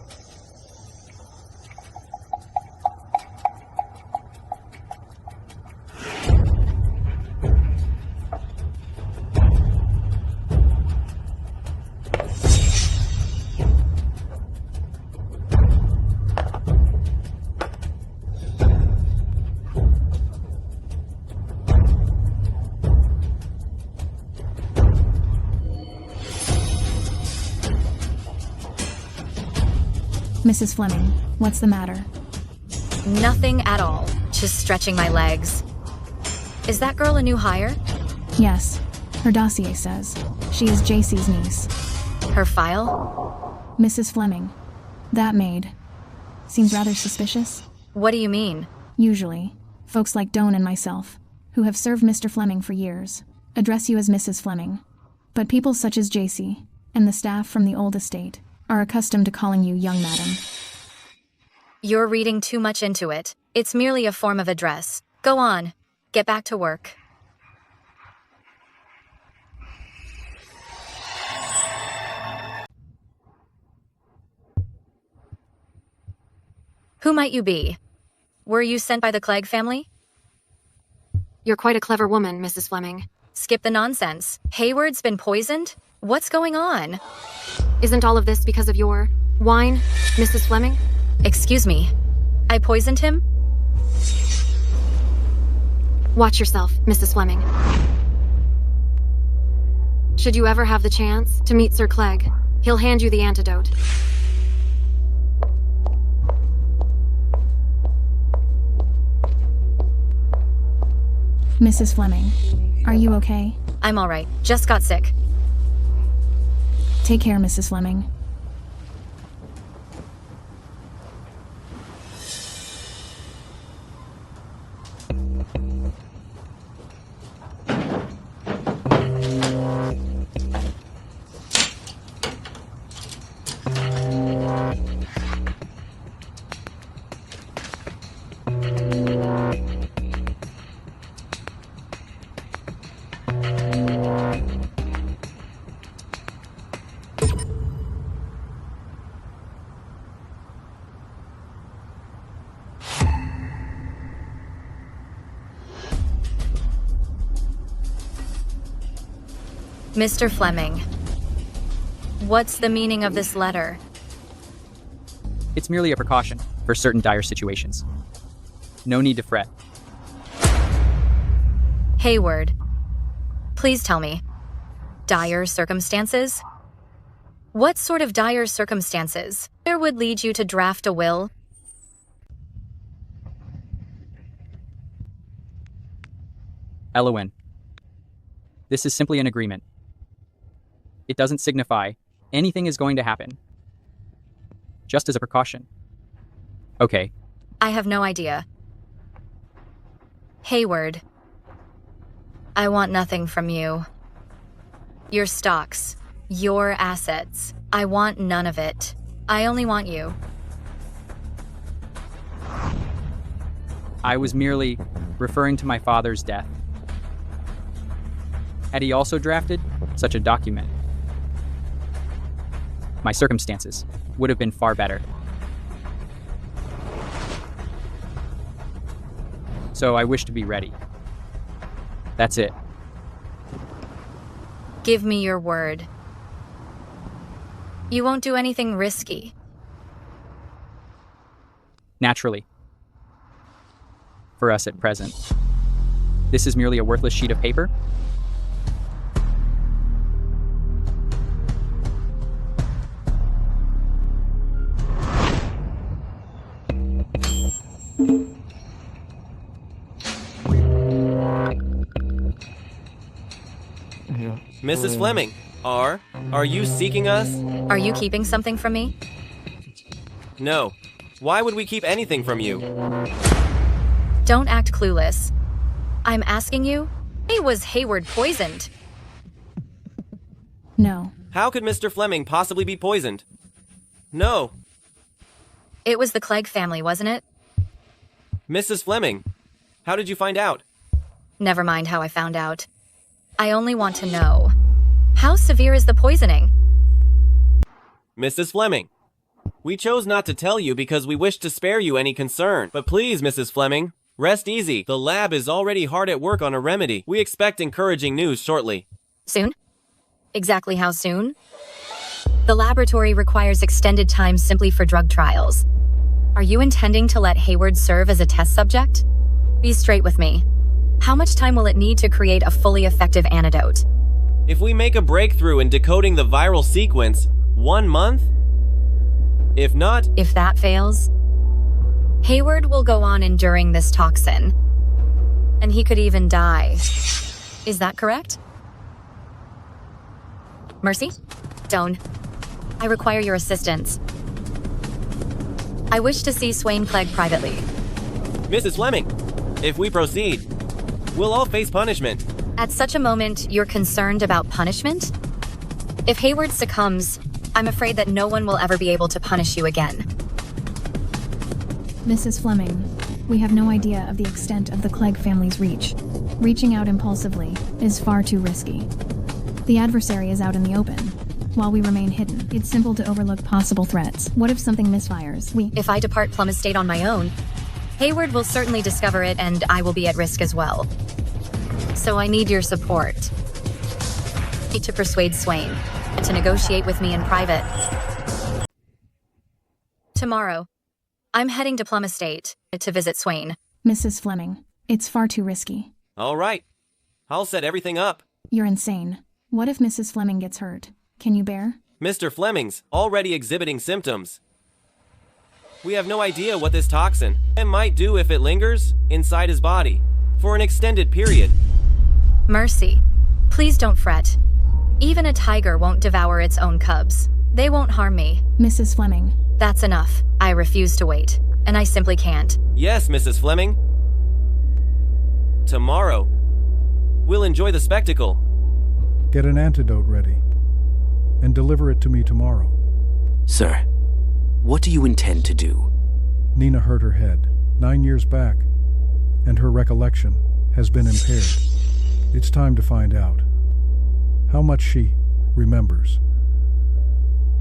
Mrs. Fleming, what's the matter? Nothing at all. Just stretching my legs. Is that girl a new hire? Yes. Her dossier says. She is JC's niece. Her file? Mrs. Fleming. That maid. Seems rather suspicious. What do you mean? Usually, folks like Doan and myself, who have served Mr. Fleming for years, address you as Mrs. Fleming. But people such as JC, and the staff from the old estate, are accustomed to calling you young madam. You're reading too much into it. It's merely a form of address. Go on. Get back to work. Who might you be? Were you sent by the Clegg family? You're quite a clever woman, Mrs. Fleming. Skip the nonsense. Hayward's been poisoned? What's going on? Isn't all of this because of your wine, Mrs. Fleming? Excuse me. I poisoned him? Watch yourself, Mrs. Fleming. Should you ever have the chance to meet Sir Clegg, he'll hand you the antidote. Mrs. Fleming, are you okay? I'm all right. Just got sick. Take care, Mrs. Fleming. Mr. Fleming, what's the meaning of this letter? It's merely a precaution for certain dire situations. No need to fret. Hayward, please tell me. Dire circumstances? What sort of dire circumstances there would lead you to draft a will? Elowen. This is simply an agreement. It doesn't signify anything is going to happen. just as a precaution. Okay. I have no idea. Hayward, I want nothing from you. Your stocks, your assets, I want none of it. I only want you. I was merely referring to my father's death. Had he also drafted such a document, my circumstances would have been far better. So I wish to be ready. That's it. Give me your word. You won't do anything risky. Naturally. For us at present. This is merely a worthless sheet of paper. Mrs. Fleming, are you seeking us? Are you keeping something from me? No. Why would we keep anything from you? Don't act clueless. I'm asking you, was Hayward poisoned? No. How could Mr. Fleming possibly be poisoned? No. It was the Clegg family, wasn't it? Mrs. Fleming, how did you find out? Never mind how I found out. I only want to know. How severe is the poisoning? Mrs. Fleming, we chose not to tell you because we wish to spare you any concern. But please, Mrs. Fleming, rest easy. The lab is already hard at work on a remedy. We expect encouraging news shortly. Soon? Exactly how soon? The laboratory requires extended time simply for drug trials. Are you intending to let Hayward serve as a test subject? Be straight with me. How much time will it need to create a fully effective antidote? If we make a breakthrough in decoding the viral sequence, 1 month? If not... If that fails, Hayward will go on enduring this toxin. And he could even die. Is that correct? Mercy? Doan, I require your assistance. I wish to see Swain Clegg privately. Mrs. Fleming, if we proceed, we'll all face punishment. At such a moment, you're concerned about punishment? If Hayward succumbs, I'm afraid that no one will ever be able to punish you again. Mrs. Fleming, we have no idea of the extent of the Clegg family's reach. Reaching out impulsively is far too risky. The adversary is out in the open. While we remain hidden, it's simple to overlook possible threats. What if something misfires? If I depart Plum Estate on my own, Hayward will certainly discover it and I will be at risk as well. So I need your support. To persuade Swain, and to negotiate with me in private. Tomorrow, I'm heading to Plum Estate to visit Swain. Mrs. Fleming, it's far too risky. All right. I'll set everything up. You're insane. What if Mrs. Fleming gets hurt? Can you bear? Mr. Fleming's already exhibiting symptoms. We have no idea what this toxin might do if it lingers inside his body for an extended period. Mercy, please don't fret. Even a tiger won't devour its own cubs. They won't harm me. Mrs. Fleming. That's enough. I refuse to wait, and I simply can't. Yes, Mrs. Fleming. Tomorrow, we'll enjoy the spectacle. Get an antidote ready, and deliver it to me tomorrow. Sir, what do you intend to do? Nina hurt her head 9 years back, and her recollection has been impaired. It's time to find out how much she remembers.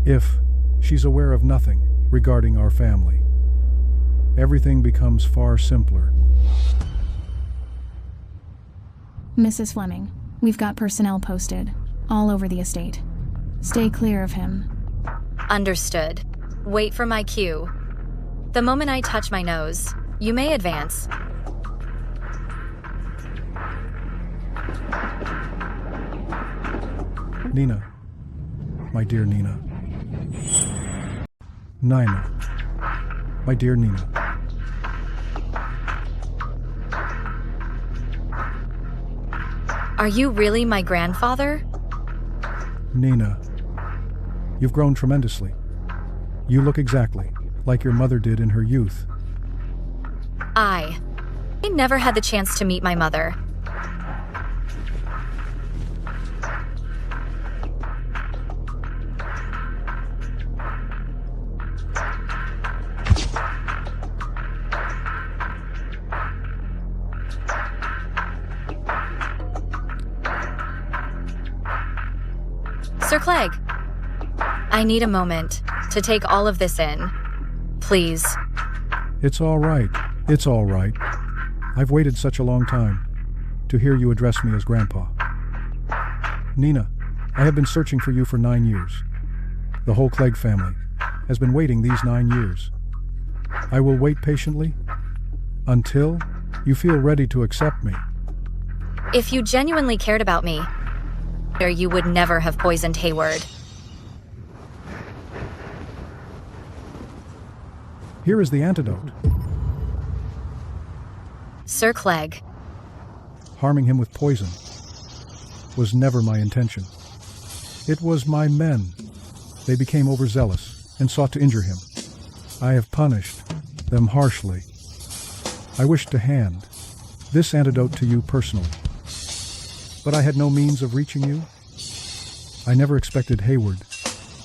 If she's aware of nothing regarding our family, everything becomes far simpler. Mrs. Fleming, we've got personnel posted all over the estate. Stay clear of him. Understood. Wait for my cue. The moment I touch my nose, you may advance. Nina, my dear Nina. Nina, my dear Nina. Are you really my grandfather? Nina, you've grown tremendously. You look exactly like your mother did in her youth. I never had the chance to meet my mother. Sir Clegg, I need a moment to take all of this in. Please. It's all right. It's all right. I've waited such a long time to hear you address me as Grandpa. Nina, I have been searching for you for 9 years. The whole Clegg family has been waiting these 9 years. I will wait patiently until you feel ready to accept me. If you genuinely cared about me, you would never have poisoned Hayward. Here is the antidote. Sir Clegg. Harming him with poison was never my intention. It was my men. They became overzealous and sought to injure him. I have punished them harshly. I wish to hand this antidote to you personally. But I had no means of reaching you. I never expected Hayward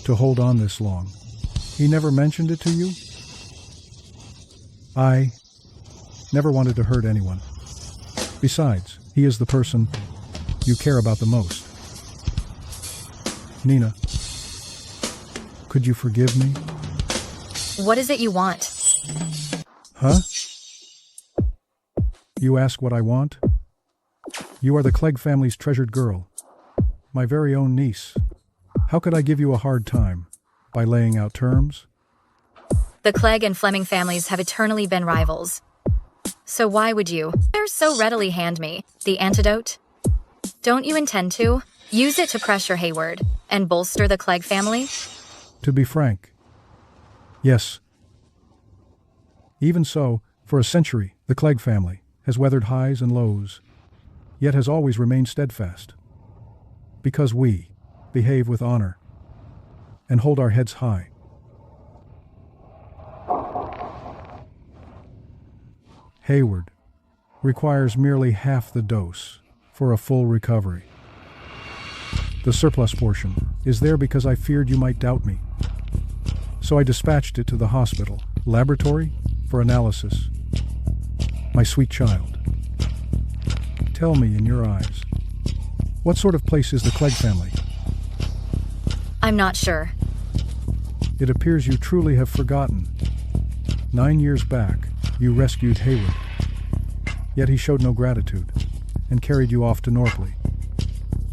to hold on this long. He never mentioned it to you. I never wanted to hurt anyone. Besides, he is the person you care about the most. Nina, could you forgive me? What is it you want? Huh? You ask what I want? You are the Clegg family's treasured girl, my very own niece. How could I give you a hard time? By laying out terms? The Clegg and Fleming families have eternally been rivals. So why would you so readily hand me the antidote? Don't you intend to use it to pressure Hayward and bolster the Clegg family? To be frank, yes. Even so, for a century, the Clegg family has weathered highs and lows, yet has always remained steadfast. Because we behave with honor and hold our heads high. Hayward requires merely half the dose for a full recovery. The surplus portion is there because I feared you might doubt me. So I dispatched it to the hospital laboratory for analysis. My sweet child, tell me in your eyes, what sort of place is the Clegg family? I'm not sure. It appears you truly have forgotten. 9 years back, you rescued Hayward. Yet he showed no gratitude and carried you off to Norpley.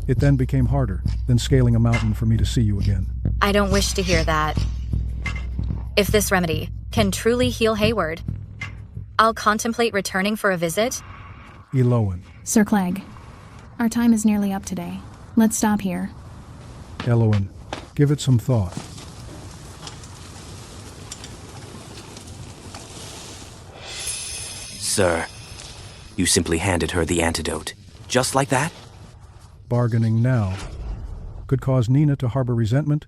It then became harder than scaling a mountain for me to see you again. I don't wish to hear that. If this remedy can truly heal Hayward, I'll contemplate returning for a visit. Elowen. Sir Clegg, our time is nearly up today. Let's stop here. Elowen, give it some thought. Sir, you simply handed her the antidote. Just like that? Bargaining now could cause Nina to harbor resentment,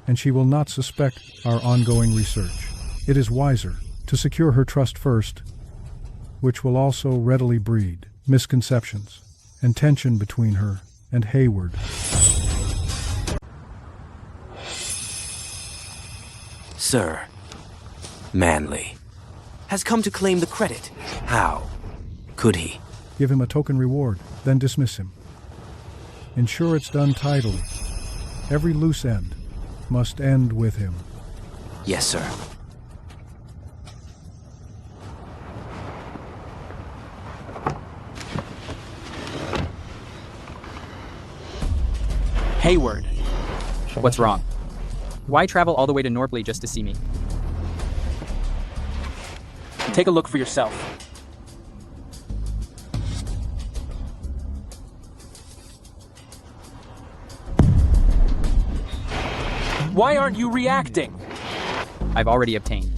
and she will not suspect our ongoing research. It is wiser to secure her trust first, which will also readily breed misconceptions and tension between her and Hayward. Sir, Manley has come to claim the credit. How could he? Give him a token reward, then dismiss him. Ensure it's done tidily. Every loose end must end with him. Yes, sir. Hayward. What's wrong? Why travel all the way to Norpley just to see me? Take a look for yourself. Why aren't you reacting? I've already obtained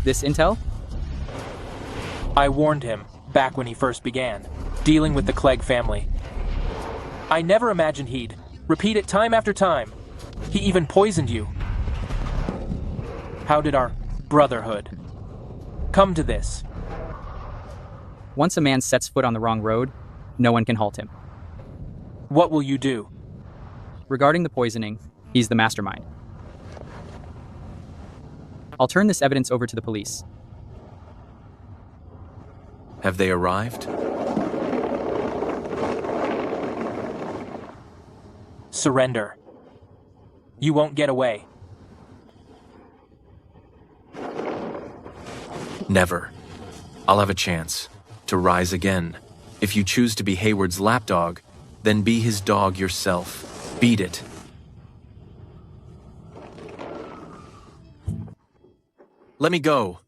this intel. I warned him back when he first began, dealing with the Clegg family. I never imagined he'd repeat it time after time. He even poisoned you. How did our brotherhood come to this? Once a man sets foot on the wrong road, no one can halt him. What will you do? Regarding the poisoning, he's the mastermind. I'll turn this evidence over to the police. Have they arrived? Surrender. You won't get away. Never. I'll have a chance to rise again. If you choose to be Hayward's lapdog, then be his dog yourself. Beat it. Let me go.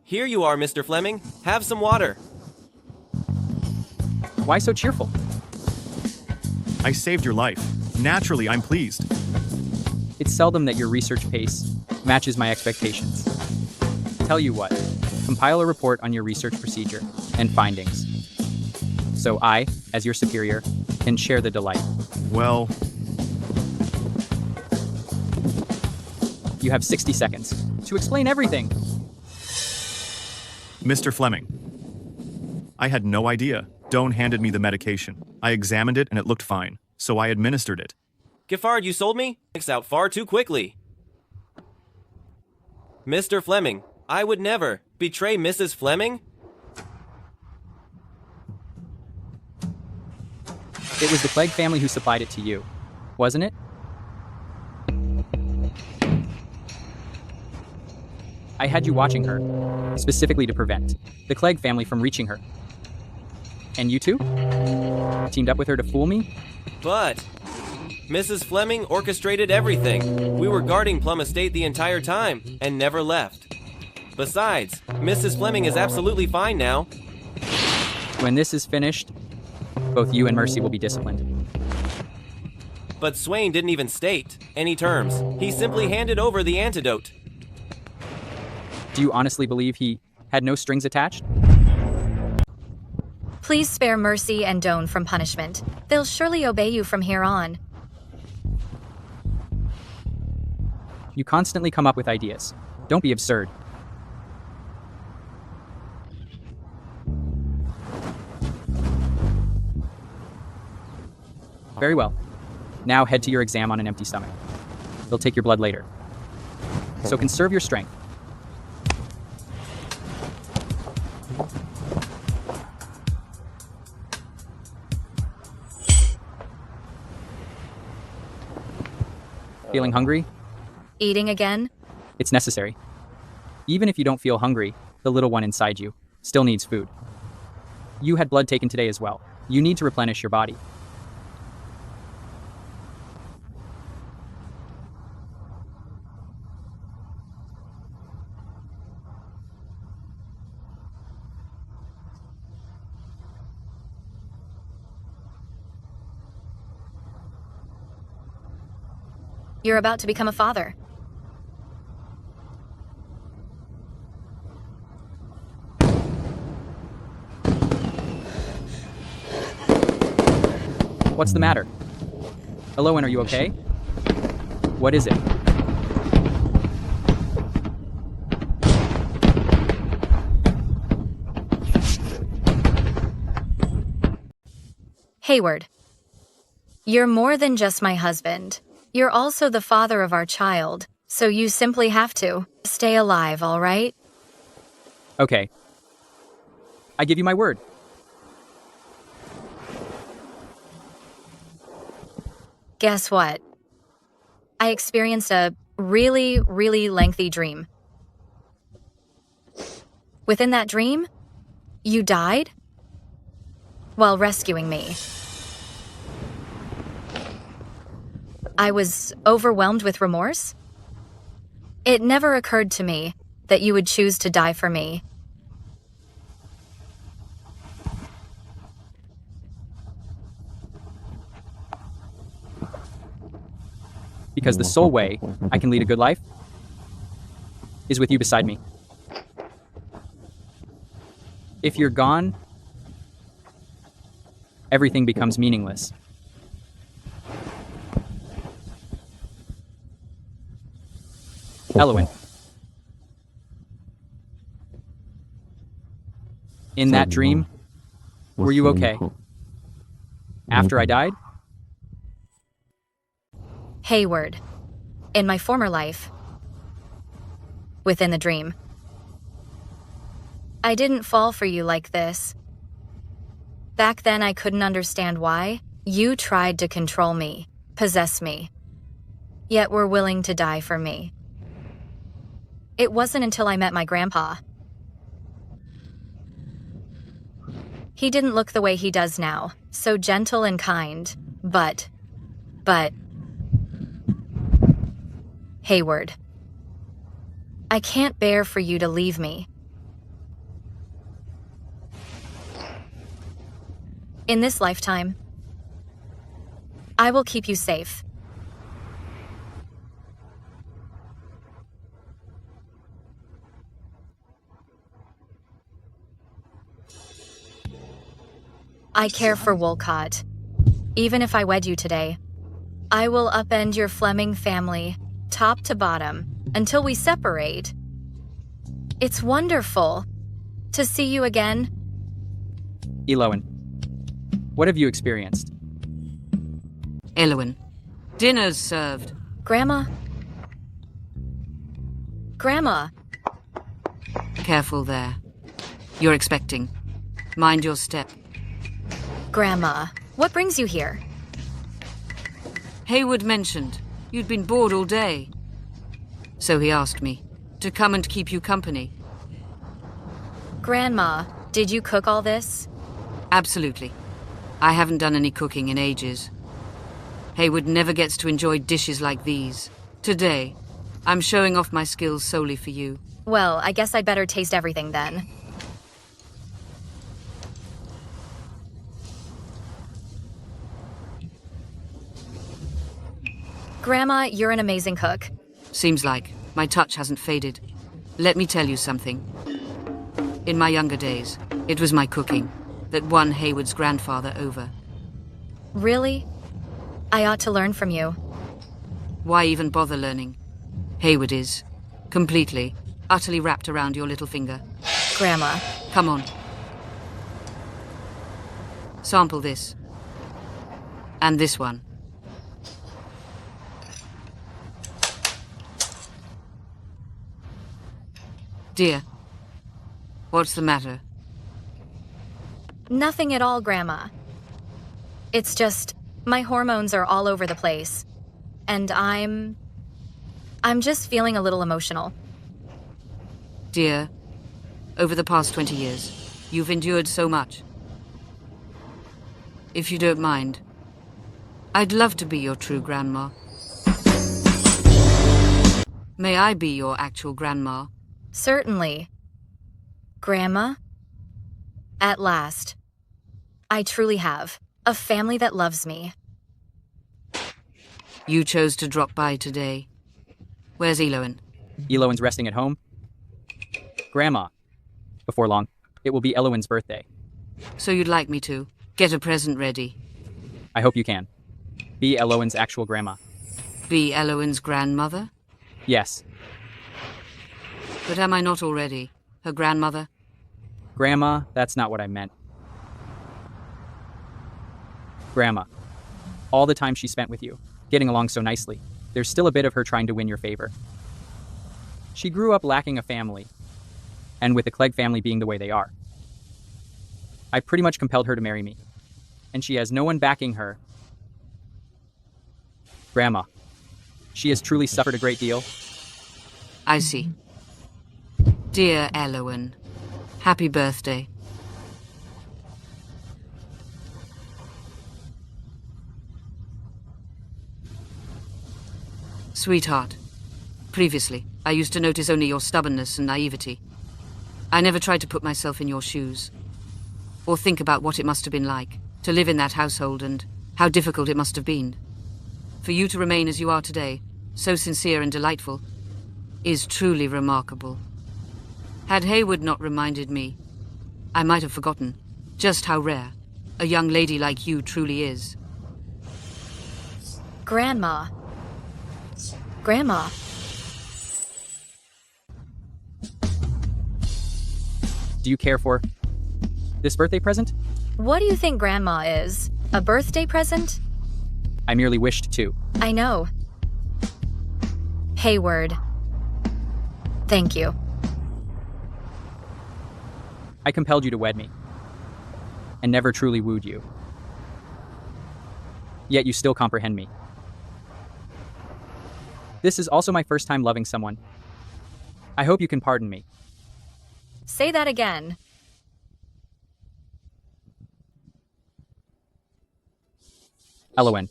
Here you are, Mr. Fleming. Have some water. Why so cheerful? I saved your life. Naturally, I'm pleased. It's seldom that your research pace matches my expectations. Tell you what, compile a report on your research procedure and findings. So I, as your superior, can share the delight. Well, you have 60 seconds to explain everything. Mr. Fleming, I had no idea. Doan handed me the medication. I examined it and it looked fine, so I administered it. Giffard, you sold me? It's out far too quickly. Mr. Fleming, I would never betray Mrs. Fleming. It was the Clegg family who supplied it to you, wasn't it? I had you watching her, specifically to prevent the Clegg family from reaching her. And you two? Teamed up with her to fool me? But Mrs. Fleming orchestrated everything. We were guarding Plum Estate the entire time and never left. Besides, Mrs. Fleming is absolutely fine now. When this is finished, both you and Mercy will be disciplined. But Swain didn't even state any terms. He simply handed over the antidote. Do you honestly believe he had no strings attached? Please spare Mercy and Doan from punishment. They'll surely obey you from here on. You constantly come up with ideas. Don't be absurd. Very well. Now head to your exam on an empty stomach. They'll take your blood later. So conserve your strength. Feeling hungry? Eating again? It's necessary. Even if you don't feel hungry, the little one inside you still needs food. You had blood taken today as well. You need to replenish your body. You're about to become a father. What's the matter? Elowen, are you okay? What is it? Hayward. You're more than just my husband. You're also the father of our child, so you simply have to stay alive, all right? Okay. I give you my word. Guess what? I experienced a really, really lengthy dream. Within that dream, you died while rescuing me. I was overwhelmed with remorse. It never occurred to me that you would choose to die for me. Because the sole way I can lead a good life is with you beside me. If you're gone, everything becomes meaningless. Elowen. In that dream, were you okay? After I died? Hayward. In my former life. Within the dream. I didn't fall for you like this. Back then I couldn't understand why. You tried to control me, possess me, yet were willing to die for me. It wasn't until I met my grandpa. He didn't look the way he does now, so gentle and kind, but... Hayward. I can't bear for you to leave me. In this lifetime, I will keep you safe. I care for Wolcott. Even if I wed you today, I will upend your Fleming family, top to bottom, until we separate. It's wonderful to see you again. Elowen, what have you experienced? Elowen, dinner's served. Grandma? Grandma! Careful there. You're expecting. Mind your step. Grandma, what brings you here? Hayward mentioned you'd been bored all day. So he asked me to come and keep you company. Grandma, did you cook all this? Absolutely. I haven't done any cooking in ages. Hayward never gets to enjoy dishes like these. Today, I'm showing off my skills solely for you. Well, I guess I'd better taste everything then. Grandma, you're an amazing cook. Seems like my touch hasn't faded. Let me tell you something. In my younger days, it was my cooking that won Hayward's grandfather over. Really? I ought to learn from you. Why even bother learning? Hayward is completely, utterly wrapped around your little finger. Grandma. Come on. Sample this. And this one. Dear, what's the matter? Nothing at all, Grandma. It's just, my hormones are all over the place. And I'm just feeling a little emotional. Dear, over the past 20 years, you've endured so much. If you don't mind, I'd love to be your true grandma. May I be your actual grandma? Certainly. Grandma, at last, I truly have a family that loves me. You chose to drop by today. Where's Elowen? Elowen's resting at home. Grandma, before long, it will be Elowen's birthday. So you'd like me to get a present ready? I hope you can. Be Elowen's actual grandma. Be Elowen's grandmother? Yes. But am I not already her grandmother? Grandma, that's not what I meant. Grandma, all the time she spent with you, getting along so nicely, there's still a bit of her trying to win your favor. She grew up lacking a family, and with the Clegg family being the way they are. I pretty much compelled her to marry me, and she has no one backing her. Grandma, she has truly suffered a great deal. I see. Dear Elowen, happy birthday. Sweetheart, previously, I used to notice only your stubbornness and naivety. I never tried to put myself in your shoes, or think about what it must have been like to live in that household and how difficult it must have been. For you to remain as you are today, so sincere and delightful, is truly remarkable. Had Hayward not reminded me, I might have forgotten just how rare a young lady like you truly is. Grandma. Grandma. Do you care for this birthday present? What do you think Grandma is? A birthday present? I merely wished to. I know. Hayward. Thank you. I compelled you to wed me, and never truly wooed you. Yet you still comprehend me. This is also my first time loving someone. I hope you can pardon me. Say that again. Elowen.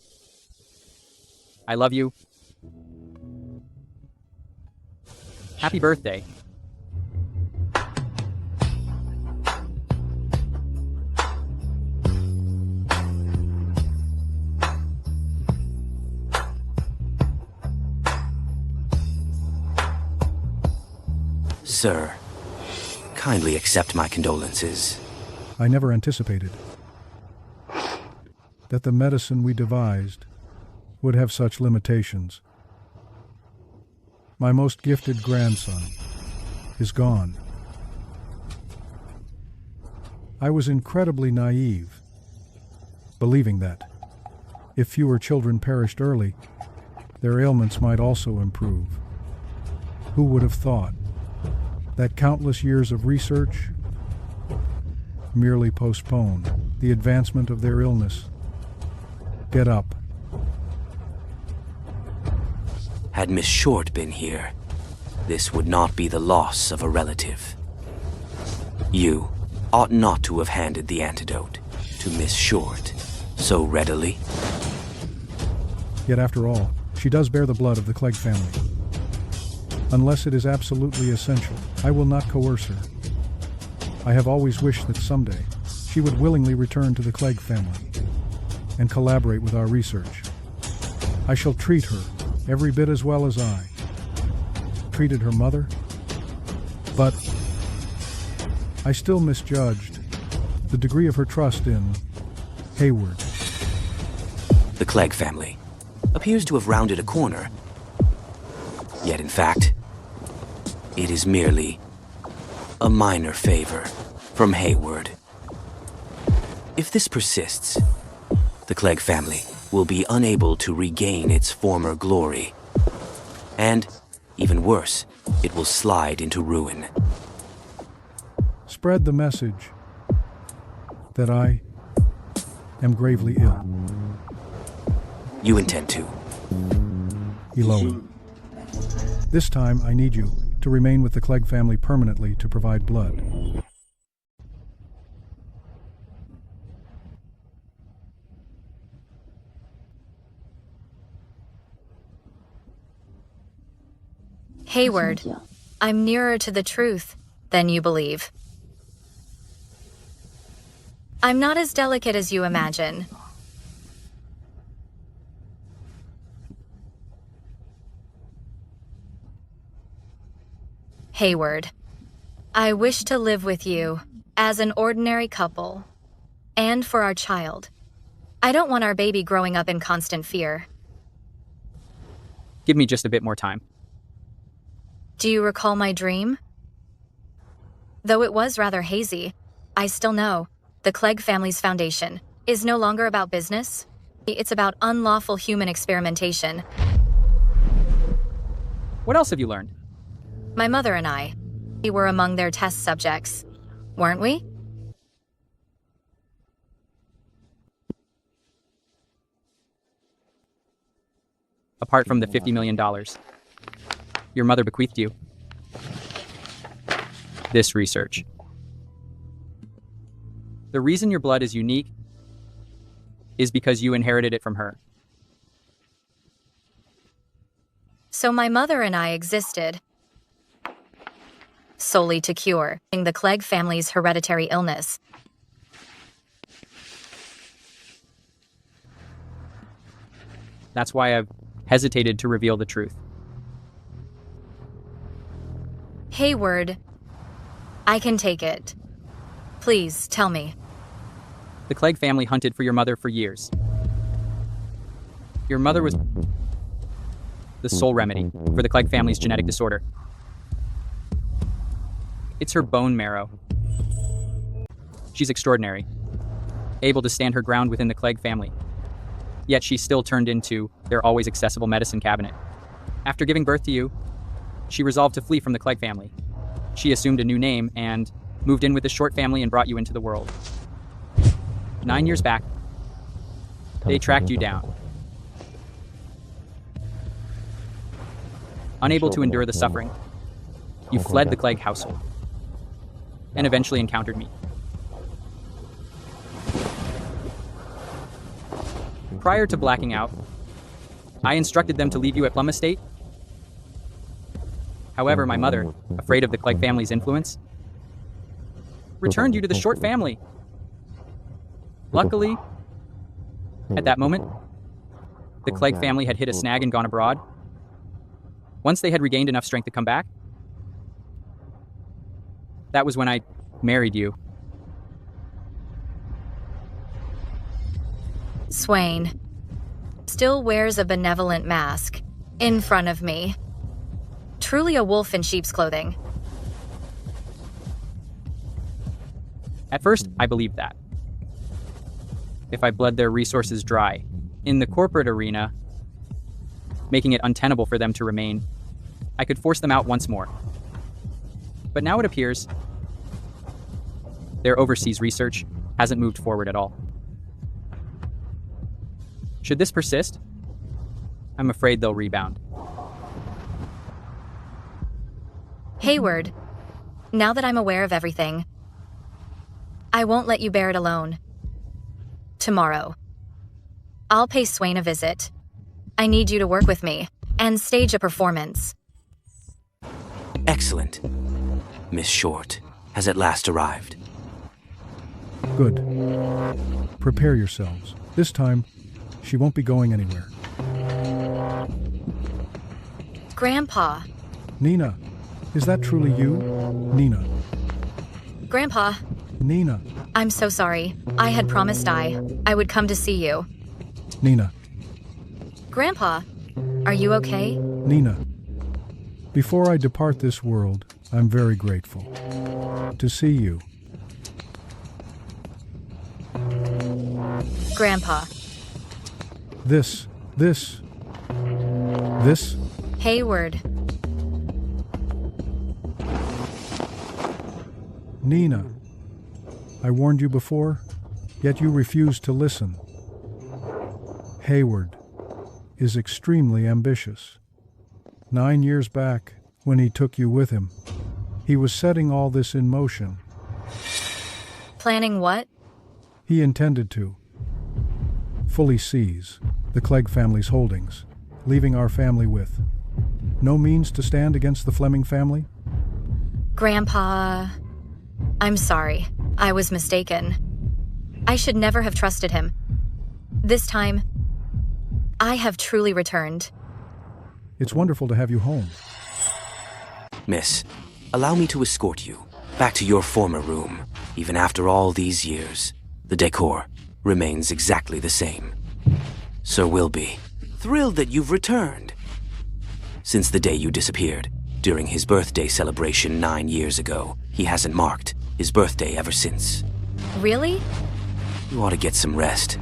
I love you. Happy birthday. Sir, kindly accept my condolences. I never anticipated that the medicine we devised would have such limitations. My most gifted grandson is gone. I was incredibly naive, believing that if fewer children perished early, their ailments might also improve. Who would have thought that countless years of research merely postponed the advancement of their illness? Get up. Had Miss Short been here, this would not be the loss of a relative. You ought not to have handed the antidote to Miss Short so readily. Yet after all, she does bear the blood of the Clegg family. Unless it is absolutely essential, I will not coerce her. I have always wished that someday she would willingly return to the Clegg family and collaborate with our research. I shall treat her every bit as well as I treated her mother, but I still misjudged the degree of her trust in Hayward. The Clegg family appears to have rounded a corner, yet in fact, it is merely a minor favor from Hayward. If this persists, the Clegg family will be unable to regain its former glory. And, even worse, it will slide into ruin. Spread the message that I am gravely ill. You intend to? Elowen. This time I need you to remain with the Clegg family permanently to provide blood. Hayward, I'm nearer to the truth than you believe. I'm not as delicate as you imagine. Hayward, I wish to live with you as an ordinary couple and for our child. I don't want our baby growing up in constant fear. Give me just a bit more time. Do you recall my dream? Though it was rather hazy, I still know the Clegg family's foundation is no longer about business. It's about unlawful human experimentation. What else have you learned? My mother and we were among their test subjects, weren't we? Apart from the $50 million your mother bequeathed you. This research. The reason your blood is unique is because you inherited it from her. So my mother and I existed solely to cure the Clegg family's hereditary illness. That's why I've hesitated to reveal the truth. Hayward, I can take it. Please tell me. The Clegg family hunted for your mother for years. Your mother was the sole remedy for the Clegg family's genetic disorder. It's her bone marrow. She's extraordinary, able to stand her ground within the Clegg family. Yet she's still turned into their always accessible medicine cabinet. After giving birth to you, she resolved to flee from the Clegg family. She assumed a new name and moved in with the Short family and brought you into the world. 9 years back, they tracked you down. Unable to endure the suffering, you fled the Clegg household and eventually encountered me. Prior to blacking out, I instructed them to leave you at Plum Estate. However, my mother, afraid of the Clegg family's influence, returned you to the Short family. Luckily, at that moment, the Clegg family had hit a snag and gone abroad. Once they had regained enough strength to come back, that was when I married you. Swain still wears a benevolent mask in front of me. Truly a wolf in sheep's clothing. At first, I believed that. If I bled their resources dry in the corporate arena, making it untenable for them to remain, I could force them out once more. But now it appears their overseas research hasn't moved forward at all. Should this persist, I'm afraid they'll rebound. Hayward, now that I'm aware of everything, I won't let you bear it alone. Tomorrow, I'll pay Swain a visit. I need you to work with me and stage a performance. Excellent. Miss Short has at last arrived. Good. Prepare yourselves. This time, she won't be going anywhere. Grandpa. Nina, is that truly you? Nina. Grandpa. Nina. I'm so sorry. I had promised I would come to see you. Nina. Grandpa, are you okay? Nina. Before I depart this world, I'm very grateful to see you. Grandpa. This. Hayward. Nina. I warned you before, yet you refused to listen. Hayward is extremely ambitious. 9 years back, when he took you with him, he was setting all this in motion. Planning what? He intended to fully seize the Clegg family's holdings, leaving our family with no means to stand against the Fleming family? Grandpa, I'm sorry. I was mistaken. I should never have trusted him. This time, I have truly returned. It's wonderful to have you home. Miss, allow me to escort you back to your former room. Even after all these years, the decor remains exactly the same. Sir Wilby, thrilled that you've returned. Since the day you disappeared, during his birthday celebration 9 years ago, he hasn't marked his birthday ever since. Really? You ought to get some rest.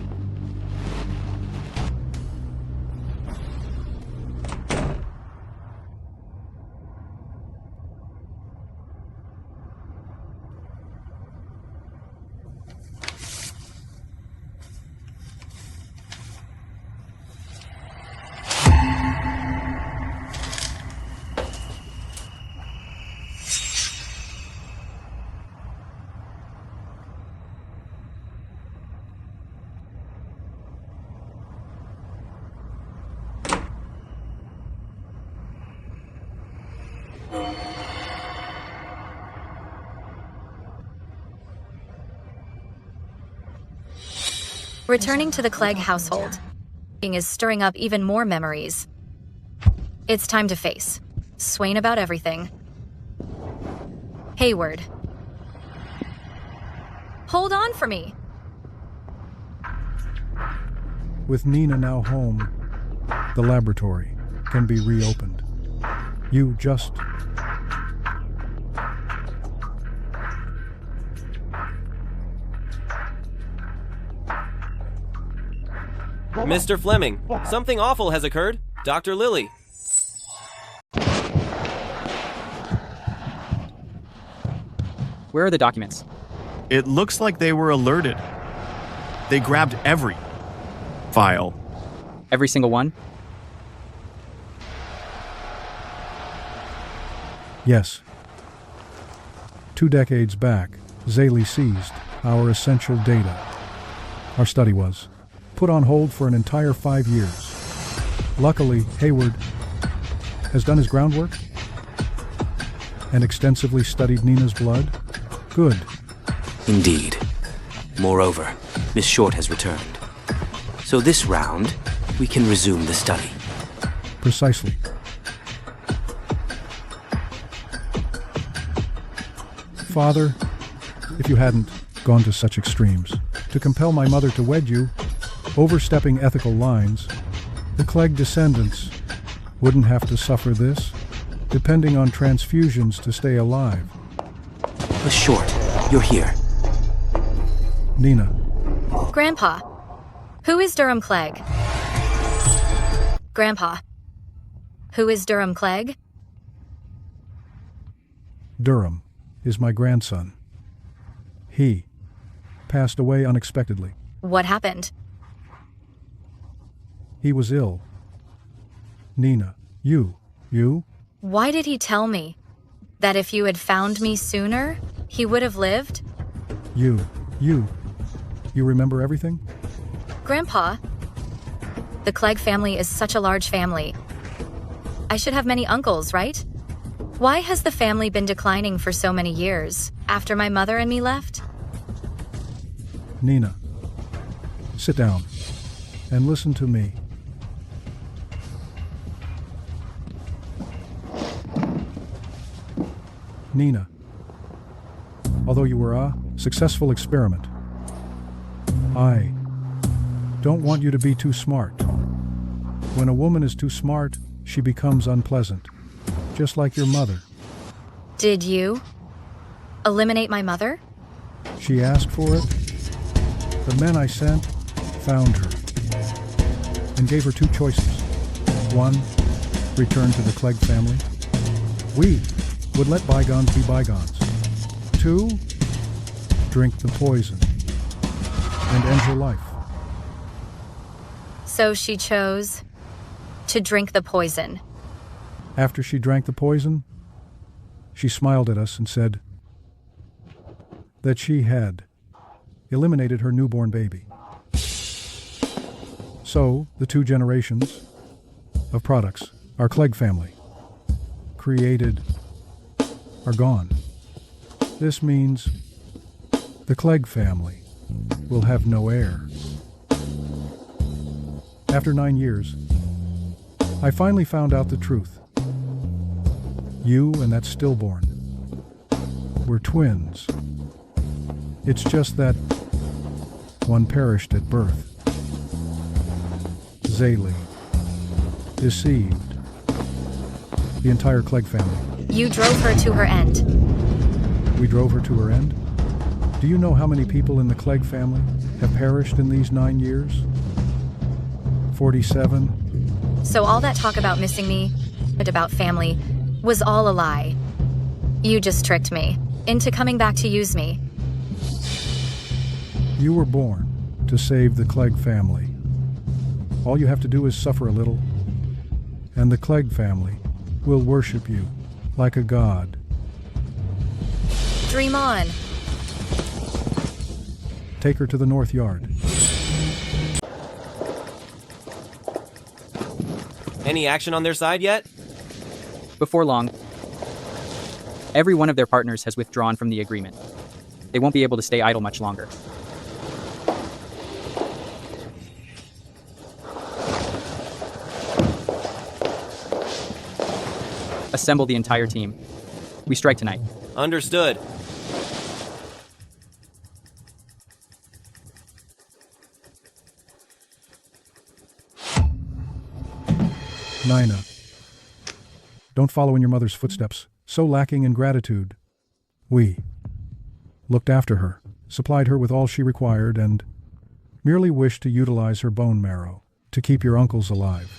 Returning to the Clegg household is stirring up even more memories. It's time to face Swain about everything. Hayward. Hold on for me. With Nina now home, the laboratory can be reopened. You just... Mr. Fleming, something awful has occurred. Dr. Lilly. Where are the documents? It looks like they were alerted. They grabbed every file. Every single one? Yes. 2 decades back, Zaylee seized our essential data. Our study was put on hold for an entire 5 years. Luckily, Hayward has done his groundwork and extensively studied Nina's blood. Good. Indeed. Moreover, Miss Short has returned. So this round, we can resume the study. Precisely. Father, if you hadn't gone to such extremes, to compel my mother to wed you, overstepping ethical lines, the Clegg descendants wouldn't have to suffer this, depending on transfusions to stay alive. Miss Short, you're here. Nina. Grandpa, who is Durham Clegg? Grandpa, who is Durham Clegg? Durham is my grandson. He passed away unexpectedly. What happened? He was ill. Nina, you. Why did he tell me that if you had found me sooner, he would have lived? You remember everything? Grandpa, the Clegg family is such a large family. I should have many uncles, right? Why has the family been declining for so many years after my mother and me left? Nina, sit down and listen to me. Nina, although you were a successful experiment, I don't want you to be too smart. When a woman is too smart, she becomes unpleasant, just like your mother. Did you eliminate my mother? She asked for it. The men I sent found her and gave her 2 choices. 1, return to the Clegg family. We would let bygones be bygones. 2, drink the poison and end her life. So she chose to drink the poison. After she drank the poison, she smiled at us and said that she had eliminated her newborn baby. So, the 2 generations of products our Clegg family created are gone. This means the Clegg family will have no heir. After 9 years, I finally found out the truth. You and that stillborn were twins. It's just that one perished at birth. Zaylee deceived the entire Clegg family. You drove her to her end. We drove her to her end? Do you know how many people in the Clegg family have perished in these 9 years? 47. So all that talk about missing me, and about family, was all a lie. You just tricked me into coming back to use me. You were born to save the Clegg family. All you have to do is suffer a little, and the Clegg family will worship you like a god. Dream on. Take her to the North Yard. Any action on their side yet? Before long, every one of their partners has withdrawn from the agreement. They won't be able to stay idle much longer. Assemble the entire team. We strike tonight. Understood. Nina. Don't follow in your mother's footsteps, so lacking in gratitude. We looked after her, supplied her with all she required, and merely wished to utilize her bone marrow to keep your uncles alive.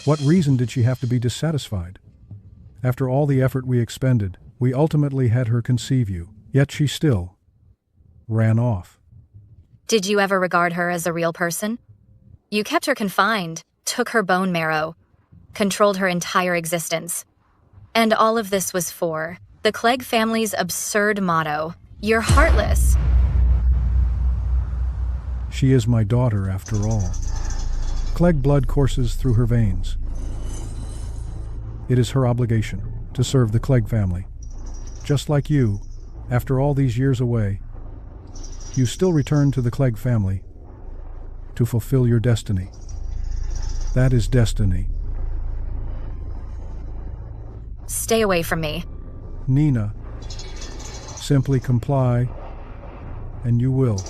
What reason did she have to be dissatisfied? After all the effort we expended, we ultimately had her conceive you, yet she still ran off. Did you ever regard her as a real person? You kept her confined, took her bone marrow, controlled her entire existence. And all of this was for the Clegg family's absurd motto, "You're heartless." She is my daughter, after all. Clegg blood courses through her veins. It is her obligation to serve the Clegg family. Just like you, after all these years away, you still return to the Clegg family to fulfill your destiny. That is destiny. Stay away from me. Nina, simply comply, and you will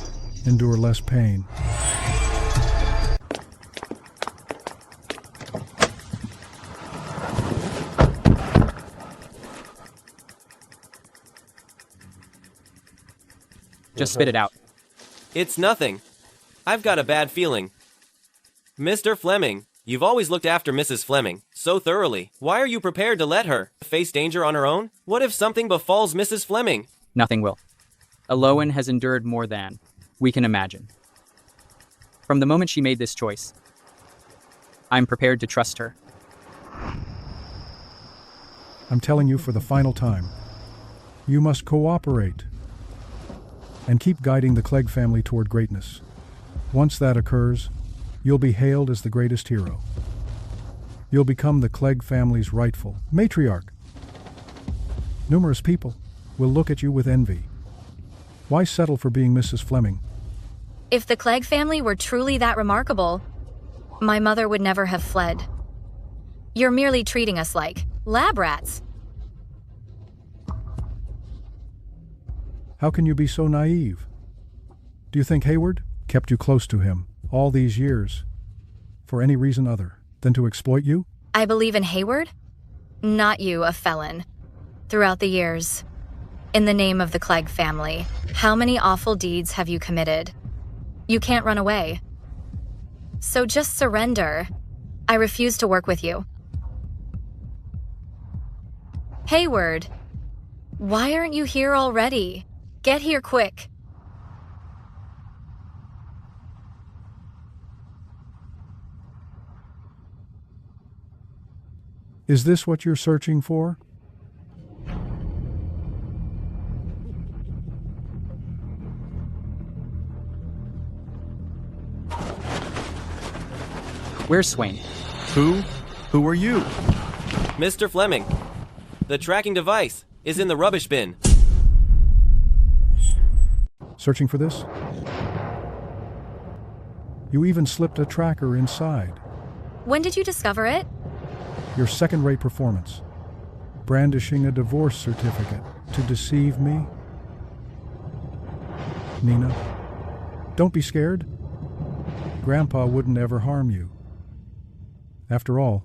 endure less pain. Just spit it out. It's nothing. I've got a bad feeling. Mr. Fleming, you've always looked after Mrs. Fleming so thoroughly. Why are you prepared to let her face danger on her own? What if something befalls Mrs. Fleming? Nothing will. Elowen has endured more than we can imagine. From the moment she made this choice, I'm prepared to trust her. I'm telling you for the final time, you must cooperate and keep guiding the Clegg family toward greatness. Once that occurs, you'll be hailed as the greatest hero. You'll become the Clegg family's rightful matriarch. Numerous people will look at you with envy. Why settle for being Mrs. Fleming? If the Clegg family were truly that remarkable, my mother would never have fled. You're merely treating us like lab rats. How can you be so naive? Do you think Hayward kept you close to him all these years for any reason other than to exploit you? I believe in Hayward, not you, a felon. Throughout the years, in the name of the Clegg family, how many awful deeds have you committed? You can't run away. So just surrender. I refuse to work with you. Hayward, why aren't you here already? Get here quick. Is this what you're searching for? Where's Swain? Who? Who are you? Mr. Fleming, the tracking device is in the rubbish bin. Searching for this? You even slipped a tracker inside. When did you discover it? Your second-rate performance. Brandishing a divorce certificate to deceive me? Nina, don't be scared. Grandpa wouldn't ever harm you. After all,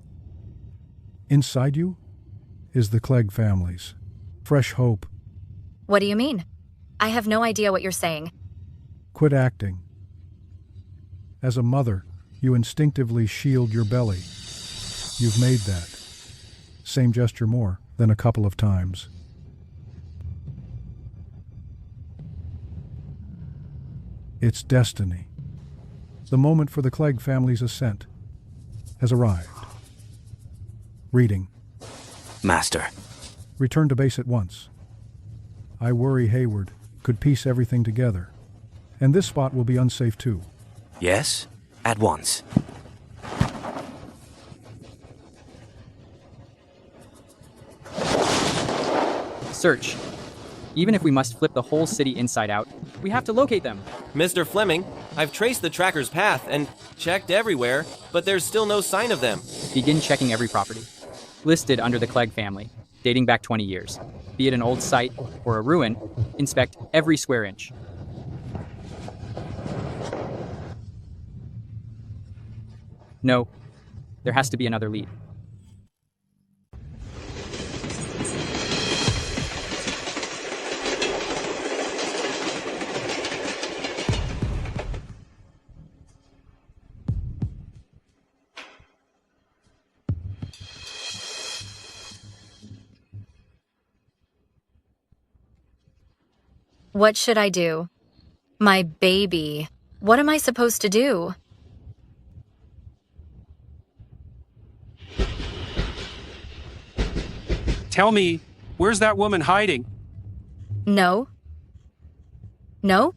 inside you is the Clegg family's fresh hope. What do you mean? I have no idea what you're saying. Quit acting. As a mother, you instinctively shield your belly. You've made that same gesture more than a couple of times. It's destiny. The moment for the Clegg family's ascent has arrived. Reading. Master. Return to base at once. I worry Hayward could piece everything together, and this spot will be unsafe too. Yes, at once. Search. Even if we must flip the whole city inside out, we have to locate them. Mr. Fleming, I've traced the tracker's path and checked everywhere, but there's still no sign of them. Begin checking every property listed under the Clegg family, dating back 20 years. Be it an old site or a ruin, inspect every square inch. No, there has to be another lead. What should I do? My baby. What am I supposed to do? Tell me, where's that woman hiding? No. No?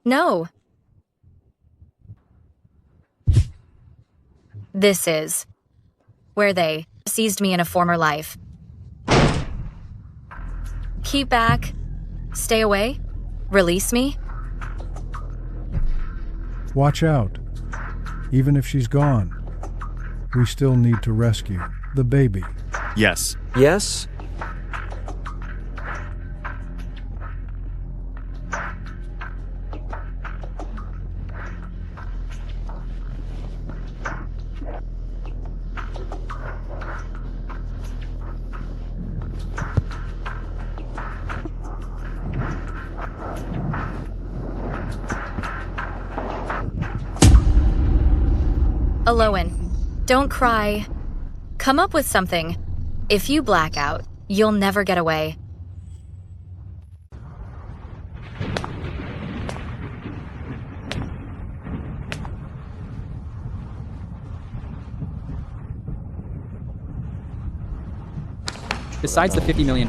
No. This is where they seized me in a former life. Keep back. Stay away. Release me. Watch out. Even if she's gone, we still need to rescue the baby. Yes. Yes? Elowen, don't cry. Come up with something. If you black out, you'll never get away. Besides the $50 million,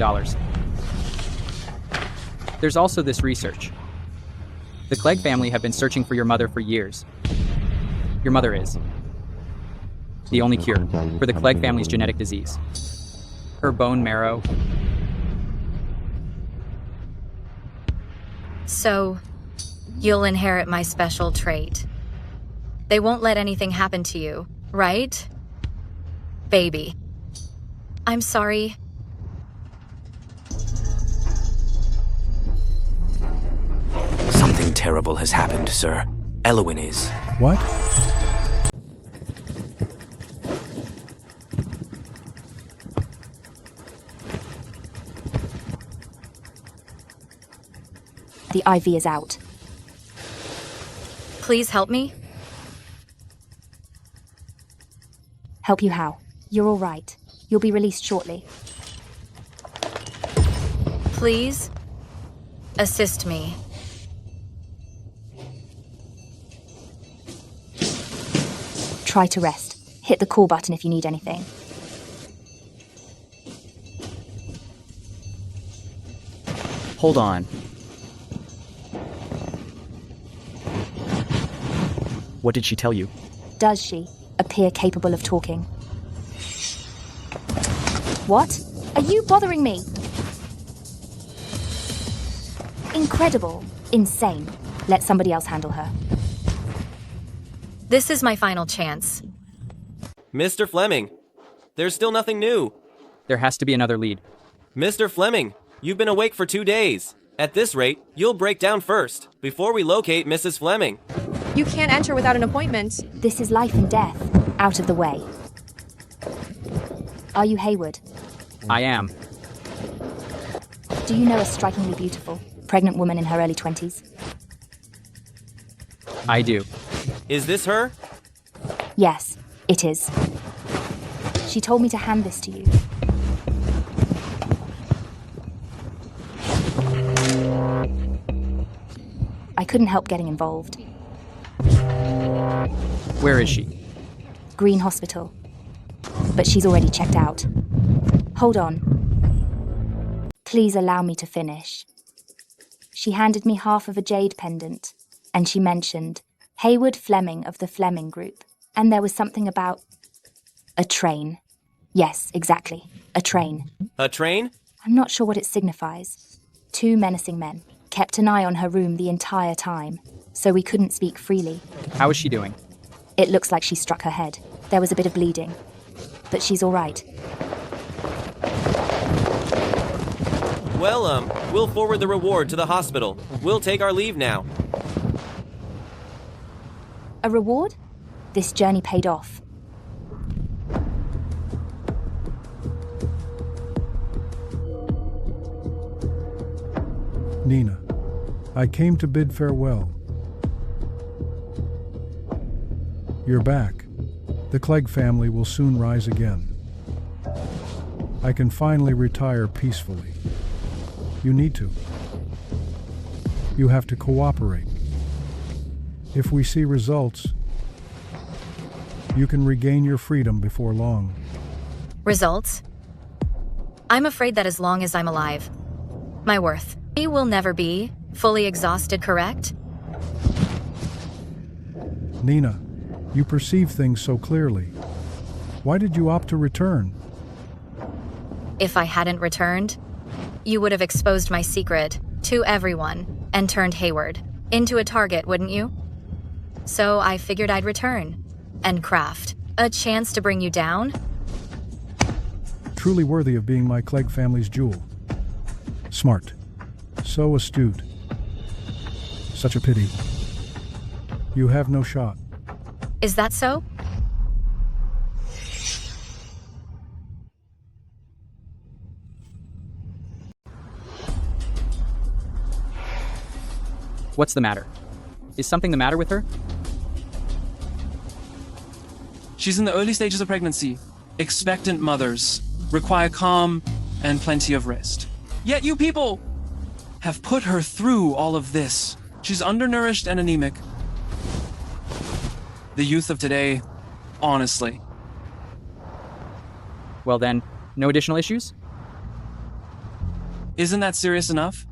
there's also this research. The Clegg family have been searching for your mother for years. Your mother is the only cure for the Clegg family's genetic disease. Her bone marrow. So, you'll inherit my special trait. They won't let anything happen to you, right? Baby. I'm sorry. Something terrible has happened, sir. Elowen is. What? The IV is out. Please help me. Help you how? You're all right. You'll be released shortly. Please assist me. Try to rest. Hit the call button if you need anything. Hold on. What did she tell you? Does she appear capable of talking? What? Are you bothering me? Incredible. Insane. Let somebody else handle her. This is my final chance. Mr. Fleming, there's still nothing new. There has to be another lead. Mr. Fleming, you've been awake for 2 days. At this rate, you'll break down first, before we locate Mrs. Fleming. You can't enter without an appointment. This is life and death. Out of the way. Are you Hayward? I am. Do you know a strikingly beautiful, pregnant woman in her early 20s? I do. Is this her? Yes, it is. She told me to hand this to you. I couldn't help getting involved. Where is she? Green Hospital. But she's already checked out. Hold on. Please allow me to finish. She handed me half of a jade pendant, and she mentioned Hayward Fleming of the Fleming Group, and there was something about a train. Yes, exactly. A train. A train? I'm not sure what it signifies. 2 menacing men kept an eye on her room the entire time, so we couldn't speak freely. How is she doing? It looks like she struck her head. There was a bit of bleeding. But she's all right. Well, we'll forward the reward to the hospital. We'll take our leave now. A reward? This journey paid off. Nina, I came to bid farewell. You're back. The Clegg family will soon rise again. I can finally retire peacefully. You need to. You have to cooperate. If we see results, you can regain your freedom before long. Results? I'm afraid that as long as I'm alive, my worth will never be fully exhausted, correct? Nina, you perceive things so clearly. Why did you opt to return? If I hadn't returned, you would have exposed my secret to everyone and turned Hayward into a target, wouldn't you? So I figured I'd return and craft a chance to bring you down. Truly worthy of being my Clegg family's jewel. Smart. So astute. Such a pity. You have no shot. Is that so? What's the matter? Is something the matter with her? She's in the early stages of pregnancy. Expectant mothers require calm and plenty of rest. Yet you people have put her through all of this. She's undernourished and anemic. The youth of today, honestly. Well then, no additional issues? Isn't that serious enough?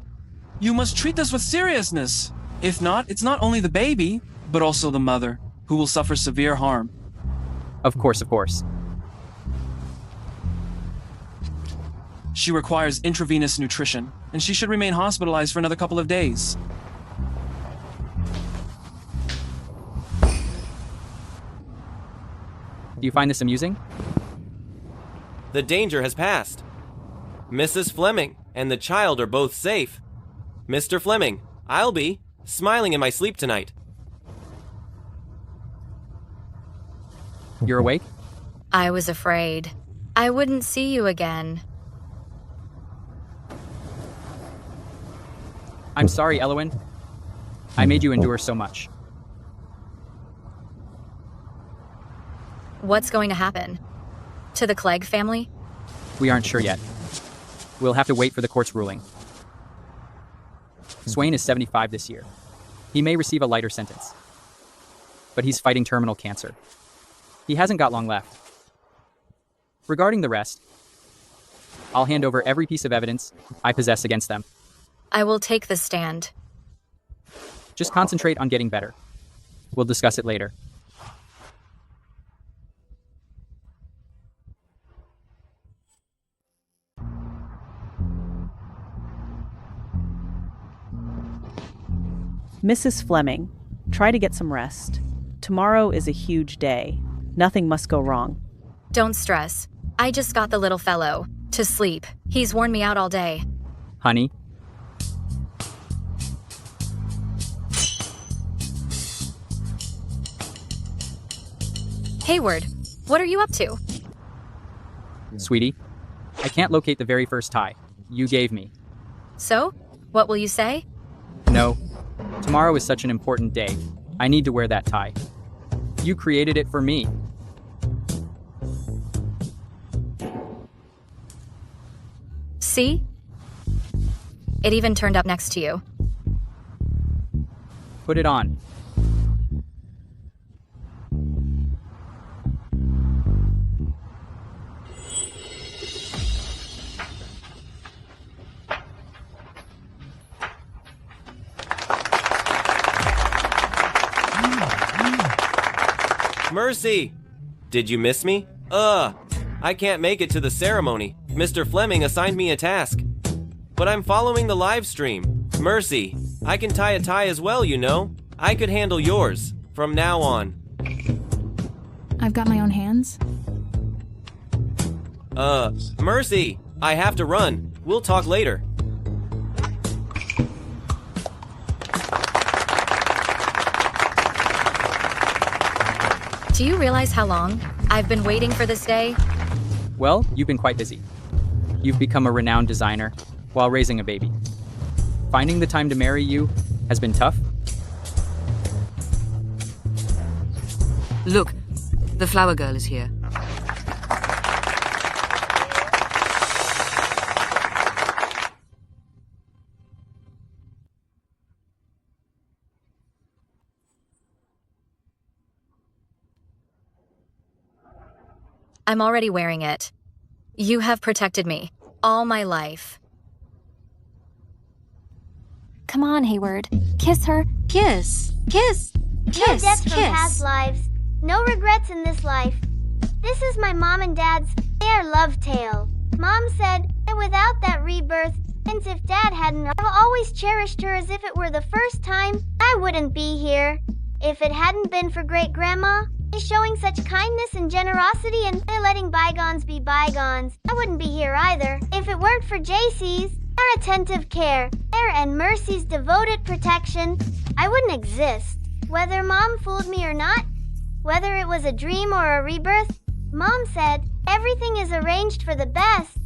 You must treat this with seriousness. If not, it's not only the baby, but also the mother, who will suffer severe harm. Of course, of course. She requires intravenous nutrition, and she should remain hospitalized for another couple of days. Do you find this amusing? The danger has passed. Mrs. Fleming and the child are both safe. Mr. Fleming, I'll be smiling in my sleep tonight. You're awake? I was afraid I wouldn't see you again. I'm sorry, Elowen. I made you endure so much. What's going to happen? To the Clegg family? We aren't sure yet. We'll have to wait for the court's ruling. Swain is 75 this year. He may receive a lighter sentence. But he's fighting terminal cancer. He hasn't got long left. Regarding the rest, I'll hand over every piece of evidence I possess against them. I will take the stand. Just concentrate on getting better. We'll discuss it later. Mrs. Fleming, try to get some rest. Tomorrow is a huge day. Nothing must go wrong. Don't stress. I just got the little fellow to sleep. He's worn me out all day. Honey? Hayward, what are you up to? Sweetie, I can't locate the very first tie you gave me. So, what will you say? No. Tomorrow is such an important day. I need to wear that tie. You created it for me. See? It even turned up next to you. Put it on. Mercy! Did you miss me? I can't make it to the ceremony. Mr. Fleming assigned me a task. But I'm following the live stream. Mercy, I can tie a tie as well, you know. I could handle yours from now on. I've got my own hands. Mercy, I have to run. We'll talk later. Do you realize how long I've been waiting for this day? Well, you've been quite busy. You've become a renowned designer while raising a baby. Finding the time to marry you has been tough. Look, the flower girl is here. I'm already wearing it. You have protected me all my life. Come on, Hayward. Kiss her. Kiss. Kiss. No debts from past lives. No regrets in this life. This is my mom and dad's heir love tale. Mom said that without that rebirth, and if Dad hadn't, I've always cherished her as if it were the first time, I wouldn't be here. If it hadn't been for Great-Grandma, showing such kindness and generosity and letting bygones be bygones, I wouldn't be here either. If it weren't for JC's, their attentive care, and Mercy's devoted protection, I wouldn't exist. Whether Mom fooled me or not, whether it was a dream or a rebirth, Mom said, everything is arranged for the best.